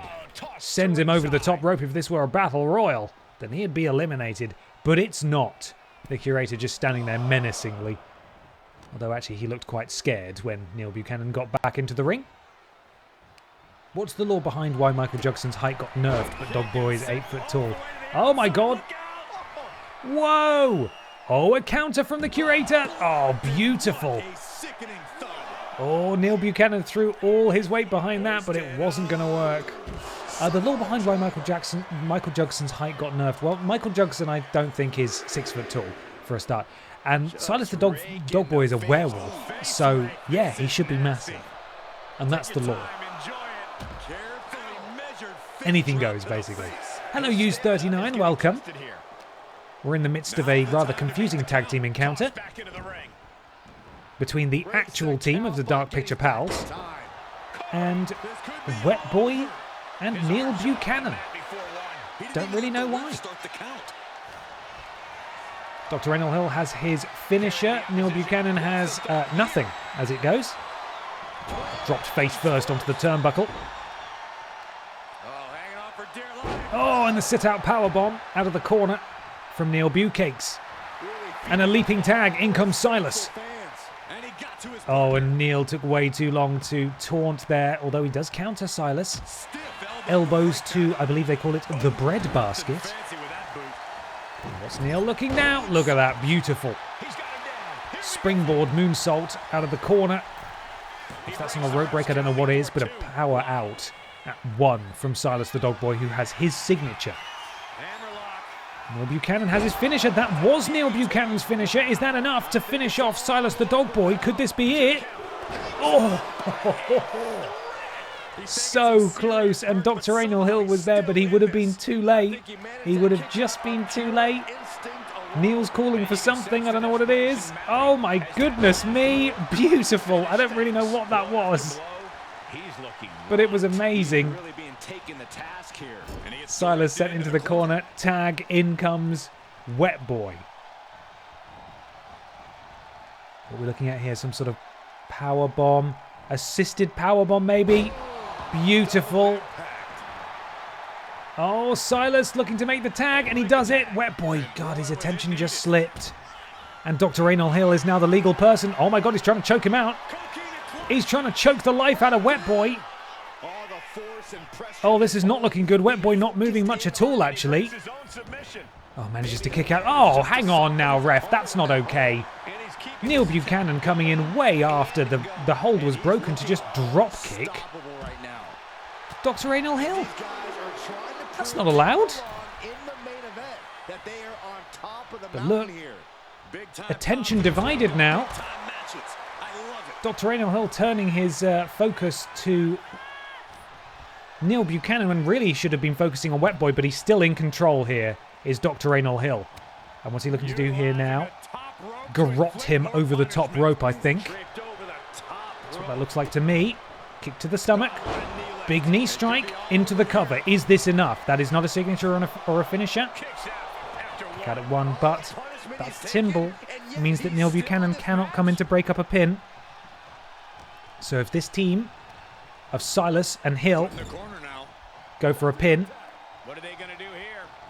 Sends him over the top rope. If this were a battle royal, then he'd be eliminated. But it's not. The Curator just standing there menacingly. Although actually he looked quite scared when Neil Buchanan got back into the ring. What's the law behind why Michael Jugson's height got nerfed, but Dog Boy is 8 foot tall? Oh my god! Whoa! Oh, a counter from the Curator! Oh, beautiful! Oh, Neil Buchanan threw all his weight behind that, but it wasn't going to work. The law behind why Michael Jugson's height got nerfed. Well, Michael Jugson I don't think is 6 foot tall, for a start. And Silas the Dog Boy is a werewolf, so yeah, he should be massive. And that's the law. Anything goes, basically. Hello, Use39, welcome. We're in the midst of a rather confusing tag team encounter between the actual team of the Dark Picture Pals and Wet Boy and Neil Buchanan. Don't really know why. Dr. Reynolds Hill has his finisher. Neil Buchanan has nothing as it goes. Dropped face first onto the turnbuckle. Oh, and the sit-out powerbomb out of the corner from Neil Bucakes. And a leaping tag. In comes Silas. Oh, and Neil took way too long to taunt there, although he does counter Silas. Elbows to, I believe they call it the bread basket. What's Neil looking now? Look at that, beautiful. Springboard moonsault out of the corner. If that's not a rope break, I don't know what is, but a power out at 1 from Silas the Dog Boy, who has his signature. Neil Buchanan has his finisher. That was Neil Buchanan's finisher. Is that enough to finish off Silas the Dog Boy? Could this be it? Oh! So close. And Dr. Reynolds Hill was there, but he would have been too late. He would have just been too late. Neil's calling for something. I don't know what it is. Oh my goodness me. Beautiful. I don't really know what that was. But it was amazing. Silas sent into the corner. Tag. In comes Wet Boy. What are we looking at here? Some sort of power bomb. Assisted power bomb maybe. Beautiful. Oh, Silas looking to make the tag, and he does it. Wet Boy. God, his attention just slipped. And Dr. Reynolds Hill is now the legal person. Oh my God, he's trying to choke him out. He's trying to choke the life out of Wet Boy. Oh, this is not looking good. Wet Boy not moving much at all, actually. Oh, manages to kick out. Oh, hang on now, ref. That's not okay. Neil Buchanan coming in way after the hold was broken to just drop kick. Dr. Reynolds Hill. That's not allowed. But look, attention divided now. Dr. Reynolds Hill turning his focus to Neil Buchanan when really he should have been focusing on Wet Boy, but he's still in control here, is Dr. Reynolds Hill. And what's he looking to do here now? Garrot him over the top rope, I think. That's what that looks like to me. Kick to the stomach. Big knee strike into the cover. Is this enough? That is not a signature or a finisher. Kick out at 1, but that symbol means that Neil Buchanan cannot come in to break up a pin. So if this team of Silas and Hill go for a pin,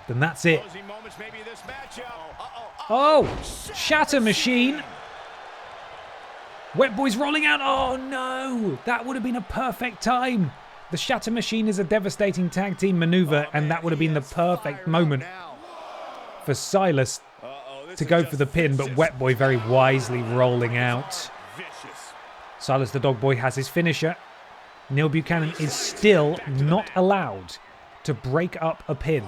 then that's it. Oh, Shatter Machine. Wet Boy's rolling out. Oh no, that would have been a perfect time. The Shatter Machine is a devastating tag team maneuver, and that would have been the perfect moment for Silas to go for the pin, but Wet Boy very wisely rolling out. Silas the Dog Boy has his finisher. Neil Buchanan is still not allowed to break up a pin.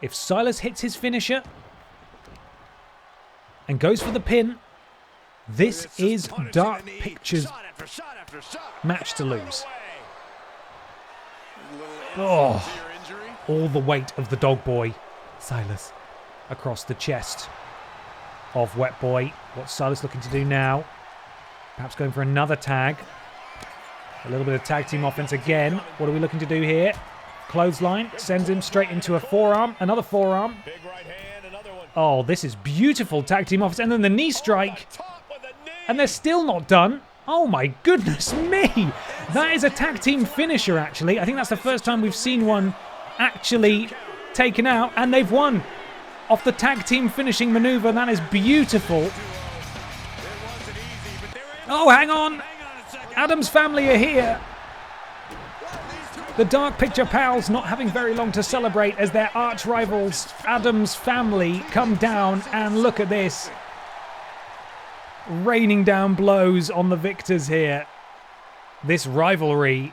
If Silas hits his finisher and goes for the pin, this is Dark Pictures' match to lose. Oh, all the weight of the Dog Boy, Silas, across the chest of Wet Boy. What's Silas looking to do now? Perhaps going for another tag. A little bit of tag team offense again. What are we looking to do here? Clothesline sends him straight into a forearm. Another forearm. Oh, this is beautiful tag team offense. And then the knee strike. And they're still not done. Oh my goodness me. That is a tag team finisher, actually. I think that's the first time we've seen one actually taken out. And they've won off the tag team finishing maneuver. That is beautiful. Oh, hang on. Adam's family are here. The Dark Picture pals not having very long to celebrate as their arch rivals, Adam's family, come down, and look at this. Raining down blows on the victors here. This rivalry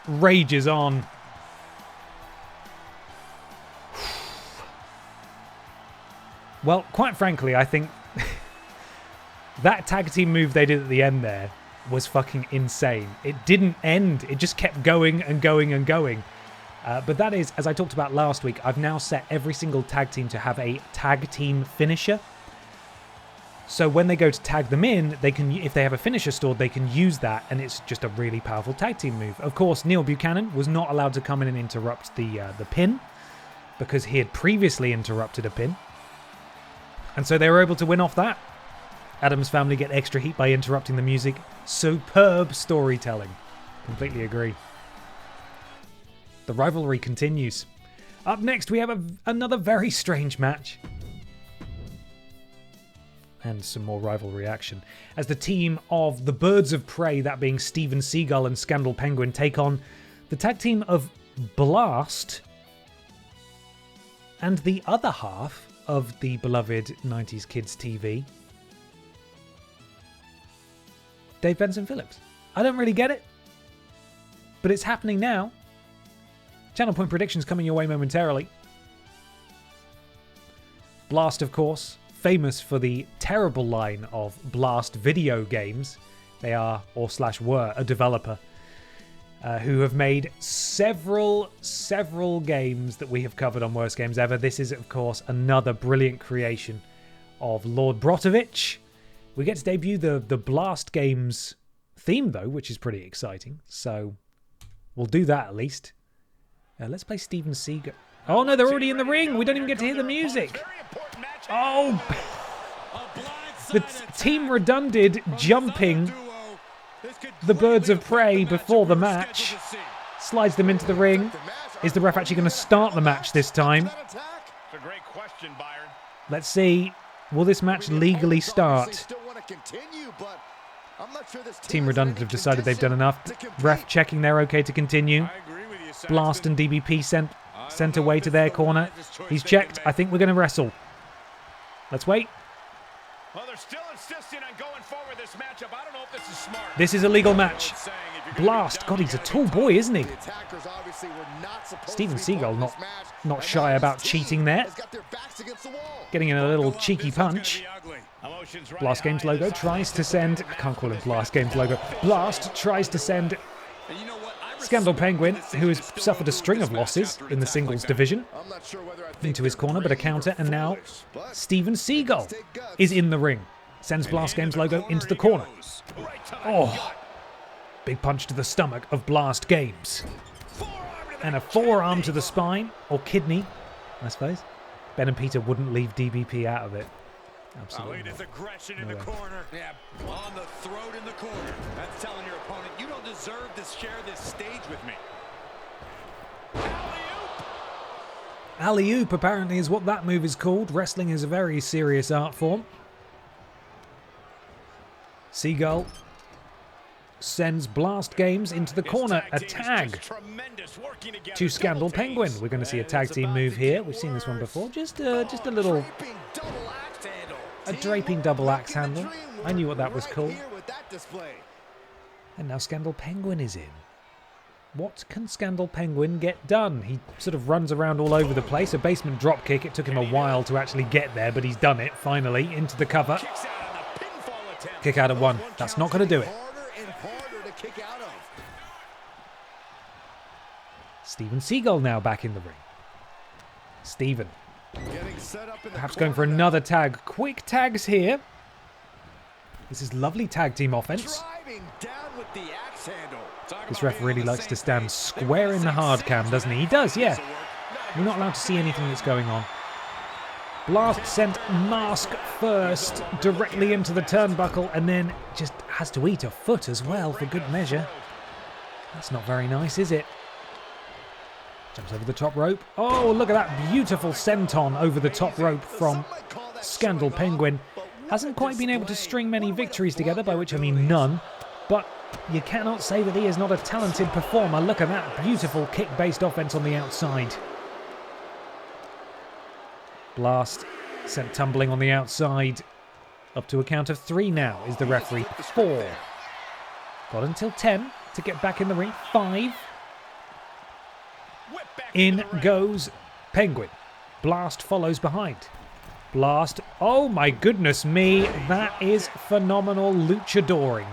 rages on. Well, quite frankly, I think that tag team move they did at the end there was fucking insane. It didn't end. It just kept going and going and going. But that is, as I talked about last week, I've now set every single tag team to have a tag team finisher. So when they go to tag them in, they can, if they have a finisher stored, they can use that, and it's just a really powerful tag team move. Of course, Neil Buchanan was not allowed to come in and interrupt the pin because he had previously interrupted a pin. And so they were able to win off that. Adam's family get extra heat by interrupting the music. Superb storytelling. Completely agree. The rivalry continues. Up next, we have another very strange match. And some more rivalry action. As the team of the Birds of Prey, that being Steven Seagull and Scandal Penguin, take on the tag team of Blast and the other half of the beloved 90s Kids TV, Dave Benson Phillips. I don't really get it, but it's happening now. Channel Point predictions coming your way momentarily. Blast, of course, famous for the terrible line of Blast video games. They are, or slash were, a developer who have made several games that we have covered on Worst Games Ever. This is, of course, another brilliant creation of Lord Brotovich. We get to debut the Blast games theme, though, which is pretty exciting. So we'll do that at least. Let's play Steven Seagal. Oh, no, they're already in the ring. We don't even get to hear the music. Oh, the team redundant jumping the Birds of Prey before the match. Slides them into the ring. Is the ref actually going to start the match this time? Let's see. Will this match legally start? Team Redundant have decided they've done enough. Ref checking they're okay to continue. Blast and DBP sent away to their corner. He's checked. I think we're going to wrestle. Let's wait. Well, they're still insisting on going forward this matchup. I don't know if this is smart. This is a legal match. Blast. God, he's a tall boy, isn't he? Steven Seagal not shy about cheating there. Getting in a little cheeky punch. Blast Games logo tries to send... I can't call him Blast Games logo. Blast tries to send Scandal Penguin, who has suffered a string of losses in the singles division, into his corner, but a counter, and now Steven Seagal is in the ring. Sends Blast Games logo into the corner. Oh, big punch to the stomach of Blast Games. And a forearm to the spine, or kidney, I suppose. Ben and Peter wouldn't leave DBP out of it. Absolutely. His aggression in the corner. Yeah, on the throat in the corner. That's telling your opponent, you don't deserve to share this stage with me. Alley-oop apparently is what that move is called. Wrestling is a very serious art form. Seagull sends Blast Games into the corner. A tag to Scandal Penguin. We're going to see a tag team move here. We've seen this one before. Just a little... a draping double axe handle. I knew what that was called. And now Scandal Penguin is in. What can Scandal Penguin get done? He sort of runs around all over the place. A basement drop kick. It took him a while to actually get there, but he's done it finally. Into the cover. Kick out of one. That's not going to do it. Steven Seagal now back in the ring. Steven. Perhaps going for another tag. Quick tags here. This is lovely tag team offense. This ref really likes to stand square in the hard cam, doesn't he? He does, yeah. We're not allowed to see anything that's going on. Blast sent Mask first directly into the turnbuckle and then just has to eat a foot as well for good measure. That's not very nice, is it? Jumps over the top rope. Oh, look at that beautiful senton over the top rope from Scandal Penguin. Hasn't quite been able to string many victories together, by which I mean none. But you cannot say that he is not a talented performer. Look at that beautiful kick-based offense on the outside. Blast sent tumbling on the outside. Up to a count of 3 now is the referee. 4. Got until 10 to get back in the ring. 5. In goes Penguin. Blast follows behind. Blast. Oh my goodness me. That is phenomenal luchadoring.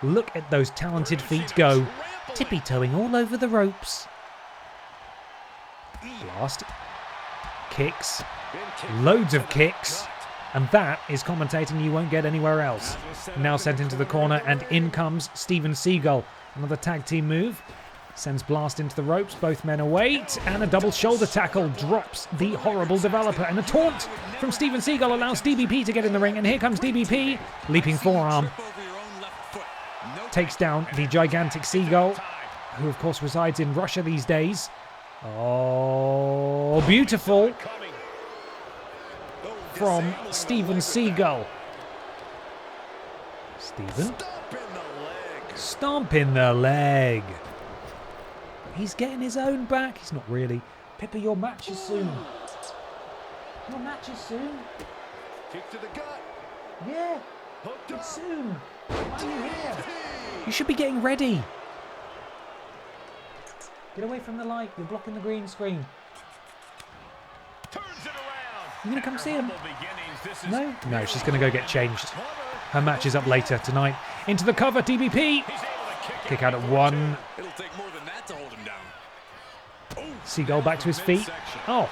Look at those talented feet go. Tippy-toeing all over the ropes. Blast. Kicks. Loads of kicks. And that is commentating you won't get anywhere else. Now sent into the corner and in comes Steven Seagal. Another tag team move. Sends Blast into the ropes, both men await, and a double shoulder tackle drops the horrible developer. And a taunt from Steven Seagal allows DBP to get in the ring, and here comes DBP, leaping forearm. Takes down the gigantic Seagull, who of course resides in Russia these days. Oh, beautiful from Steven Seagal. Steven. Stomp in the leg. He's getting his own back. He's not really. Pippa, your match is soon. Your match is soon. Kick to the gut. Yeah, it's soon. Why are you here? You should be getting ready. Get away from the light. You're blocking the green screen. Turns it around. You gonna come see him? No? No, she's gonna go get changed. Her match is up later tonight. Into the cover, DBP. Kick out at 1. It'll take more than that to hold him down. Seagull back to his feet. Oh,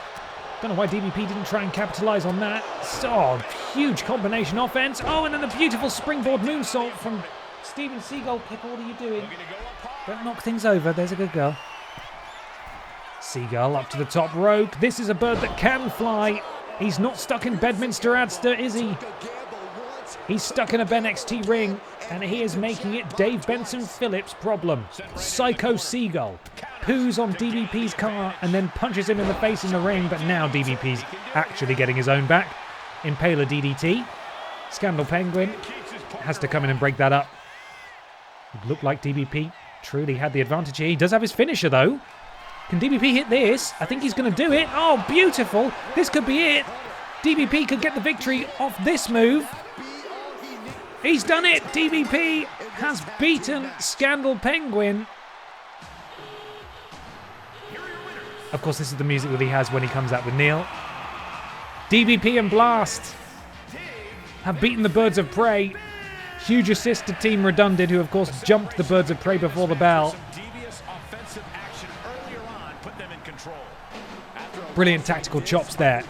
don't know why DBP didn't try and capitalize on that. Oh, huge combination offense. Oh, and then the beautiful springboard moonsault from Steven Seagull. Pippa, what are you doing? Don't knock things over. There's a good girl. Seagull up to the top rope. This is a bird that can fly. He's not stuck in Bedminster Adster, is he? He's stuck in a BENXT ring, and he is making it Dave Benson Phillips' problem. Psycho Seagull poos on DBP's car and then punches him in the face in the ring, but now DBP's actually getting his own back. Impaler DDT. Scandal Penguin has to come in and break that up. It looked like DBP truly had the advantage here. He does have his finisher, though. Can DBP hit this? I think he's going to do it. Oh, beautiful. This could be it. DBP could get the victory off this move. He's done it. DBP has beaten Scandal Penguin. Of course, this is the music that he has when he comes out with Neil. DBP and Blast have beaten the Birds of Prey. Huge assist to Team Redundant, who of course jumped the Birds of Prey before the bell. Brilliant tactical chops there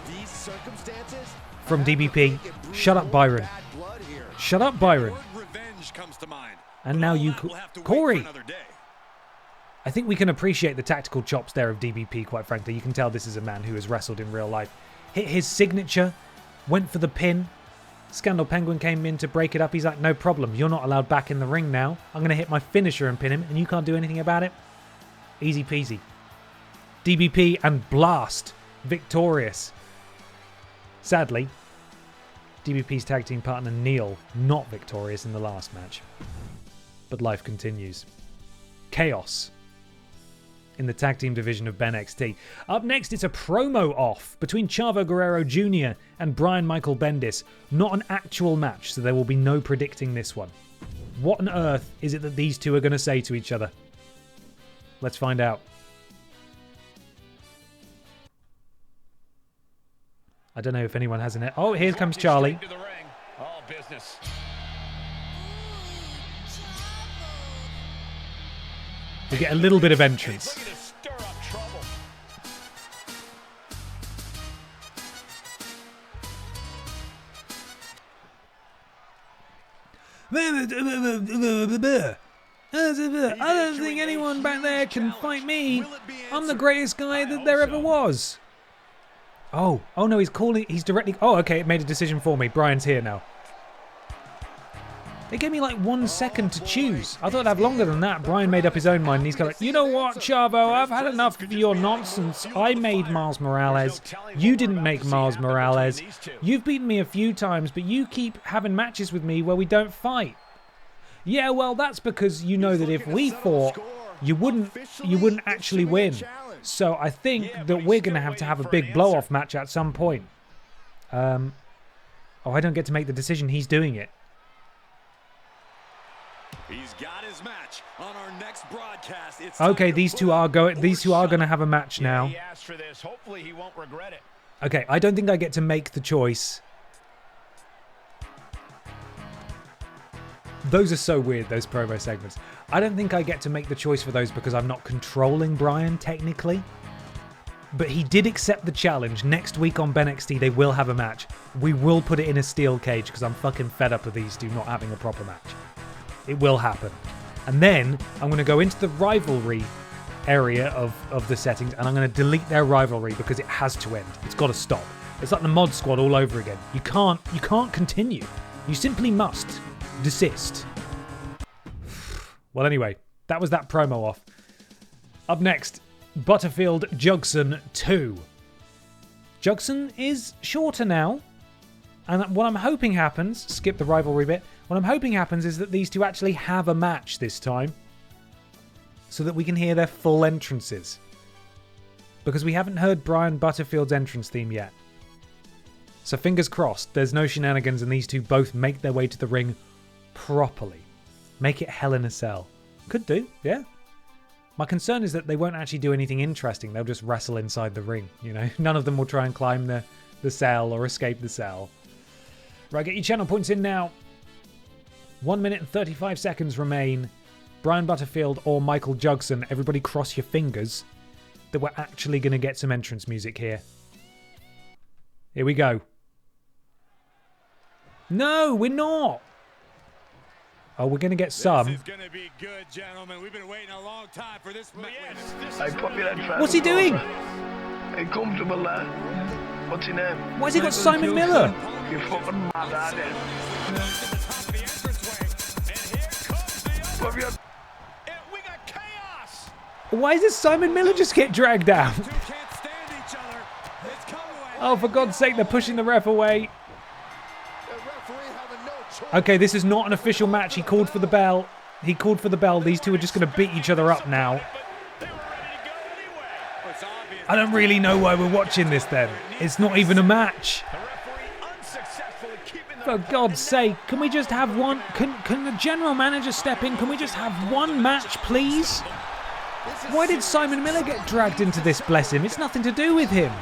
from DBP. Shut up, Byron. Shut up, Byron. And now you, Corey. I think we can appreciate the tactical chops there of DBP, quite frankly. You can tell this is a man who has wrestled in real life. Hit his signature, went for the pin. Scandal Penguin came in to break it up. He's like, no problem. You're not allowed back in the ring now. I'm going to hit my finisher and pin him, and you can't do anything about it. Easy peasy. DBP and Blast victorious. Sadly, DBP's tag team partner Neil not victorious in the last match. But life continues. Chaos in the tag team division of BENXT. Up next, it's a promo off between Chavo Guerrero Jr. and Brian Michael Bendis. Not an actual match, so there will be no predicting this one. What on earth is it that these two are going to say to each other? Let's find out. I don't know if anyone has an... Oh, here comes Charlie. All business. We get a little bit of entrance. I don't think anyone back there can fight me. I'm the greatest guy that there ever was. Oh no, he's calling, he's directly, oh, okay, it made a decision for me. Brian's here now. They gave me like 1 second to choose. I thought I'd have longer than that. Brian made up his own mind and he's like, you know what, Chavo, I've had enough of your nonsense. I made Miles Morales. You didn't make Miles Morales. You've beaten me a few times, but you keep having matches with me where we don't fight. Yeah, well, that's because you know that if we fought, you wouldn't actually win. So I think that we're going to have a big blow-off match at some point. Oh, I don't get to make the decision. He's doing it. He's got his match on our next broadcast. It's okay, these two are going to have a match now. He asked for this. Hopefully he won't regret it. Okay, I don't think I get to make the choice. Those are so weird, those promo segments. I don't think I get to make the choice for those because I'm not controlling Brian, technically. But he did accept the challenge. Next week on BENXT, they will have a match. We will put it in a steel cage because I'm fucking fed up of these two not having a proper match. It will happen. And then I'm going to go into the rivalry area of the settings, and I'm going to delete their rivalry because it has to end. It's got to stop. It's like the mod squad all over again. You can't continue. You simply must desist. Well, anyway, that was that promo off. Up next, Butterfield Jugson 2. Jugson is shorter now, and what I'm hoping happens, skip the rivalry bit, what I'm hoping happens is that these two actually have a match this time, so that we can hear their full entrances. Because we haven't heard Brian Butterfield's entrance theme yet. So fingers crossed, there's no shenanigans and these two both make their way to the ring properly. Make it Hell in a Cell. Could do, yeah. My concern is that they won't actually do anything interesting. They'll just wrestle inside the ring, you know. None of them will try and climb the cell or escape the cell. Right, get your channel points in now. 1 minute and 35 seconds remain. Brian Butterfield or Michael Jugson, everybody cross your fingers that we're actually going to get some entrance music here. Here we go. No, we're not. Oh, we're going to get some. This is going to be good, gentlemen. We've been waiting a long time for this match. What's he doing? Hey, comfortable lad. What's your name? Why has he got Simon Miller? You're fucking mad, aren't you? What have you... We got chaos. Why does Simon Miller just get dragged out? Two can't stand each other. It's come away. Oh, for God's sake, they're pushing the ref away. Okay, this is not an official match. He called for the bell. He called for the bell. These two are just going to beat each other up now. I don't really know why we're watching this then. It's not even a match. For God's sake, can we just have one? Can the general manager step in? Can we just have one match, please? Why did Simon Miller get dragged into this, bless him? It's nothing to do with him.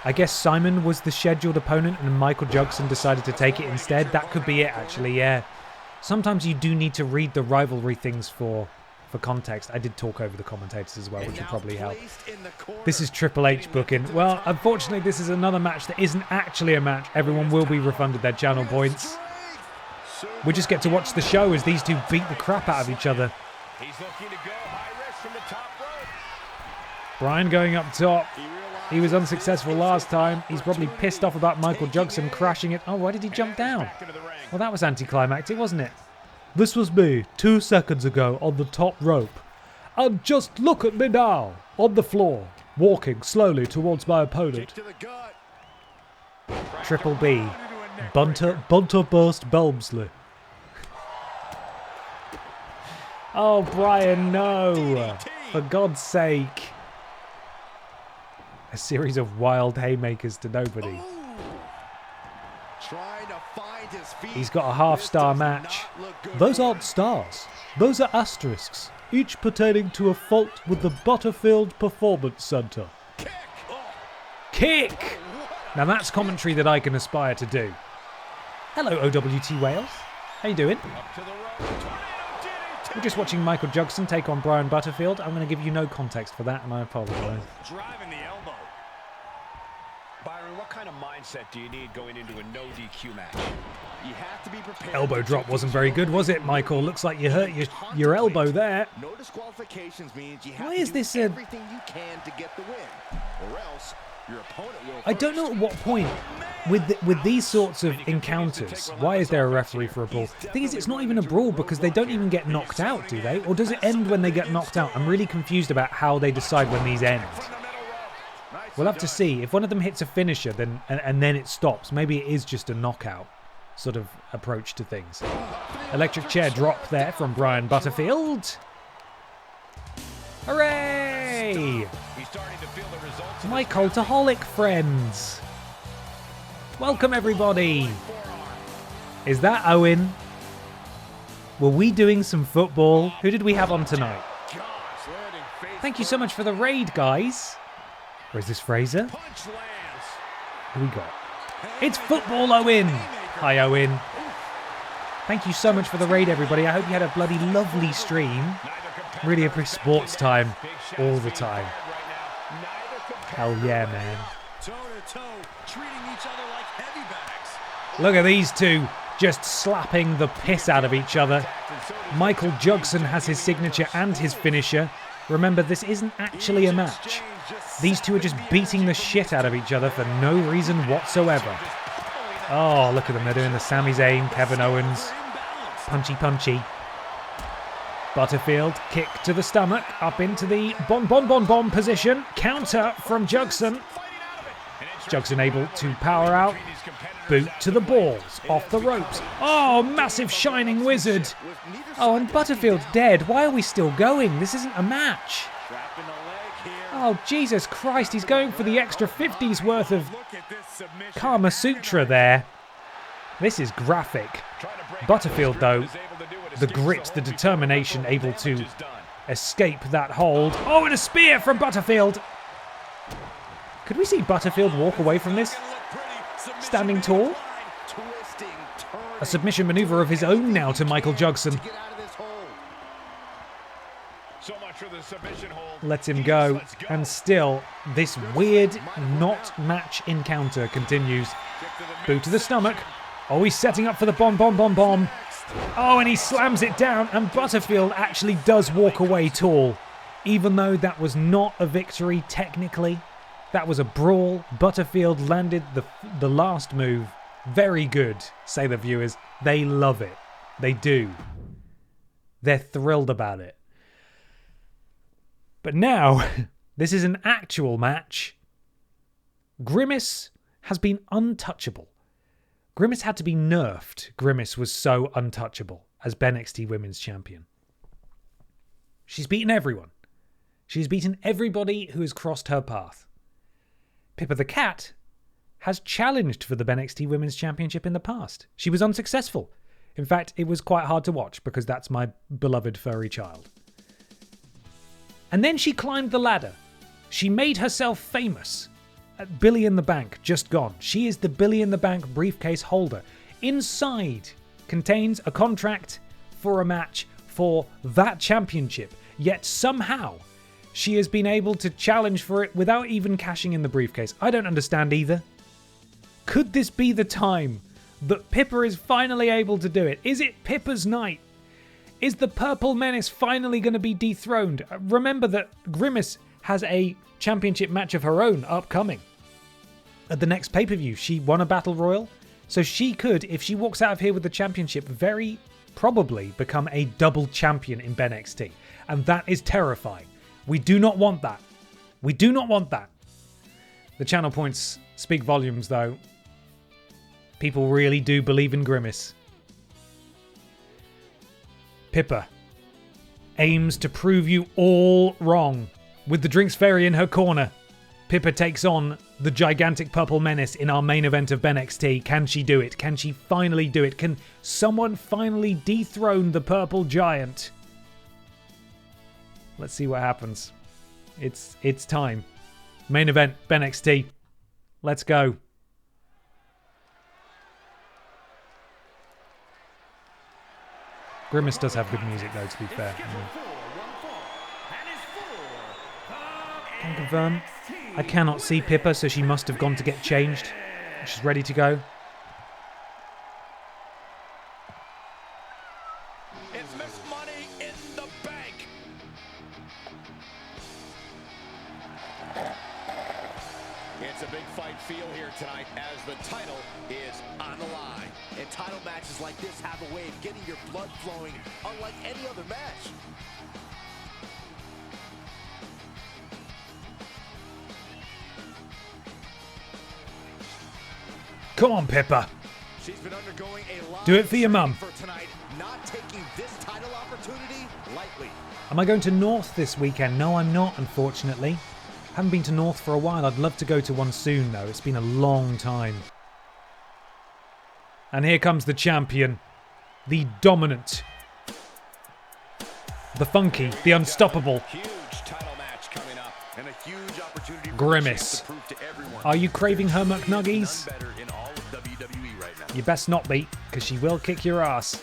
I guess Simon was the scheduled opponent and Michael Jugson decided to take it instead. That could be it, actually, yeah. Sometimes you do need to read the rivalry things for context. I did talk over the commentators as well, which will probably help. This is Triple H booking. Well, unfortunately, this is another match that isn't actually a match. Everyone will be refunded their channel points. We just get to watch the show as these two beat the crap out of each other. Brian going up top. He was unsuccessful last time. He's probably pissed off about Michael Jugson crashing it. Oh, why did he jump down? Well, that was anticlimactic, wasn't it? This was me 2 seconds ago on the top rope. And just look at me now, on the floor, walking slowly towards my opponent. Triple B. Bunter Burst Belmsley. Oh, Brian, no. For God's sake. A series of wild haymakers to nobody. He's got a half-star match. Those aren't stars. Those are asterisks, each pertaining to a fault with the Butterfield Performance Center. Kick! Now that's commentary that I can aspire to do. Hello, OWT Wales. How you doing? We're just watching Michael Jugson take on Brian Butterfield. I'm going to give you no context for that, and I apologise. Driving the elbow. Byron, what kind of mindset do you need going into a no DQ match? You have to be prepared. Elbow drop wasn't very good, was it, Michael? Looks like you hurt your elbow there. No disqualifications means you have Why to is do this everything you can to get the win, or else your opponent will. I don't know at what point with these sorts of encounters, why is there a referee for a brawl? The thing is, it's not even a brawl because they don't even get knocked out, do they? Or does it end when they get knocked out? I'm really confused about how they decide when these end. We'll have to see. If one of them hits a finisher then and then it stops, maybe it is just a knockout sort of approach to things. Electric chair drop there from Brian Butterfield. Hooray! My cultaholic friends. Welcome everybody. Is that Owen? Were we doing some football? Who did we have on tonight? Thank you so much for the raid, guys. Or is this Fraser? Who we got? It's Football Owen. Hi, Owen. Thank you so much for the raid, everybody. I hope you had a bloody lovely stream. Really appreciate sports time all the time. Hell yeah, man. Look at these two just slapping the piss out of each other. Michael Jugson has his signature and his finisher. Remember, this isn't actually a match. These two are just beating the shit out of each other for no reason whatsoever. Oh, look at them. They're doing the Sami Zayn, Kevin Owens. Punchy, punchy. Butterfield, kick to the stomach, up into the bomb position. Counter from Jugson. Jugson able to power out. Boot to the balls, off the ropes. Oh, massive shining wizard. Oh, and Butterfield's dead. Why are we still going? This isn't a match. Oh, Jesus Christ, he's going for the extra 50s worth of Kama Sutra there. This is graphic. Butterfield, though, the grit, the determination, able to escape that hold. Oh, and a spear from Butterfield. Could we see Butterfield walk away from this? Standing tall? A submission maneuver of his own now to Michael Jugson. Lets him go. And still, this weird not match encounter continues. Boot to the stomach. Oh, he's setting up for the bomb. Oh, and he slams it down, and Butterfield actually does walk away tall. Even though that was not a victory technically. That was a brawl. Butterfield landed the last move. Very good, say the viewers. They love it. They do. They're thrilled about it. But now, this is an actual match. Grimace has been untouchable. Grimace had to be nerfed. Grimace was so untouchable as BENXT Women's Champion. She's beaten everyone. She's beaten everybody who has crossed her path. Pippa the Cat has challenged for the BENXT Women's Championship in the past. She was unsuccessful. In fact, it was quite hard to watch because that's my beloved furry child. And then she climbed the ladder. She made herself famous. At Billy in the Bank, just gone. She is the Billy in the Bank briefcase holder. Inside contains a contract for a match for that championship. Yet somehow she has been able to challenge for it without even cashing in the briefcase. I don't understand either. Could this be the time that Pippa is finally able to do it? Is it Pippa's night? Is the Purple Menace finally going to be dethroned? Remember that Grimace has a championship match of her own upcoming. At the next pay-per-view, she won a Battle Royal. So she could, if she walks out of here with the championship, very probably become a double champion in BENXT. And that is terrifying. We do not want that. We do not want that. The channel points speak volumes, though. People really do believe in Grimace. Pippa aims to prove you all wrong. With the Drinks Fairy in her corner, Pippa takes on the gigantic Purple Menace in our main event of BENXT. Can she do it? Can she finally do it? Can someone finally dethrone the Purple Giant? Let's see what happens. It's time. Main event, BENXT. Let's go. Grimace does have good music, though, to be fair. Can confirm. I cannot see Pippa, so she must have gone to get changed. She's ready to go. It's Miss Money in the Bank. It's a big fight feel here tonight as the title is on the line. And title matches like this have a way of getting your blood flowing unlike any other match. Come on, Pippa. She's been undergoing a lot do it for your mum. for tonight, not taking this title opportunity lightly. Am I going to North this weekend? No, I'm not, unfortunately. Haven't been to North for a while. I'd love to go to one soon, though. It's been a long time. And here comes the champion. The dominant. The funky. The unstoppable. Huge title match coming up and a huge opportunity for Grimace. to prove to everyone. Are you craving her McNuggies? None better in all of WWE right now. You best not be, because she will kick your ass.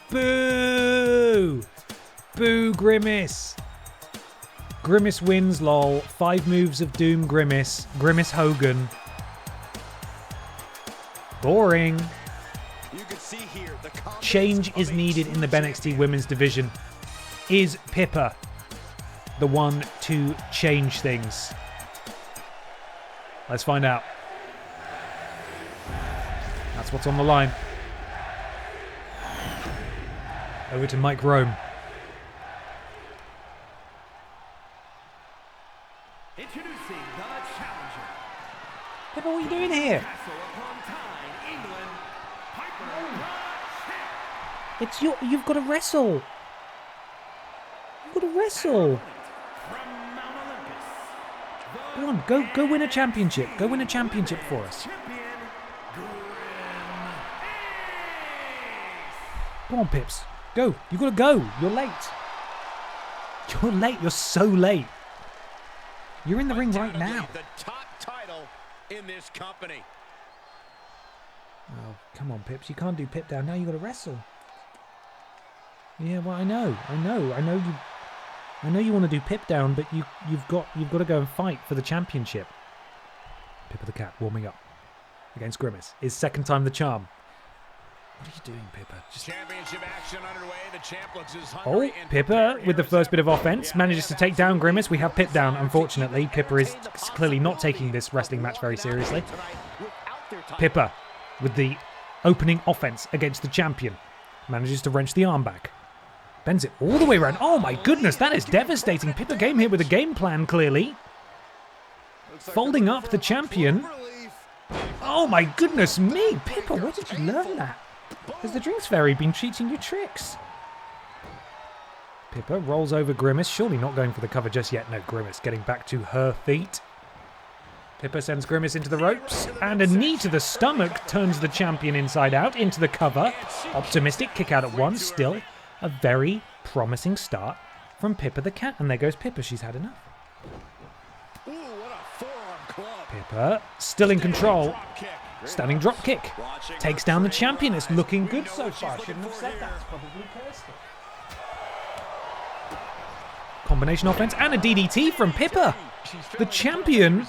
Boo! Boo, Grimace. Grimace wins, lol. 5 moves of doom, Grimace. Grimace Hogan. Boring. You can see here the Change is needed in the BENXT women's division. Is Pippa the one to change things? Let's find out. That's what's on the line. Over to Mike Rome. Introducing the challenger. Pippa, what are you doing here? Castle upon Tyne, England. Pippa. It's you've got to wrestle. You've got to wrestle. From Mount Olympus. Go on, go win a championship. Go win a championship for us. Champion. Come on, Pips. Go. You've got to go. You're late. You're late. You're so late. You're in the ring right now. The top title in this company. Oh, come on, Pips. You can't do Pip down. Now you've got to wrestle. Yeah, well, I know you want to do Pip down, but you've got to go and fight for the championship. Pippa the Cat warming up against Grimace. His second time the charm. What are you doing, Pippa? Championship action underway. The champ looks as hungry and Pippa prepared with the here first bit of offense manages to take down Grimace. We have Pip down, unfortunately. Pippa is clearly not taking this wrestling match very seriously. Pippa with the opening offense against the champion. Manages to wrench the arm back. Bends it all the way around. Oh my goodness, that is devastating. Pippa came here with a game plan, clearly. Folding up the champion. Oh my goodness me. Pippa, where did you learn that? Has the Drinks Fairy been teaching you tricks? Pippa rolls over Grimace. Surely not going for the cover just yet. No, Grimace getting back to her feet. Pippa sends Grimace into the ropes. And a knee to the stomach turns the champion inside out into the cover. Optimistic kick out at one. Still a very promising start from Pippa the Cat. And there goes Pippa. She's had enough. Ooh, what a forearm club. Pippa still in control. Standing drop kick. Takes down the champion. It's looking good so far. Shouldn't have said that. It's probably cursed it. Combination offense and a DDT from Pippa. The champion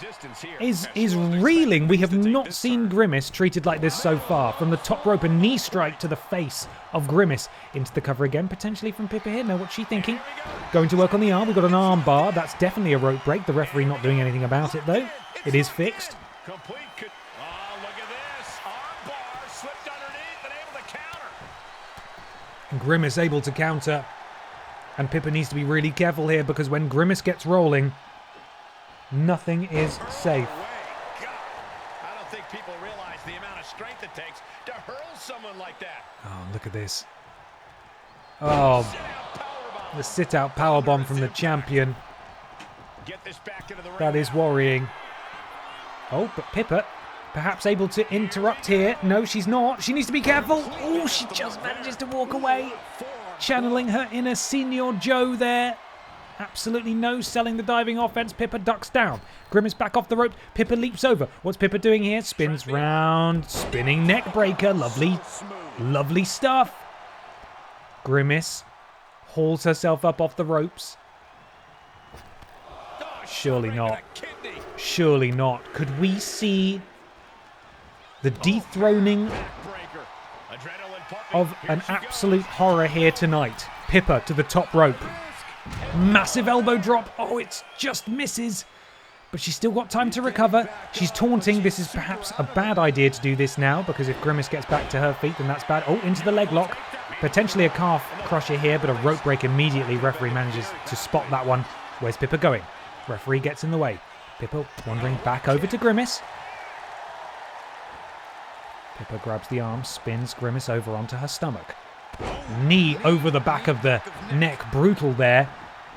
is reeling. We have not seen Grimace treated like this so far. From the top rope, a knee strike to the face of Grimace. Into the cover again, potentially from Pippa here. Know what she's thinking. Going to work on the arm. We've got an arm bar. That's definitely a rope break. The referee not doing anything about it, though. It is fixed. Complete. Oh, look at this. Arm bar slipped underneath and able to counter. Grimace able to counter. And Pippa needs to be really careful here because when Grimace gets rolling, nothing is safe. I don't think people realize the amount of strength it takes to hurl someone like that. Oh, look at this. Oh, the sit-out powerbomb from the champion. Get this back into the ring. That is worrying. Oh, but Pippa perhaps able to interrupt here. No, she's not. She needs to be careful. Oh, she just manages to walk away. Channeling her inner Senior Joe there. Absolutely no selling the diving offense. Pippa ducks down. Grimace back off the rope. Pippa leaps over. What's Pippa doing here? Spins round. Spinning neck breaker. Lovely, lovely stuff. Grimace hauls herself up off the ropes. Surely not. Surely not. Could we see the dethroning of an absolute horror here tonight? Pippa to the top rope. Massive elbow drop. Oh, it just misses. But she's still got time to recover. She's taunting. This is perhaps a bad idea to do this now because if Grimace gets back to her feet, then that's bad. Oh, into the leg lock. Potentially a calf crusher here, but a rope break immediately. Referee manages to spot that one. Where's Pippa going? Referee gets in the way. Pippa wandering back over to Grimace. Pippa grabs the arm, spins Grimace over onto her stomach. Knee over the back of the neck, brutal there.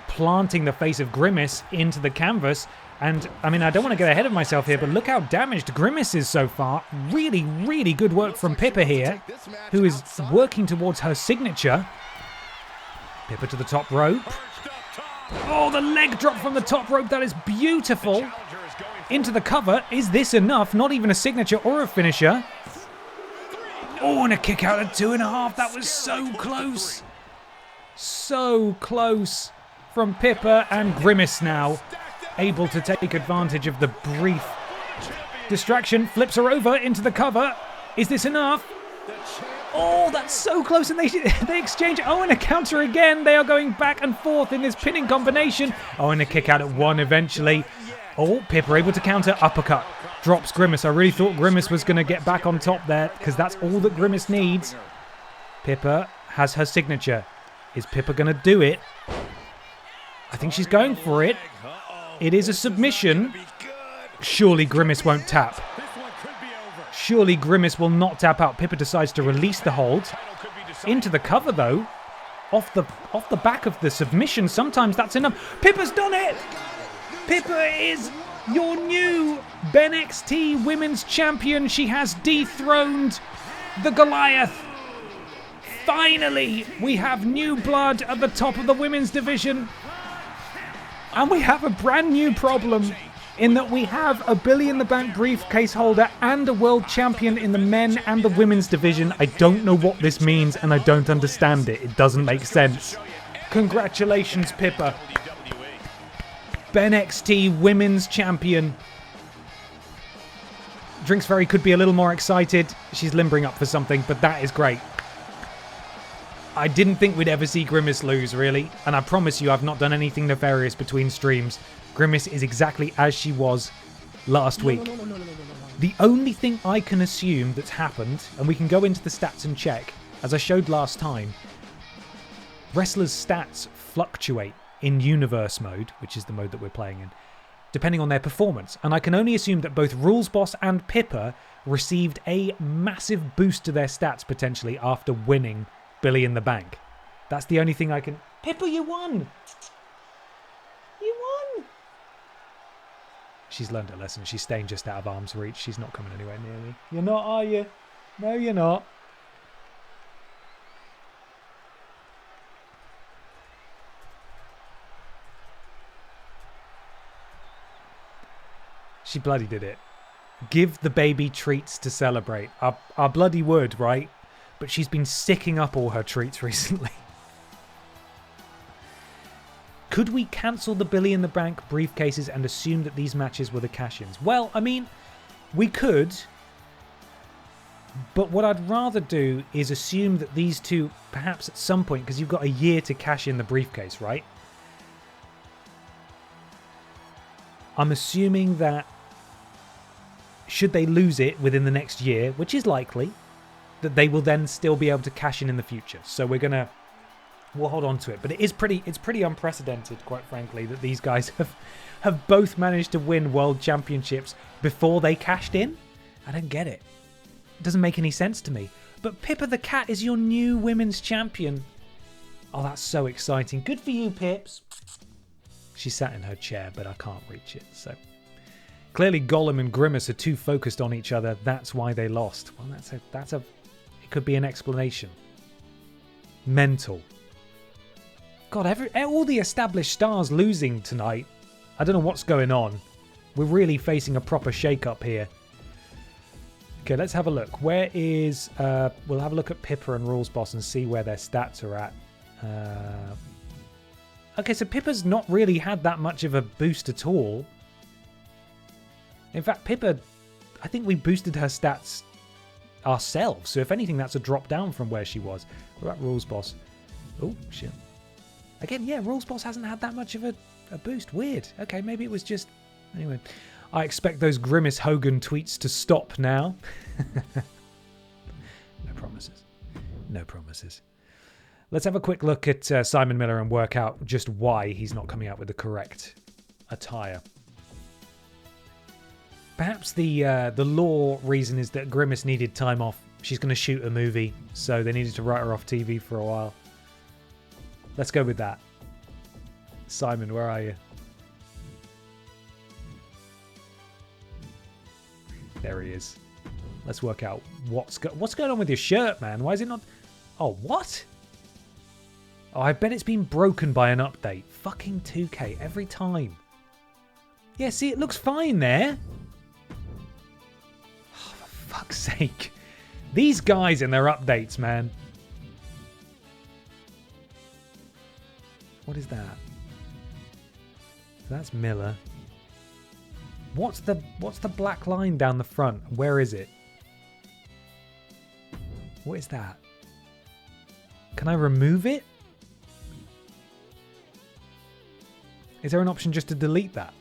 Planting the face of Grimace into the canvas. And, I mean, I don't want to get ahead of myself here, but look how damaged Grimace is so far. Really, really good work from Pippa here, who is working towards her signature. Pippa to the top rope. Oh, the leg drop from the top rope. That is beautiful. Into the cover. Is this enough? Not even a signature or a finisher. Oh, and a kick out at 2.5. That was so close. So close from Pippa, and Grimace now able to take advantage of the brief distraction. Flips her over into the cover. Is this enough? Oh, that's so close, and they exchange. Oh, and a counter again. They are going back and forth in this pinning combination. Oh, and a kick out at one eventually. Oh, Pippa able to counter. Uppercut. Drops Grimace. I really thought Grimace was going to get back on top there, because that's all that Grimace needs. Pippa has her signature. Is Pippa going to do it? I think she's going for it. It is a submission. Surely Grimace won't tap. Surely Grimace will not tap out. Pippa decides to release the hold. Into the cover, though. Off the back of the submission. Sometimes that's enough. Pippa's done it! Pippa is your new BENXT Women's Champion. She has dethroned the Goliath. Finally, we have new blood at the top of the women's division. And we have a brand new problem in that we have a Billy in the Bank briefcase holder and a world champion in the men and the women's division. I don't know what this means, and I don't understand it. It doesn't make sense. Congratulations, Pippa. BENXT Women's Champion. Drinksfairy could be a little more excited. She's limbering up for something, but that is great. I didn't think we'd ever see Grimace lose, really. And I promise you, I've not done anything nefarious between streams. Grimace is exactly as she was last week. The only thing I can assume that's happened, and we can go into the stats and check, as I showed last time, wrestlers' stats fluctuate in universe mode, which is the mode that we're playing in, depending on their performance. And I can only assume that both Rules Boss and Pippa received a massive boost to their stats, potentially, after winning Billy in the Bank. That's the only thing I can... Pippa, you won! You won! She's learned a lesson. She's staying just out of arm's reach. She's not coming anywhere near me. You're not, are you? No, you're not. She bloody did it. Give the baby treats to celebrate. I bloody would, right? But she's been sicking up all her treats recently. Could we cancel the Billy in the Bank briefcases and assume that these matches were the cash-ins? Well, I mean, we could. But what I'd rather do is assume that these two, perhaps at some point, because you've got a year to cash in the briefcase, right? I'm assuming that should they lose it within the next year, which is likely, that they will then still be able to cash in the future. So we'll hold on to it. But it's pretty unprecedented, quite frankly, that these guys have both managed to win world championships before they cashed in. I don't get it. It doesn't make any sense to me. But Pippa the Cat is your new women's champion. Oh, that's so exciting. Good for you, Pips. She sat in her chair, but I can't reach it. So clearly Gollum and Grimace are too focused on each other. That's why they lost. Well, it could be an explanation. Mental. God, all the established stars losing tonight. I don't know what's going on. We're really facing a proper shake-up here. Okay, let's have a look. Where is... we'll have a look at Pippa and Rules Boss and see where their stats are at. Okay, so Pippa's not really had that much of a boost at all. In fact, Pippa... I think we boosted her stats ourselves. So if anything, that's a drop down from where she was. What about Rules Boss? Oh, shit. Again, yeah, Rules Boss hasn't had that much of a boost. Weird. Okay, maybe it was just... Anyway, I expect those Grimace Hogan tweets to stop now. No promises. No promises. Let's have a quick look at Simon Miller and work out just why he's not coming out with the correct attire. Perhaps the law reason is that Grimace needed time off. She's going to shoot a movie, so they needed to write her off TV for a while. Let's go with that. Simon, where are you? There he is. Let's work out what's going on with your shirt, man. Why is it not... Oh, what? Oh, I bet it's been broken by an update. Fucking 2K every time. Yeah, see, it looks fine there. Oh, for fuck's sake. These guys and their updates, man. What is that? That's Miller. What's the black line down the front? Where is it? What is that? Can I remove it? Is there an option just to delete that?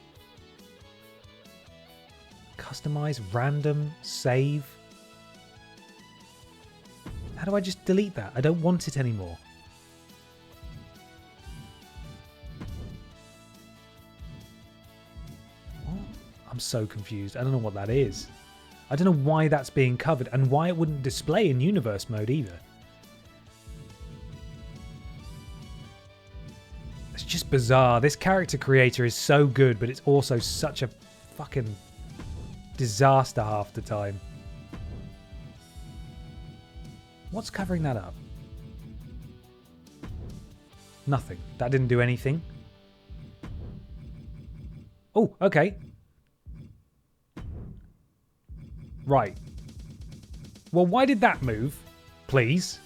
Customize, random, save. How do I just delete that? I don't want it anymore. What? I'm so confused. I don't know what that is. I don't know why that's being covered and why it wouldn't display in universe mode either. It's just bizarre. This character creator is so good, but it's also such a fucking disaster half the time. What's covering that up? Nothing. That didn't do anything. Oh, okay. Right. Well, why did that move? Please.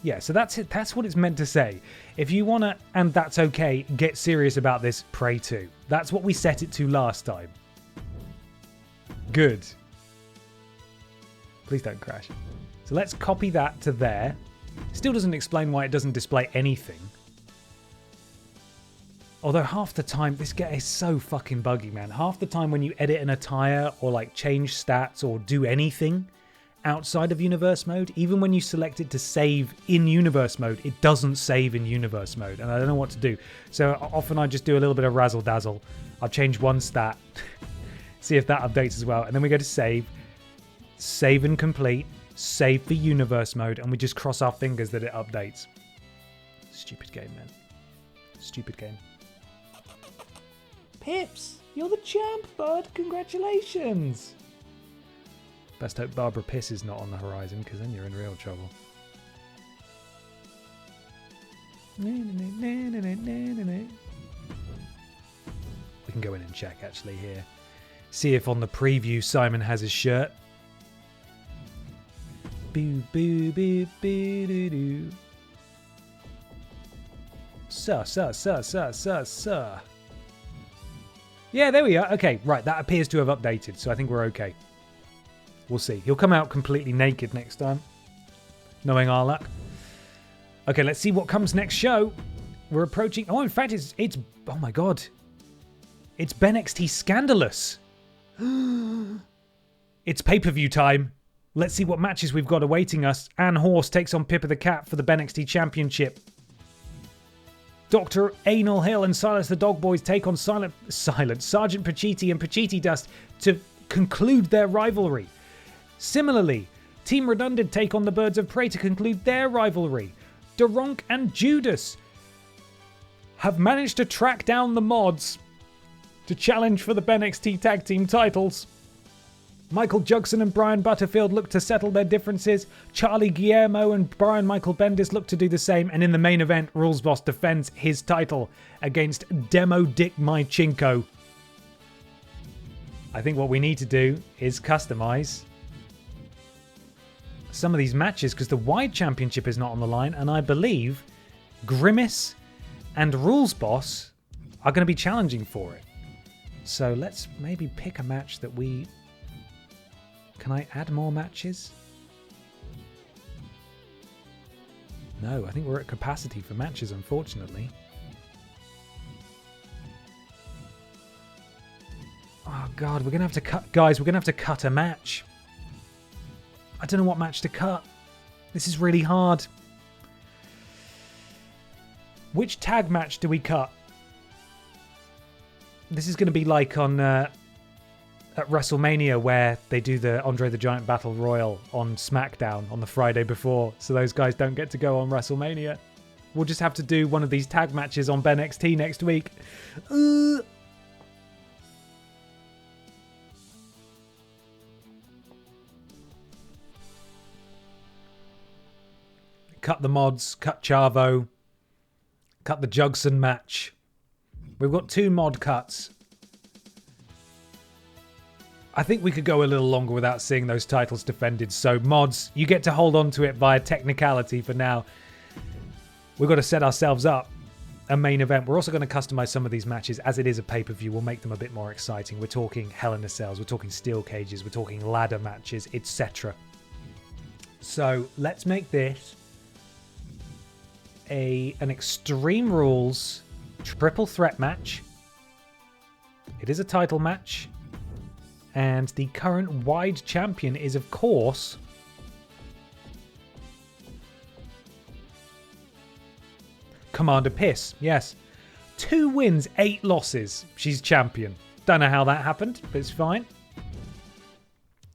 Yeah, so that's it. That's what it's meant to say. If you want to, and that's okay, get serious about this, pray to. That's what we set it to last time. Good. Please don't crash. So let's copy that to there. Still doesn't explain why it doesn't display anything. Although half the time, this game is so fucking buggy, man. Half the time when you edit an attire or like change stats or do anything outside of universe mode, even when you select it to save in universe mode, it doesn't save in universe mode. And I don't know what to do. So often I just do a little bit of razzle dazzle. I'll change one stat, see if that updates as well. And then we go to save. Save and complete, save for universe mode, and we just cross our fingers that it updates. Stupid game, man. Stupid game. Pips, you're the champ, bud. Congratulations. Best hope Barbara Piss is not on the horizon, because then you're in real trouble. We can go in and check, actually, here. See if on the preview Simon has his shirt. Boo, boo, boo, boo, doo, doo. Sir. Yeah, there we are. Okay, right. That appears to have updated, so I think we're okay. We'll see. He'll come out completely naked next time, knowing our luck. Okay, let's see what comes next show. We're approaching... Oh, in fact, it's... Oh, my God. It's BENXT Scandalous. It's pay-per-view time. Let's see what matches we've got awaiting us. Ann Horse takes on Pippa the Cat for the BENXT Championship. Dr. Anal Hill and Silas the Dog Boys take on Sergeant Pachiti and Piti Dust to conclude their rivalry. Similarly, Team Redundant take on the Birds of Prey to conclude their rivalry. Daronk and Judas have managed to track down the mods to challenge for the BENXT Tag Team titles. Michael Jugson and Brian Butterfield look to settle their differences. Charlie Guillermo and Brian Michael Bendis look to do the same. And in the main event, Rules Boss defends his title against Demo Dick Mychinko. I think what we need to do is customize some of these matches because the Wide Championship is not on the line. And I believe Grimace and Rules Boss are going to be challenging for it. So let's maybe pick a match that we... Can I add more matches? No, I think we're at capacity for matches, unfortunately. Oh, God, we're going to have to cut... Guys, we're going to have to cut a match. I don't know what match to cut. This is really hard. Which tag match do we cut? This is going to be like on... at WrestleMania where they do the Andre the Giant Battle Royal on SmackDown on the Friday before, so those guys don't get to go on WrestleMania. We'll just have to do one of these tag matches on BENXT next week. Cut the mods, cut Chavo, cut the Jugson match. We've got 2 mod cuts. I think we could go a little longer without seeing those titles defended. So, mods, you get to hold on to it via technicality for now. We've got to set ourselves up a main event. We're also going to customize some of these matches. As it is a pay-per-view, we'll make them a bit more exciting. We're talking Hell in a Cells, we're talking steel cages, we're talking ladder matches, etc. So let's make this an Extreme Rules triple threat match. It is a title match. And the current wide champion is, of course, Commander Piss. Yes. 2 wins, 8 losses. She's champion. Don't know how that happened, but it's fine.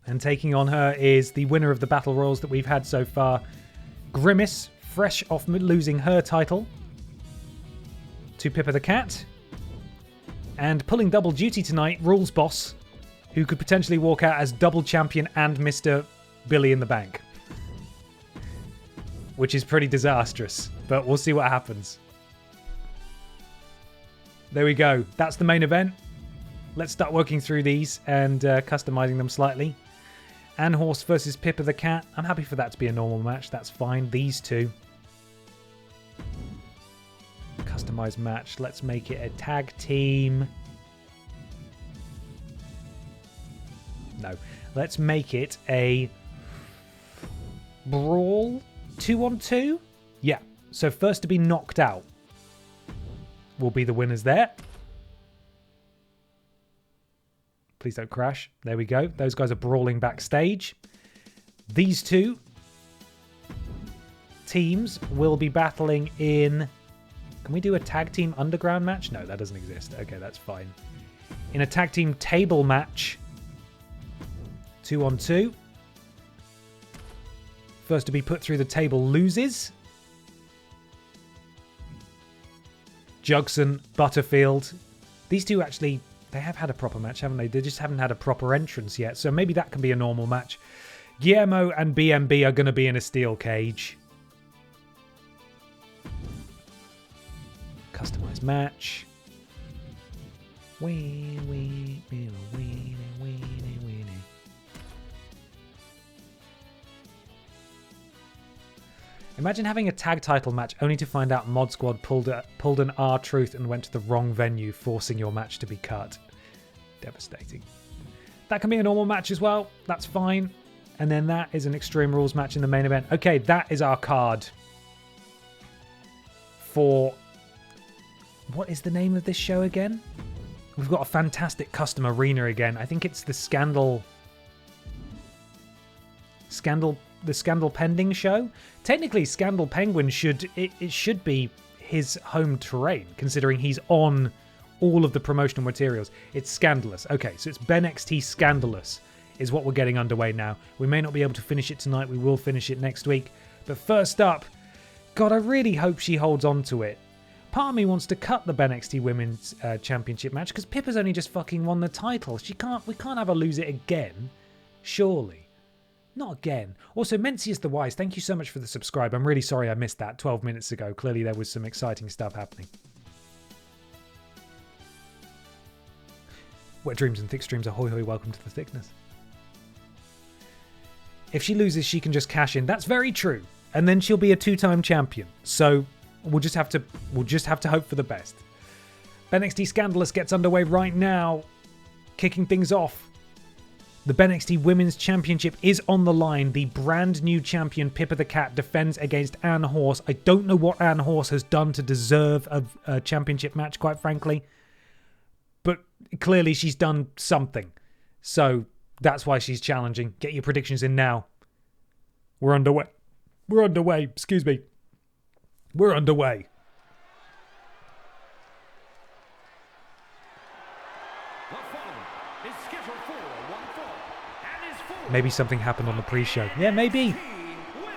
And taking on her is the winner of the Battle Royals that we've had so far, Grimace, fresh off losing her title to Pippa the Cat. And pulling double duty tonight, Rules Boss, who could potentially walk out as double champion and Mr. Billy in the Bank. Which is pretty disastrous, but we'll see what happens. There we go. That's the main event. Let's start working through these and customizing them slightly. Ann Horse versus Pippa the Cat. I'm happy for that to be a normal match. That's fine. These two. Customized match. Let's make it a tag team. No. Let's make it a brawl 2-on-2. Yeah. So first to be knocked out will be the winners there. Please don't crash. There we go. Those guys are brawling backstage. These two teams will be battling in... Can we do a tag team underground match? No, that doesn't exist. Okay, that's fine. In a tag team table match, 2-on-2. First to be put through the table loses. Jugson, Butterfield. These two actually, they have had a proper match, haven't they? They just haven't had a proper entrance yet. So maybe that can be a normal match. Guillermo and BMB are going to be in a steel cage. Customized match. Imagine having a tag title match only to find out Mod Squad pulled an R-Truth and went to the wrong venue, forcing your match to be cut. Devastating. That can be a normal match as well. That's fine. And then that is an Extreme Rules match in the main event. Okay, that is our card for... What is the name of this show again? We've got a fantastic custom arena again. I think it's the the Scandal Pending show. Technically, Scandal Penguin should be his home terrain, considering he's on all of the promotional materials. It's Scandalous. Okay, so it's BENXT Scandalous is what we're getting underway now. We may not be able to finish it tonight. We will finish it next week. But first up, God, I really hope she holds on to it. Part of me wants to cut the BENXT Women's Championship match because Pippa's only just fucking won the title. We can't have her lose it again, surely. Not again. Also, Mencius the Wise, thank you so much for the subscribe. I'm really sorry I missed that 12 minutes ago. Clearly there was some exciting stuff happening. Wet dreams and thick streams, ahoy hoy, welcome to the thickness. If she loses, she can just cash in. That's very true. And then she'll be a 2-time champion. So we'll just have to hope for the best. BENXT Scandalous gets underway right now. Kicking things off. The BENXT Women's Championship is on the line. The brand new champion, Pippa the Cat, defends against Ann Horse. I don't know what Ann Horse has done to deserve a championship match, quite frankly. But clearly she's done something. So that's why she's challenging. Get your predictions in now. We're underway. Excuse me. We're underway. Maybe something happened on the pre-show. Yeah, maybe. Oh,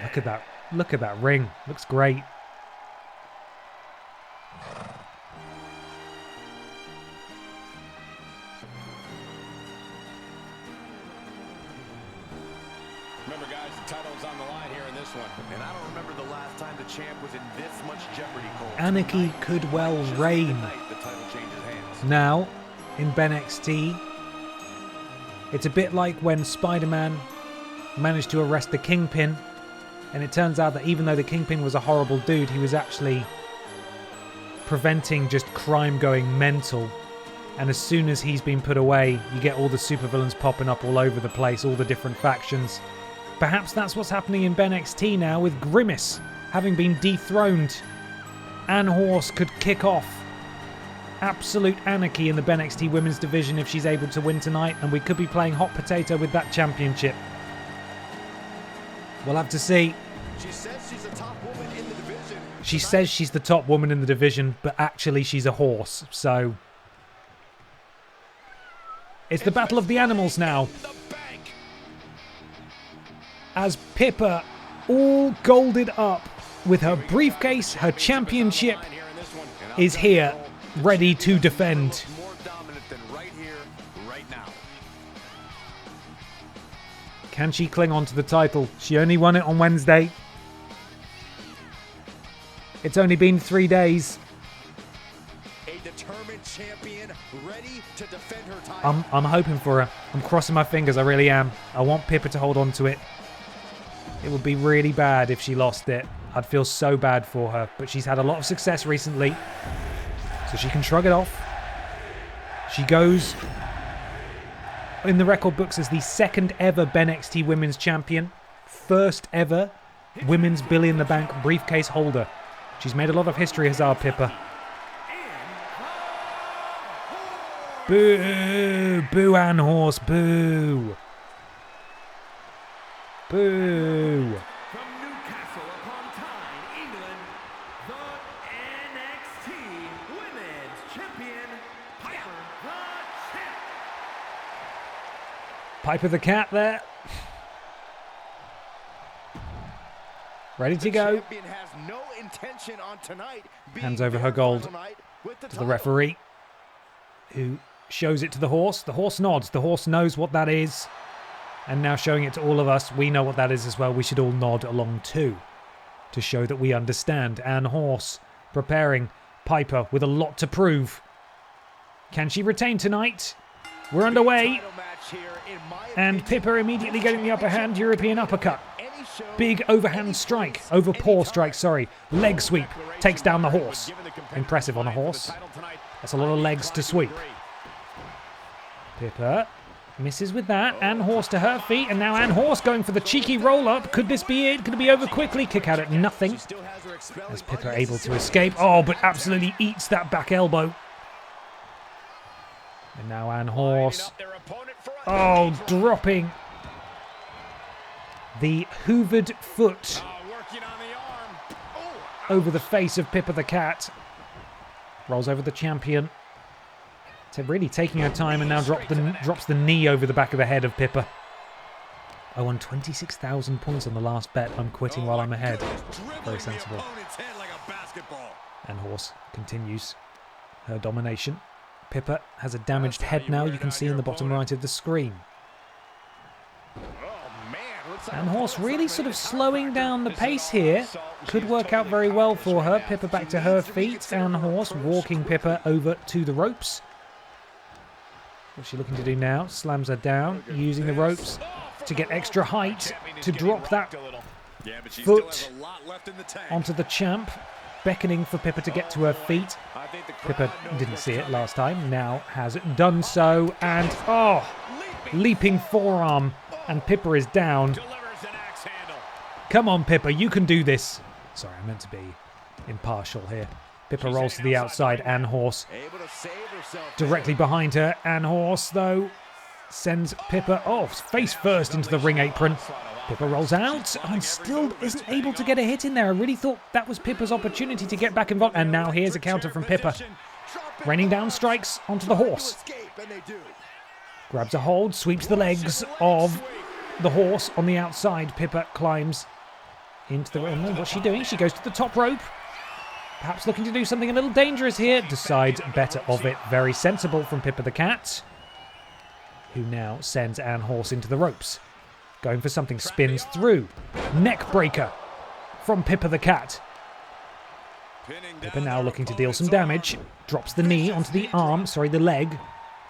look at that. Look at that ring. Looks great. Remember, guys, the title's on the line here in this one. And I don't remember the last time the champ was in this much jeopardy, Cole. Anarchy could well reign. Now, in BENXT, it's a bit like when Spider-Man managed to arrest the Kingpin, and it turns out that even though the Kingpin was a horrible dude, he was actually preventing just crime going mental And as soon as he's been put away, you get all the supervillains popping up all over the place, all the different factions. Perhaps that's what's happening in BENXT now with Grimace having been dethroned. Anne Horse could kick off absolute anarchy in the BENXT women's division if she's able to win tonight, and we could be playing hot potato with that championship. We'll have to see. She says she's the top woman in the division. She says she's the top woman in the division, but actually she's a horse, so... It's the battle of the animals now. As Pippa, all golded up with her briefcase, her championship is here, ready to defend. More dominant than right here, right now. Can she cling on to the title? She only won it on Wednesday. It's only been 3 days. A determined champion ready to defend her title. I'm hoping for her. I'm crossing my fingers, I really am. I want Pippa to hold on to it. It would be really bad if she lost it. I'd feel so bad for her, but she's had a lot of success recently, so she can shrug it off. She goes in the record books as the second ever BENXT Women's Champion, first ever Women's Billy in the Bank briefcase holder. She's made a lot of history, has our Pippa. Boo! Boo, Anne Horse, boo! Boo! From Newcastle upon Tyne, England, the NXT Women's Champion, Pippa the Champ. Pippa the cat there. Ready to go. Champion has no intention on tonight. Hands over her gold to the referee, who shows it to the horse. The horse nods. The horse knows what that is. And now showing it to all of us. We know what that is as well. We should all nod along too, to show that we understand. Anne Horse preparing Pippa with a lot to prove. Can she retain tonight? We're underway. And Pippa immediately getting the upper hand. European uppercut. Big overhand strike. Overpaw strike, sorry. Leg sweep. Takes down the horse. Impressive on a horse. That's a lot of legs to sweep. Pippa misses with that. Anne Horse to her feet. And now Anne Horse going for the cheeky roll-up. Could this be it? Could it be over quickly? Kick out at nothing. As Pippa able to escape. Oh, but absolutely eats that back elbow. And now Anne Horse. Oh, dropping the hoovered foot over the face of Pippa the cat. Rolls over the champion. Really taking her time, and now drops the knee over the back of the head of Pippa. I won 26,000 points on the last bet. I'm quitting while I'm ahead. Very sensible. And Horse continues her domination. Pippa has a damaged head now, you can see in the bottom right of the screen. And Horse really sort of slowing down the pace here. Could work out very well for her. Pippa back to her feet. And Horse walking Pippa over to the ropes. What's she looking to do now? Slams her down, using the ropes to get extra height to drop that foot onto the champ. Beckoning for Pippa to get to her feet. Pippa didn't see it last time, now has done so. And, oh, leaping forearm. And Pippa is down. Come on, Pippa, you can do this. Sorry, I meant to be impartial here. Pippa rolls to the outside. Anne Horse directly behind her. Anne Horse, though, sends Pippa, face first into the ring apron. Pippa rolls out and still isn't able to get a hit in there. I really thought that was Pippa's opportunity to get back involved. And now here's a counter from Pippa. Raining down strikes onto the horse. Grabs a hold, sweeps the legs of the horse on the outside. Pippa climbs into the ring. What's she doing? She goes to the top rope. Perhaps looking to do something a little dangerous here. Decides better of it. Very sensible from Pippa the cat, who now sends Anne Horse into the ropes. Going for something, spins through. Neck breaker from Pippa the cat. Pippa now looking to deal some damage. Drops the knee onto the the leg.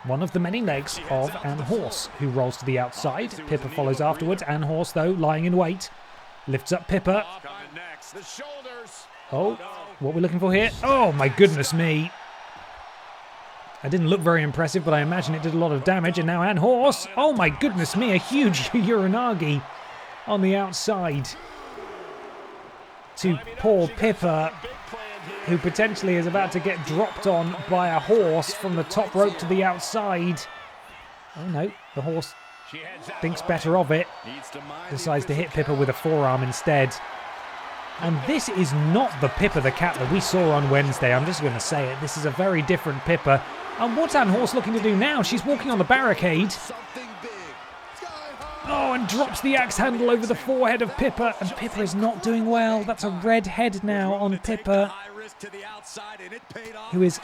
One of the many legs of Anne Horse, who rolls to the outside. Pippa follows afterwards. Anne Horse, though, lying in wait. Lifts up Pippa. Oh, what we're looking for here? Oh, my goodness me. It didn't look very impressive, but I imagine it did a lot of damage. And now Ann Horse, oh my goodness me, a huge Uranagi on the outside to poor Pippa, who potentially is about to get dropped on by a horse from the top rope to the outside. Oh no, the horse thinks better of it, decides to hit Pippa with a forearm instead. And this is not the Pippa the Cat that we saw on Wednesday. I'm just going to say it. This is a very different Pippa. And what's Ann Horse looking to do now? She's walking on the barricade. Oh, and drops the axe handle over the forehead of Pippa. And Pippa is not doing well. That's a red head now on Pippa, who is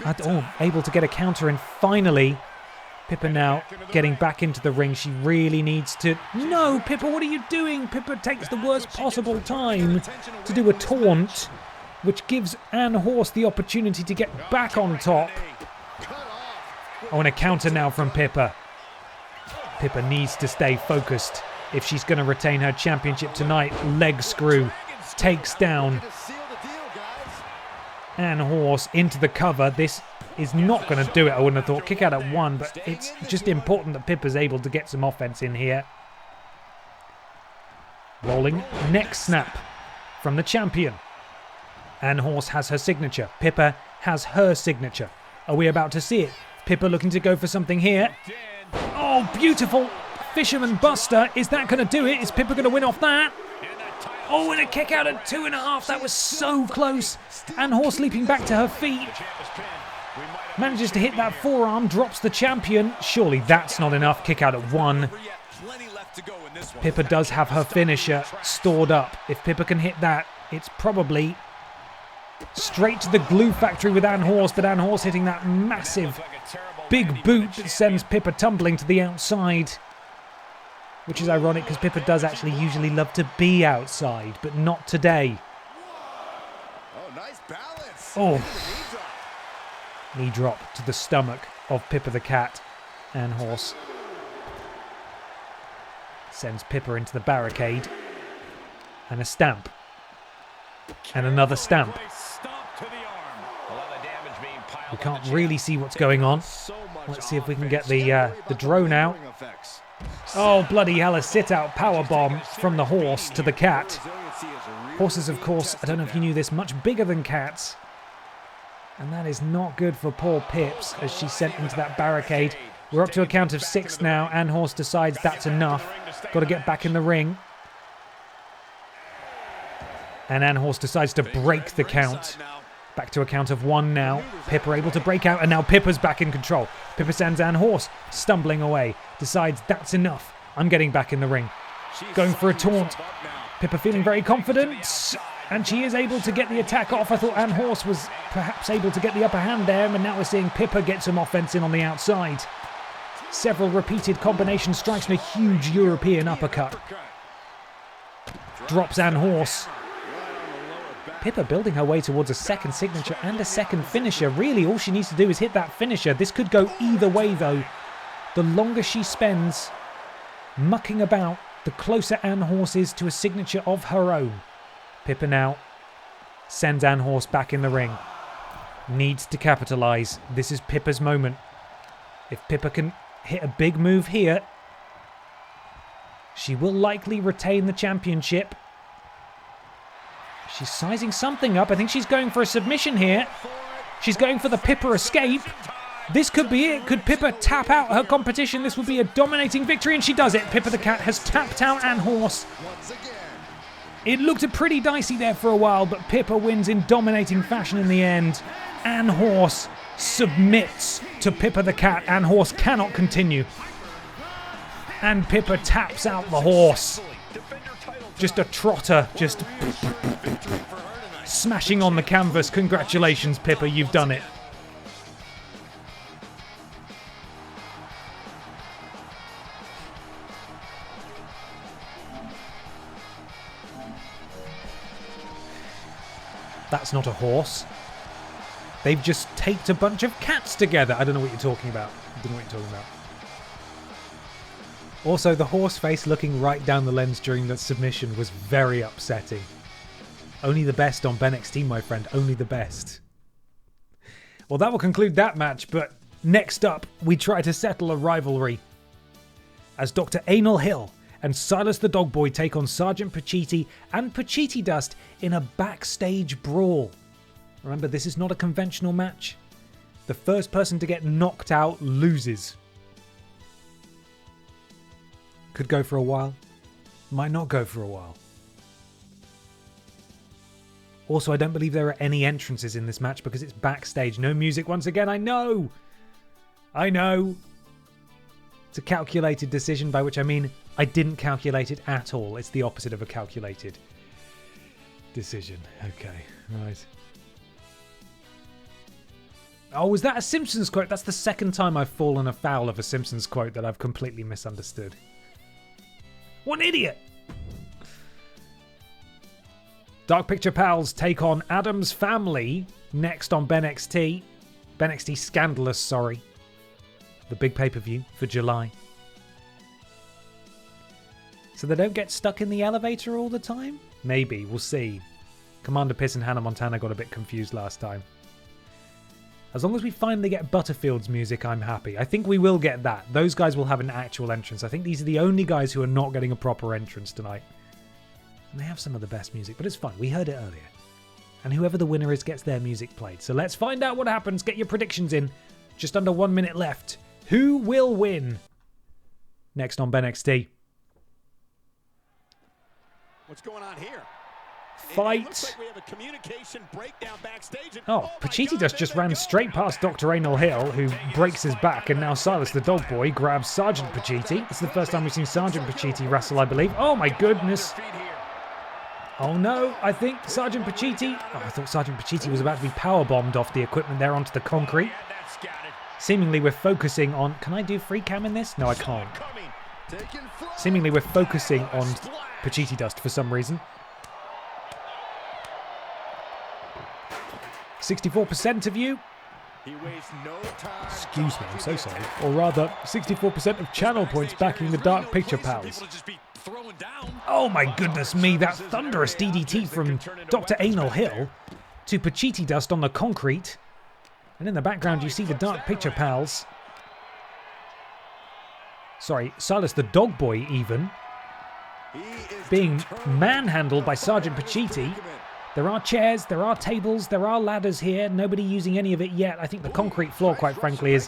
able to get a counter. And finally, Pippa now getting back into the ring. She really needs to... No, Pippa, what are you doing? Pippa takes the worst possible time to do a taunt, which gives Ann Horse the opportunity to get back on top. Oh, and a counter now from Pippa. Pippa needs to stay focused if she's going to retain her championship tonight. Leg screw takes down Ann Horse into the cover. This is not going to do it, I wouldn't have thought. Kick out at 1, but it's just important that Pippa's able to get some offense in here. Rolling neck snap from the champion. Ann Horse has her signature. Pippa has her signature. Are we about to see it? Pippa looking to go for something here. Oh, beautiful Fisherman Buster. Is that going to do it? Is Pippa going to win off that? Oh, and a kick out at 2.5. That was so close. Ann Horse leaping back to her feet. Manages to hit that forearm, drops the champion. Surely that's not enough. Kick out at 1. Pippa does have her finisher stored up. If Pippa can hit that, it's probably straight to the glue factory with Ann Horse, but Ann Horse hitting that massive big boot that sends Pippa tumbling to the outside. Which is ironic because Pippa does actually usually love to be outside, but not today. Oh. Knee drop to the stomach of Pippa the Cat. Ann Horse sends Pippa into the barricade. And a stamp. And another stamp. We can't really see what's going on. Let's see if we can get the drone out. Oh, bloody hell, a sit-out powerbomb from the horse to the cat. Horses, of course, I don't know if you knew this, much bigger than cats. And that is not good for poor Pips as she's sent into that barricade. We're up to a count of 6 now. Ann Horse decides that's enough. Got to get back in the ring. And Ann Horse decides to break the count. Back to a count of 1 now. Pippa able to break out, and now Pippa's back in control. Pippa sends Ann Horse stumbling away. Decides that's enough. I'm getting back in the ring. Going for a taunt. Pippa feeling very confident. And she is able to get the attack off. I thought Ann Horse was perhaps able to get the upper hand there, but now we're seeing Pippa get some offense in on the outside. Several repeated combination strikes and a huge European uppercut. Drops Ann Horse. Pippa building her way towards a second signature and a second finisher. Really, all she needs to do is hit that finisher. This could go either way, though. The longer she spends mucking about, the closer Ann Horse is to a signature of her own. Pippa now sends Ann Horse back in the ring. Needs to capitalise. This is Pippa's moment. If Pippa can hit a big move here, she will likely retain the championship. She's sizing something up. I think she's going for a submission here. She's going for the Pippa escape. This could be it. Could Pippa tap out her competition? This would be a dominating victory, and she does it. Pippa the Cat has tapped out Ann Horse. It looked pretty dicey there for a while, but Pippa wins in dominating fashion in the end. Ann Horse submits to Pippa the Cat. Ann Horse cannot continue. And Pippa taps out the horse. Just a trotter, just smashing on the canvas. Congratulations, Pippa, you've done it. That's not a horse. They've just taped a bunch of cats together. I don't know what you're talking about. Also, the horse face looking right down the lens during the submission was very upsetting. Only the best on BENXT, my friend. Only the best. Well, that will conclude that match, but Next up, we try to settle a rivalry as Dr. Anal Hill and Silas the Dog Boy take on Sergeant Pachiti and Piti Dust in a backstage brawl. Remember, this is not a conventional match. The first person to get knocked out loses. Could go for a while. Might not go for a while. Also, I don't believe there are any entrances in this match because it's backstage. No music once again. I know. It's a calculated decision, by which I mean I didn't calculate it at all. It's the opposite of a calculated decision. Okay, right. Oh, was that a Simpsons quote? That's the second time I've fallen afoul of a Simpsons quote that I've completely misunderstood. What an idiot! Dark Picture Pals take on Adam's Family next on BENXT. BENXT Scandalous, sorry. The big pay-per-view for July. So they don't get stuck in the elevator all the time? Maybe, we'll see. Commander Piss and Hannah Montana got a bit confused last time. As long as we finally get Butterfield's music, I'm happy. I think we will get that. Those guys will have an actual entrance. I think these are the only guys who are not getting a proper entrance tonight. And they have some of the best music, but it's fine. We heard it earlier. And whoever the winner is gets their music played. So let's find out what happens. Get your predictions in. Just under 1 minute left. Who will win? Next on BENXT. What's going on here? Fight. Like oh, Pachiti Dust just ran straight past Dr. Anal Hill, who breaks his back, and now Silas the Dog Boy grabs Sergeant Pachiti. This is the first time we've seen Sergeant Pachiti wrestle, I believe. Oh my goodness. Oh no, I think Sergeant Pachiti... Oh, I thought Sergeant Pachiti was about to be powerbombed off the equipment there onto the concrete. Seemingly we're focusing on... Can I do free cam in this? No, I can't. Seemingly we're focusing on Pachiti Dust for some reason. 64% of you. Excuse me, I'm so sorry. Or rather, 64% of channel points backing the Dark Picture Pals. Oh my goodness me, that thunderous DDT from Dr. Anal Hill to Pachiti Dust on the concrete. And in the background you see the Dark Picture Pals. Sorry, Silas the Dog Boy even. Being manhandled by Sergeant Pachiti. There are chairs, there are tables, there are ladders here. Nobody using any of it yet. I think the concrete floor, quite frankly, is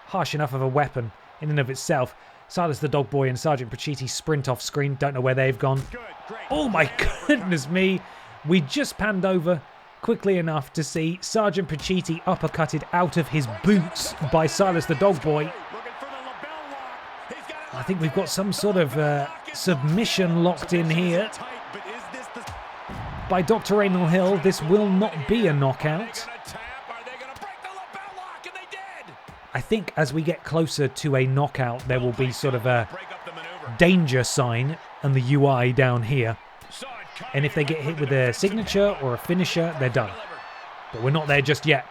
harsh enough of a weapon in and of itself. Silas the Dog Boy and Sergeant Pachiti sprint off screen. Don't know where they've gone. Oh my goodness me. We just panned over quickly enough to see Sergeant Pachiti uppercutted out of his boots by Silas the Dog Boy. I think we've got some sort of submission locked in here by Dr. Anal Hill. This will not be a knockout. I think as we get closer to a knockout, there will be sort of a danger sign and the UI down here. And if they get hit with a signature or a finisher, they're done. But we're not there just yet.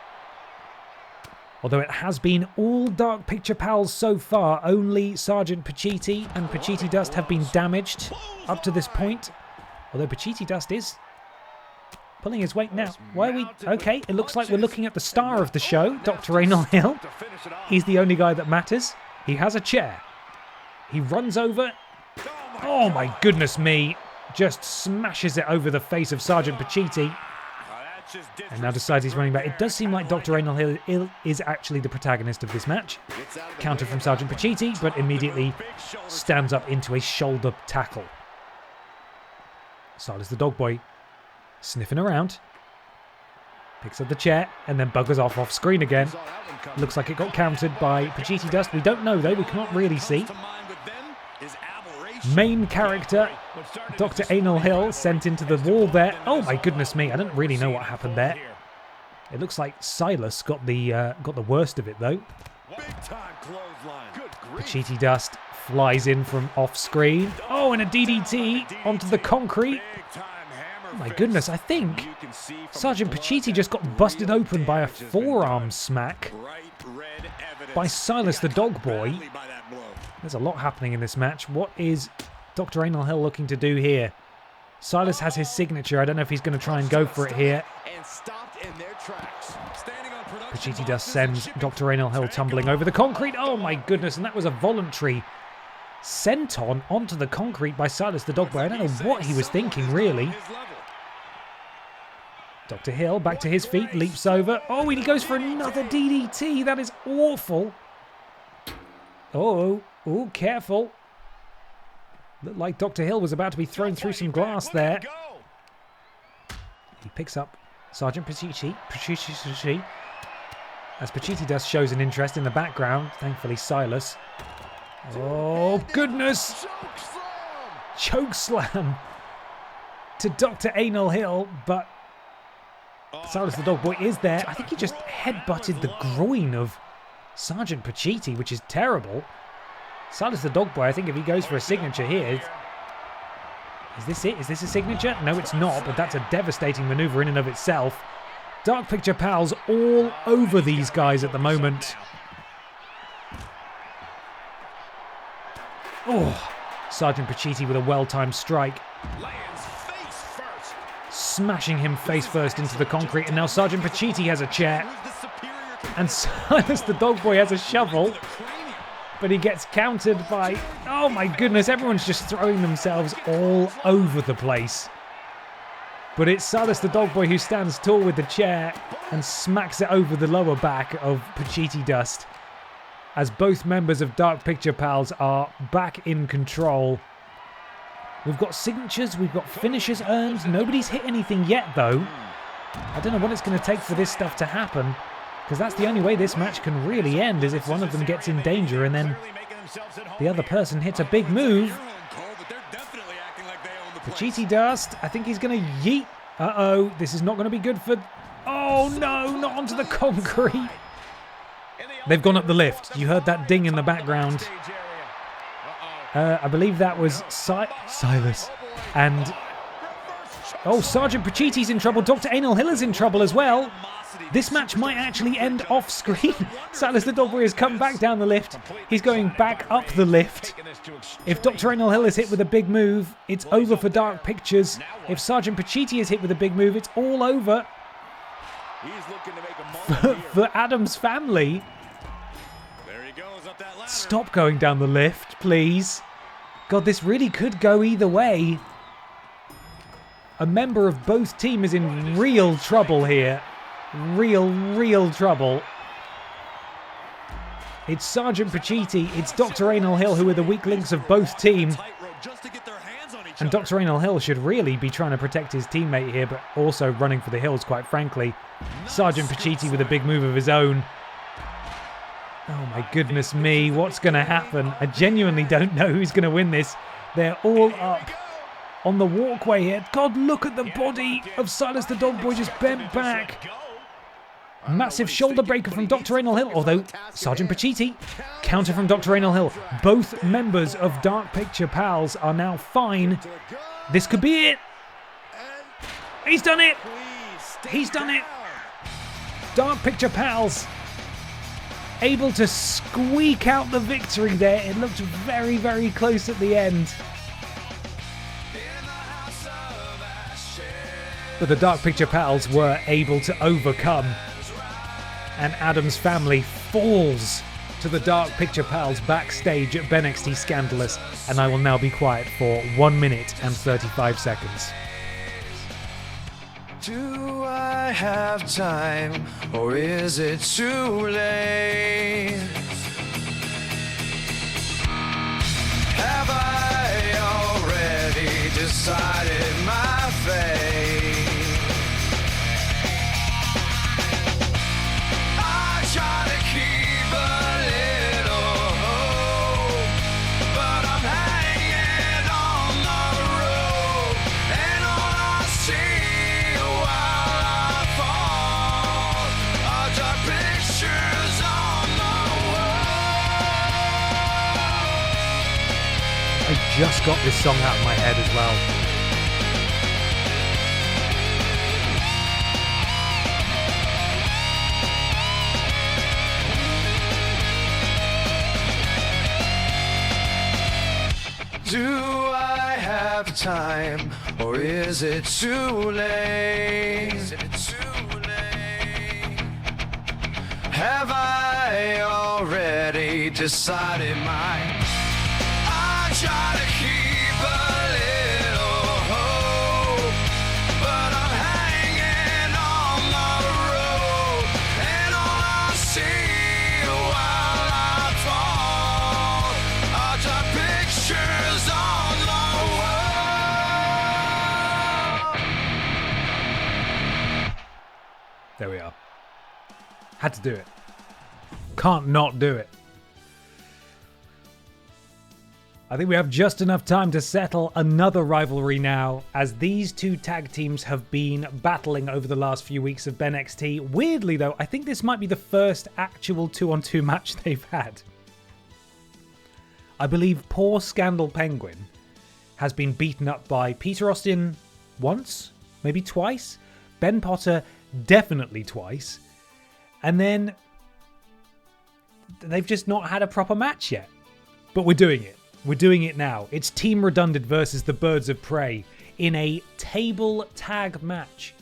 Although it has been all Dark Picture Pals so far, only Sergeant Pachiti and Pachiti Dust have been damaged up to this point. Although Pachiti Dust is pulling his weight now. Why are we... Okay, it looks like we're looking at the star of the show, Dr. Anal Hill. He's the only guy that matters. He has a chair. He runs over. Oh my goodness me. Just smashes it over the face of Sergeant Pachiti. And now decides he's running back. It does seem like Dr. Anal Hill is actually the protagonist of this match. Counter from Sergeant Pachiti, but immediately stands up into a shoulder tackle. Silas the Dog Boy sniffing around. Picks up the chair and then buggers off screen again. Looks like it got countered by Pachiti Dust. We don't know though, we can't really see. Main character, Dr. Anal Hill, sent into the wall there. Oh my goodness me, I don't really know what happened there. It looks like Silas got the worst of it though. Pachiti Dust flies in from off screen. Oh, and a DDT onto the concrete. Oh my goodness, I think Sergeant Pachiti just got busted open by a forearm smack by Silas the Dog Boy. There's a lot happening in this match. What is Dr. Anal Hill looking to do here? Silas has his signature. I don't know if he's going to try and go for it here. in their tracks. Standing on production Piti Dust sends Dr. Raynal Hill tumbling over the concrete. Oh my goodness, and that was a voluntary senton onto the concrete by Silas the Dog Boy. I don't know what he was thinking, really. Dr. Hill back to his feet, leaps over. Oh, and he goes for another DDT. That is awful. Oh, careful. Looked like Dr. Hill was about to be thrown through some glass there. He picks up Sergeant Piti as Piti Dust shows an interest in the background. Thankfully, Silas. Oh, goodness. Choke slam to Dr. Anal Hill, but Silas the Dog Boy is there. I think he just headbutted the groin of Sergeant Pachiti, which is terrible. Silas the Dog Boy, I think if he goes for a signature here... Is this it? Is this a signature? No, it's not, but that's a devastating maneuver in and of itself. Dark Picture Pals all over these guys at the moment. Oh, Sergeant Pachiti with a well-timed strike. Smashing him face first into the concrete, and now Sergeant Pachiti has a chair. And Silas the Dog Boy has a shovel. But he gets countered by... Oh my goodness, everyone's just throwing themselves all over the place. But it's Silas the Dog Boy who stands tall with the chair and smacks it over the lower back of Piti Dust, as both members of Dark Picture Pals are back in control. We've got signatures, we've got finishes earned. Nobody's hit anything yet, though. I don't know what it's going to take for this stuff to happen, because that's the only way this match can really end, is if one of them gets in danger and then the other person hits a big move. Piti Dust, I think he's going to yeet. Uh-oh, this is not going to be good for... Oh no, not onto the concrete. They've gone up the lift. You heard that ding in the background. I believe that was Silas. And... Oh, Sergeant Pachiti's in trouble. Dr. Anal Hill is in trouble as well. This match might actually end off screen. Silas the Dog Boy has come back down the lift. He's going back up the lift. If Dr. Anal Hill is hit with a big move, it's over for Dark Pictures. If Sergeant Pachiti is hit with a big move, it's all over for Adam's family. Stop going down the lift, please. God, this really could go either way. A member of both teams is in real trouble here. Real trouble. It's Sergeant Pachiti, it's Dr. Anal Hill who are the weak links of both teams. And Dr. Anal Hill should really be trying to protect his teammate here, but also running for the hills, quite frankly. Sergeant Pachiti with a big move of his own. Oh my goodness me, what's going to happen? I genuinely don't know who's going to win this. They're all up on the walkway here. God, look at the body of Silas the Dog Boy just bent back. Massive shoulder breaker from Dr. Anal Hill, although Sergeant Pachiti, counter from Dr. Anal Hill. Both members of Dark Picture Pals are now fine. This could be it. He's done it. He's done it. Dark Picture Pals able to squeak out the victory there. It looked very close at the end. But the Dark Picture Pals were able to overcome. And Adam's family falls to the Dark Picture Pals backstage at BENXT Scandalous. And I will now be quiet for 1 minute and 35 seconds. Do I have time, or is it too late? Have I already decided my fate? I try to keep a little hope, but I'm hanging on the rope, and all I see while I fall are dark pictures on the wall. I just got this song out of my head as well. Do I have time, or is it too late? Is it too late? Have I already decided mine? I try to keep a little hope, but I'm hanging on the rope, and all I see while I fall are just pictures on the wall. There we are. Had to do it. Can't not do it. I think we have just enough time to settle another rivalry now, as these two tag teams have been battling over the last few weeks of BENXT. Weirdly though, I think this might be the first actual 2-on-2 match they've had. I believe poor Scandal Penguin has been beaten up by Peter Austin once, maybe twice, Ben Potter definitely twice, and then they've just not had a proper match yet. But we're doing it. We're doing it now. It's Team Redundant versus the Birds of Prey in a table tag match,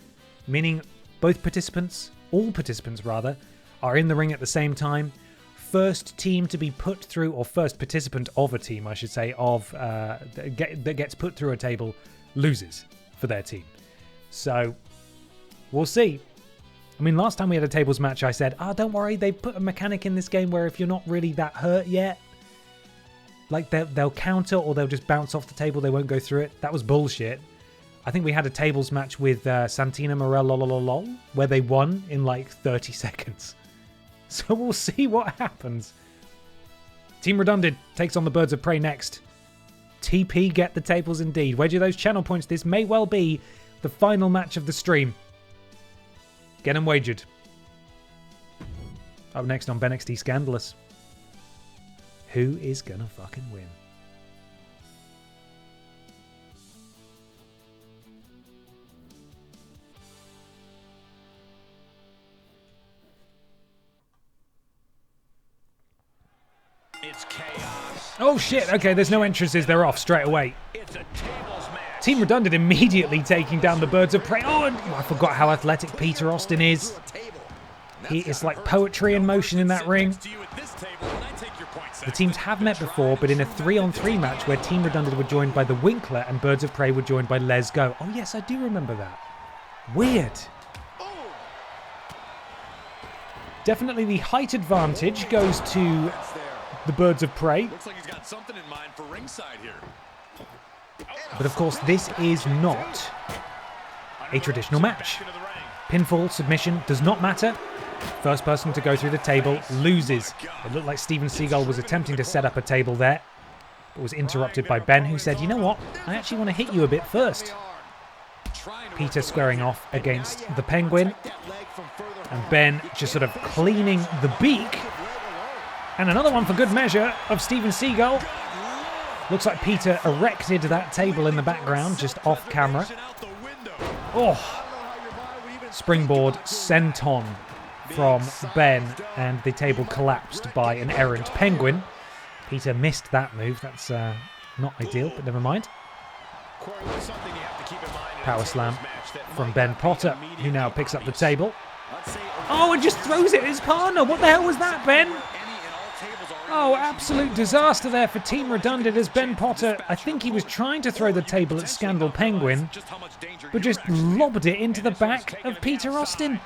meaning both participants, all participants rather, are in the ring at the same time. First team to be put through, or first participant of a team, I should say, that gets put through a table loses for their team. So we'll see. I mean, last time we had a tables match, I said, don't worry, they put a mechanic in this game where if you're not really that hurt yet, like they'll counter or they'll just bounce off the table, they won't go through it. That was bullshit. I think we had a tables match with Santina Morel where they won in like 30 seconds. So we'll see what happens. Team Redundant takes on the Birds of Prey next. TP get the tables indeed. Wedge those channel points. This may well be the final match of the stream. Get them wagered. Up next on BENXT Scandalous. Who is gonna fucking win? It's chaos. Oh shit, okay, there's no entrances, they're off straight away. It's a tables match. Team Redundant immediately taking down the Birds of Prey. Oh, and I forgot how athletic Peter Austin is. He is like poetry in motion in that ring. The teams have met before, but in a 3-on-3 match where Team Redundant were joined by the Winkler and Birds of Prey were joined by Les Go. Oh yes, I do remember that. Weird. Definitely the height advantage goes to the Birds of Prey. Looks like he's got something in mind for ringside here. But of course, this is not a traditional match. Pinfall, submission, does not matter. First person to go through the table loses. It looked like Steven Seagal was attempting to set up a table there, but was interrupted by Ben, who said, you know what, I actually want to hit you a bit first. Peter squaring off against the Penguin, and Ben just sort of cleaning the beak. And another one for good measure of Steven Seagal. Looks like Peter erected that table in the background, just off camera. Oh! Springboard senton from Ben, and the table collapsed by an errant Penguin. Peter missed that move. That's not ideal, but never mind. Power slam from Ben Potter, who now picks up the table. Oh, and just throws it at his partner. What the hell was that, Ben? Oh, absolute disaster there for Team Redundant as Ben Potter, I think he was trying to throw the table at Scandal Penguin, but just lobbed it into the back of Peter Austin.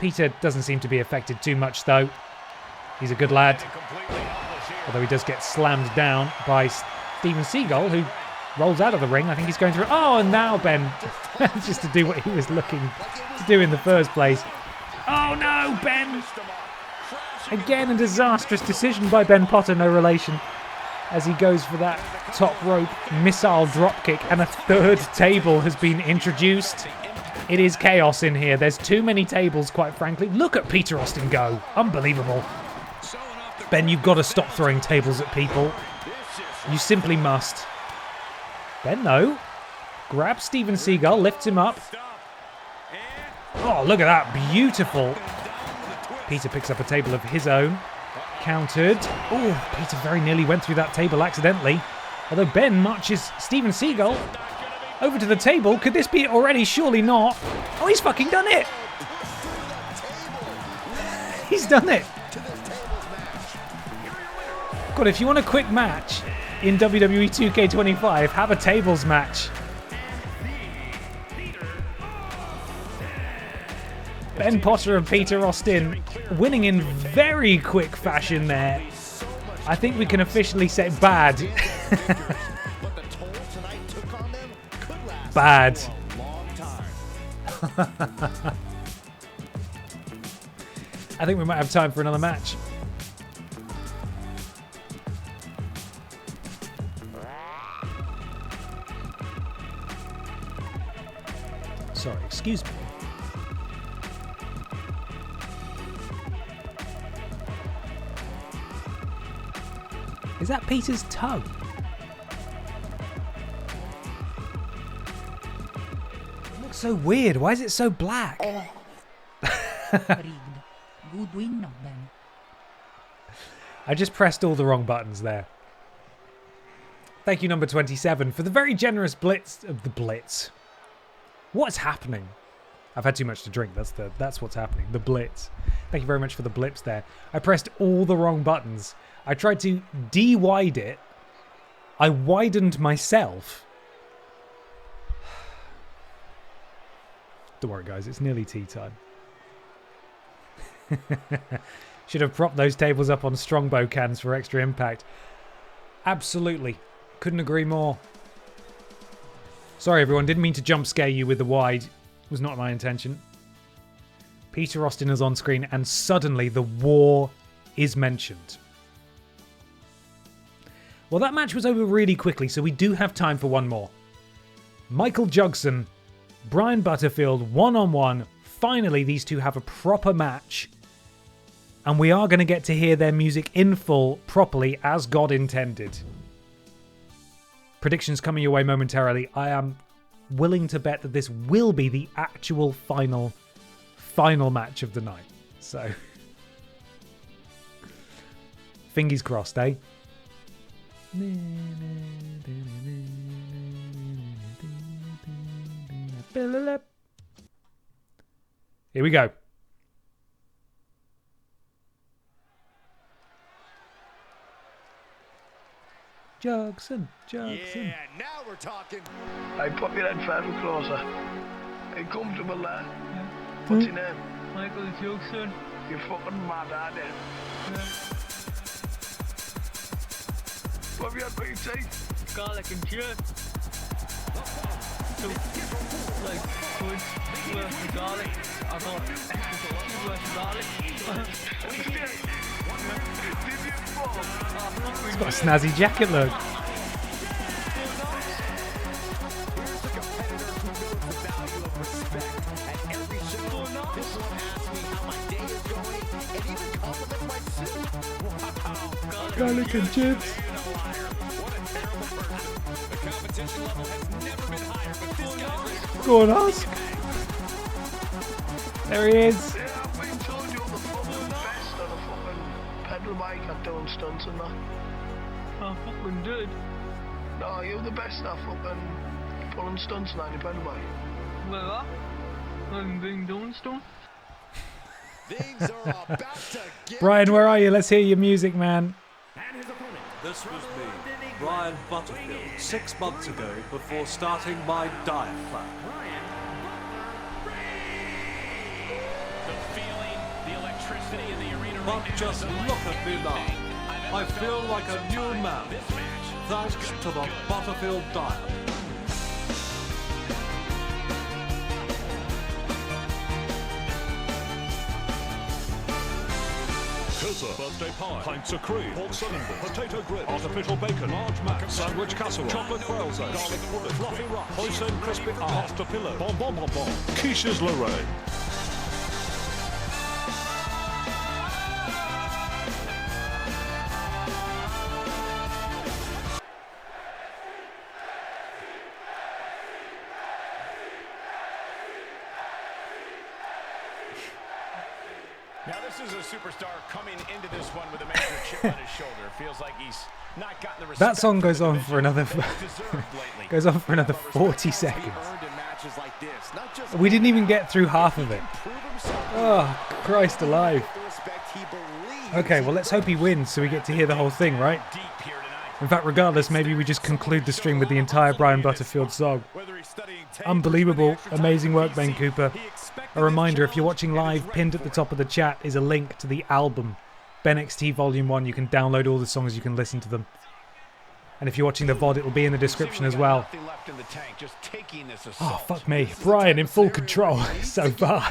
Peter doesn't seem to be affected too much though. He's a good lad. Although he does get slammed down by Steven Seagal, who rolls out of the ring. I think he's going through. Oh, and now Ben, just to do what he was looking to do in the first place. Oh no, Ben! Again, a disastrous decision by Ben Potter, no relation, as he goes for that top rope missile dropkick, and a third table has been introduced. It is chaos in here. There's too many tables, quite frankly. Look at Peter Austin go. Unbelievable. Ben, you've got to stop throwing tables at people. You simply must. Ben, though, grabs Steven Seagal, lifts him up. Oh, look at that. Beautiful. Peter picks up a table of his own. Countered. Oh, Peter very nearly went through that table accidentally. Although Ben marches Steven Seagal over to the table. Could this be it already? Surely not. Oh, he's fucking done it. He's done it. God, if you want a quick match in WWE 2K25, have a tables match. Ben Potter and Peter Austin winning in very quick fashion there. I think we can officially say bad. Bad. I think we might have time for another match. Sorry, excuse me. Is that Peter's toe? It looks so weird. Why is it so black? Good win, not Ben. I just pressed all the wrong buttons there. Thank you, number 27, for the very generous blitz of the blitz. What's happening? I've had too much to drink. That's what's happening. The blitz. Thank you very much for the blips there. I pressed all the wrong buttons. I tried to de-wide it. I widened myself. Don't worry, guys. It's nearly tea time. Should have propped those tables up on strongbow cans for extra impact. Absolutely. Couldn't agree more. Sorry, everyone. Didn't mean to jump scare you with the wide. It was not my intention. Peter Austin is on screen, and suddenly the war is mentioned. Well, that match was over really quickly, so we do have time for one more. Michael Jugson, Brian Butterfield, one-on-one. Finally, these two have a proper match. And we are going to get to hear their music in full, properly, as God intended. Predictions coming your way momentarily. I am willing to bet that this will be the actual final match of the night. So, fingers crossed, eh? Here we go. Jugson. Yeah, now we're talking. Hey, pop your head further closer. Hey, comfortable there. What's your name? Michael Jugson. You're fucking mad, aren't you? What have you had for your tea? Garlic and chip. So, like, good worth of garlic. I got extra worth of garlic. He's got a snazzy jacket, look. Garlic and chips. Go on, Husk. There he is. Yeah, I've been told you're the fucking best on a fucking pedal bike at doing stunts and that. I fucking did. No, you're the best at fucking pulling stunts on your pedal bike. Well, I haven't been doing stuff. Things are about to get Brian, where are you? Let's hear your music, man. This was me, Brian Butterfield, 6 months ago before starting my diet plan. The feeling, the electricity in the arena. But just look at me now. I feel like a new man, thanks to the Butterfield diet. Pizza, birthday pie, pints of cream, pork cinnamon, potato grits, artificial bacon, large mac, sandwich casserole, chocolate quail's eggs, garlic wood, fluffy rock, hoisin crispy, pasta pillow, bon, quiches Lorraine. Now this is a superstar coming into this one with a major chip on his shoulder. Feels like he's not gotten the respect. That song goes on for another 40 seconds. We didn't even get through half of it. Oh, Christ alive. The respect Okay, well, let's hope he wins so we get to hear the whole thing, right? In fact, regardless, maybe we just conclude the stream with the entire Brian Butterfield song. Unbelievable. Amazing work, Ben Cooper. A reminder, if you're watching live, pinned at the top of the chat is a link to the album, BENXT Volume 1. You can download all the songs, you can listen to them. And if you're watching the VOD, it will be in the description as well. Oh, fuck me. Brian in full control so far.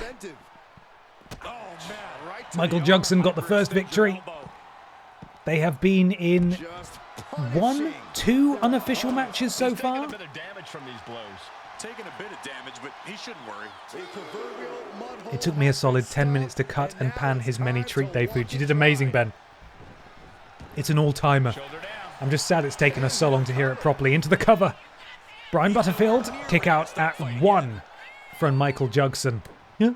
Michael Jugson got the first victory. They have been in 2 unofficial matches so far. It took me a solid 10 minutes to cut and pan his many treat day foods. You did amazing, Ben. It's an all-timer. I'm just sad it's taken us so long to hear it properly. Into the cover. Brian Butterfield, kick out at 1 from Michael Jugson. Yeah.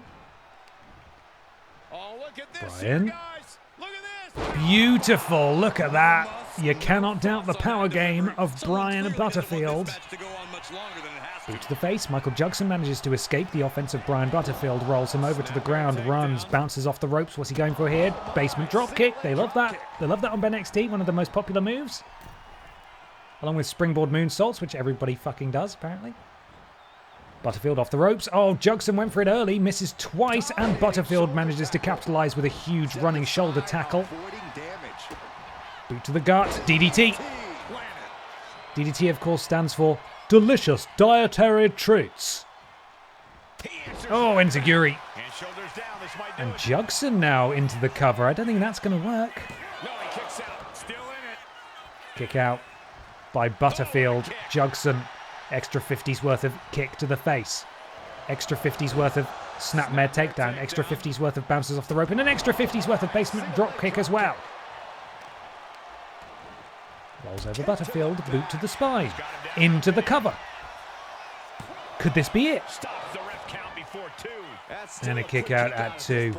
Brian. Beautiful. Look at that. You cannot doubt the power game of Brian Butterfield. Boot to the face. Michael Jugson manages to escape the offense of Brian Butterfield. Rolls him over to the ground. Runs. Bounces off the ropes. What's he going for here? Basement drop kick. They love that. They love that on BENXT. One of the most popular moves. Along with springboard moonsaults, which everybody fucking does, apparently. Butterfield off the ropes. Oh, Jugson went for it early. Misses twice. And Butterfield manages to capitalize with a huge running shoulder tackle. Boot to the gut. DDT. DDT, of course, stands for Delicious Dietary Treats. Oh, Enziguri. And Jugson now into the cover. I don't think that's going to work. Kick out by Butterfield. Jugson. Extra 50s worth of kick to the face. Extra 50s worth of snapmare takedown. Extra 50s worth of bounces off the rope. And an extra 50s worth of basement drop kick as well. Rolls over Butterfield. Boot to the spine. Into the cover. Could this be it? And a kick out at 2.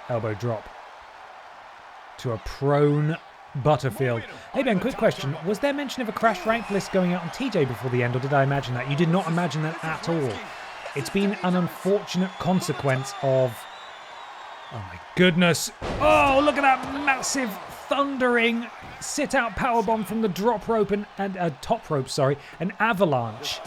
Elbow drop. To a prone Butterfield. Hey Ben, quick question. Was there mention of a crash rank list going out on TJ before the end, or did I imagine that? You did not imagine that at all. It's been an unfortunate consequence of... Oh my goodness. Oh, look at that massive thundering sit-out powerbomb from the drop rope and top rope, sorry. An avalanche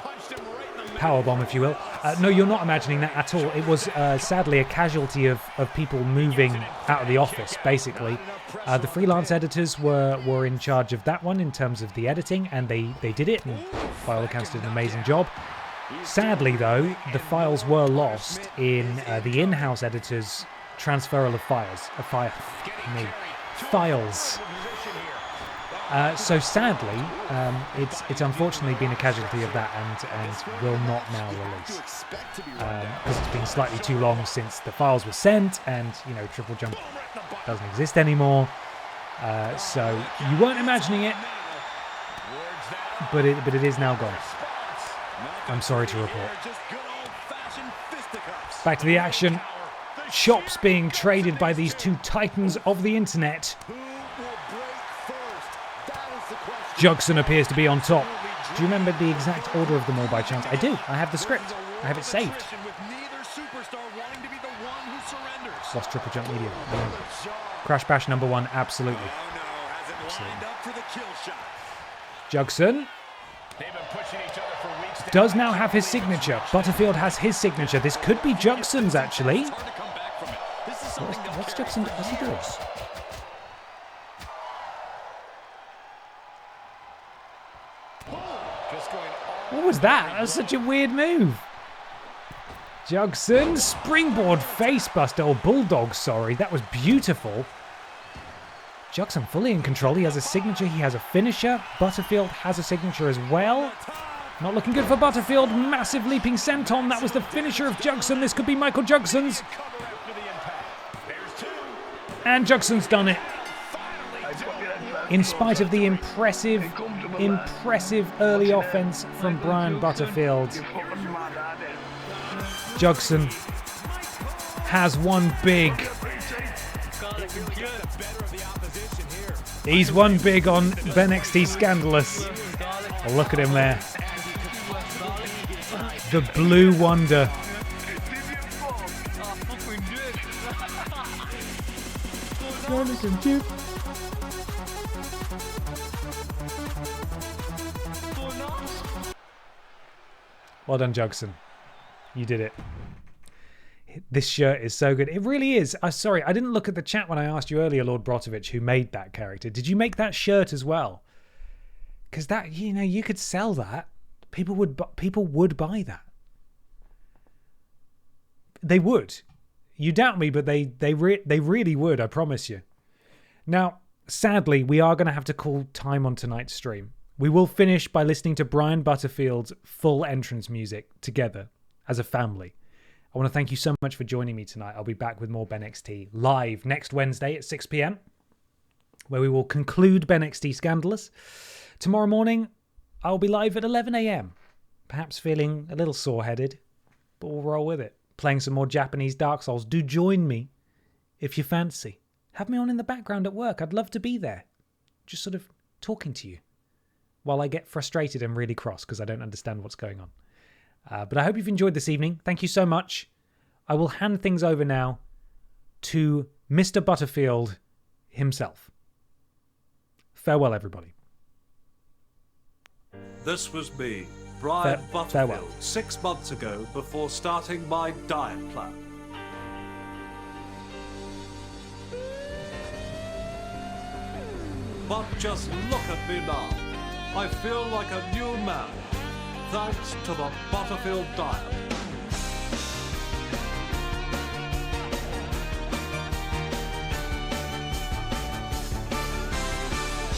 powerbomb, if you will. No, you're not imagining that at all. It was sadly a casualty of people moving out of the office, basically. The freelance editors were in charge of that one in terms of the editing, and they did it, and by all accounts did an amazing job. Sadly, though, the files were lost in the in-house editor's transferal of files. So sadly, it's unfortunately been a casualty of that and will not now release. Because it's been slightly too long since the files were sent, and, you know, TripleJump doesn't exist anymore. So you weren't imagining it, but it is now gone. I'm sorry to report. Back to the action. Chops being traded by these two titans of the internet. Jugson appears to be on top. Do you remember the exact order of them all by chance? I do. I have the script. I have it saved. Lost TripleJump Media. Crash Bash number 1, absolutely. Jugson does now have his signature. Butterfield has his signature. This could be Jugson's, actually. What's Jugson? What's he doing? What was that? That was such a weird move. Jugson, springboard facebuster, or bulldog, sorry. That was beautiful. Jugson fully in control. He has a signature. He has a finisher. Butterfield has a signature as well. Not looking good for Butterfield. Massive leaping senton. That was the finisher of Jugson. This could be Michael Jugson's. And Jugson's done it. In spite of the impressive early offense from Brian Butterfield, Jugson has won big. He's won big on BENXT Scandalous. Oh, look at him there. The Blue Wonder. Jonathan, too. Well done, Jugson. You did it. This shirt is so good. It really is. Sorry, I didn't look at the chat when I asked you earlier, Lord Brotovich, who made that character. Did you make that shirt as well? Because that, you know, you could sell that. People would buy that. They would. You doubt me, but they really would, I promise you. Now, sadly, we are going to have to call time on tonight's stream. We will finish by listening to Brian Butterfield's full entrance music together as a family. I want to thank you so much for joining me tonight. I'll be back with more BENXT live next Wednesday at 6 p.m, where we will conclude BENXT Scandalous. Tomorrow morning, I'll be live at 11 a.m, perhaps feeling a little sore-headed, but we'll roll with it. Playing some more Japanese Dark Souls. Do join me if you fancy. Have me on in the background at work. I'd love to be there, just sort of talking to you while I get frustrated and really cross because I don't understand what's going on. But I hope you've enjoyed this evening. Thank you so much. I will hand things over now to Mr. Butterfield himself. Farewell, everybody. This was me, Brian Butterfield, farewell. 6 months ago before starting my diet plan. But just look at me now. I feel like a new man, thanks to the Butterfield diet.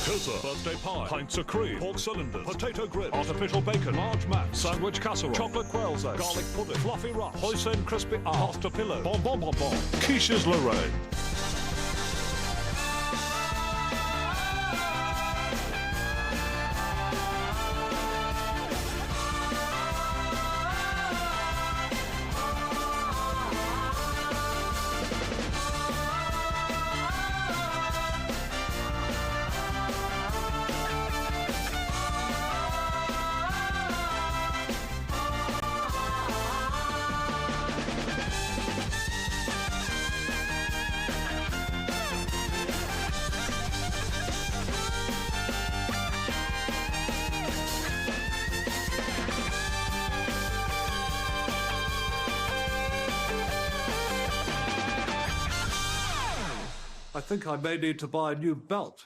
Pizza, birthday pie, pints of cream, pork cylinders, potato grid, artificial bacon, large mac, sandwich casserole, chocolate quail's egg, garlic pudding, fluffy ruff, hoisin crispy pasta pillow, bon, quiches Lorraine. I think I may need to buy a new belt.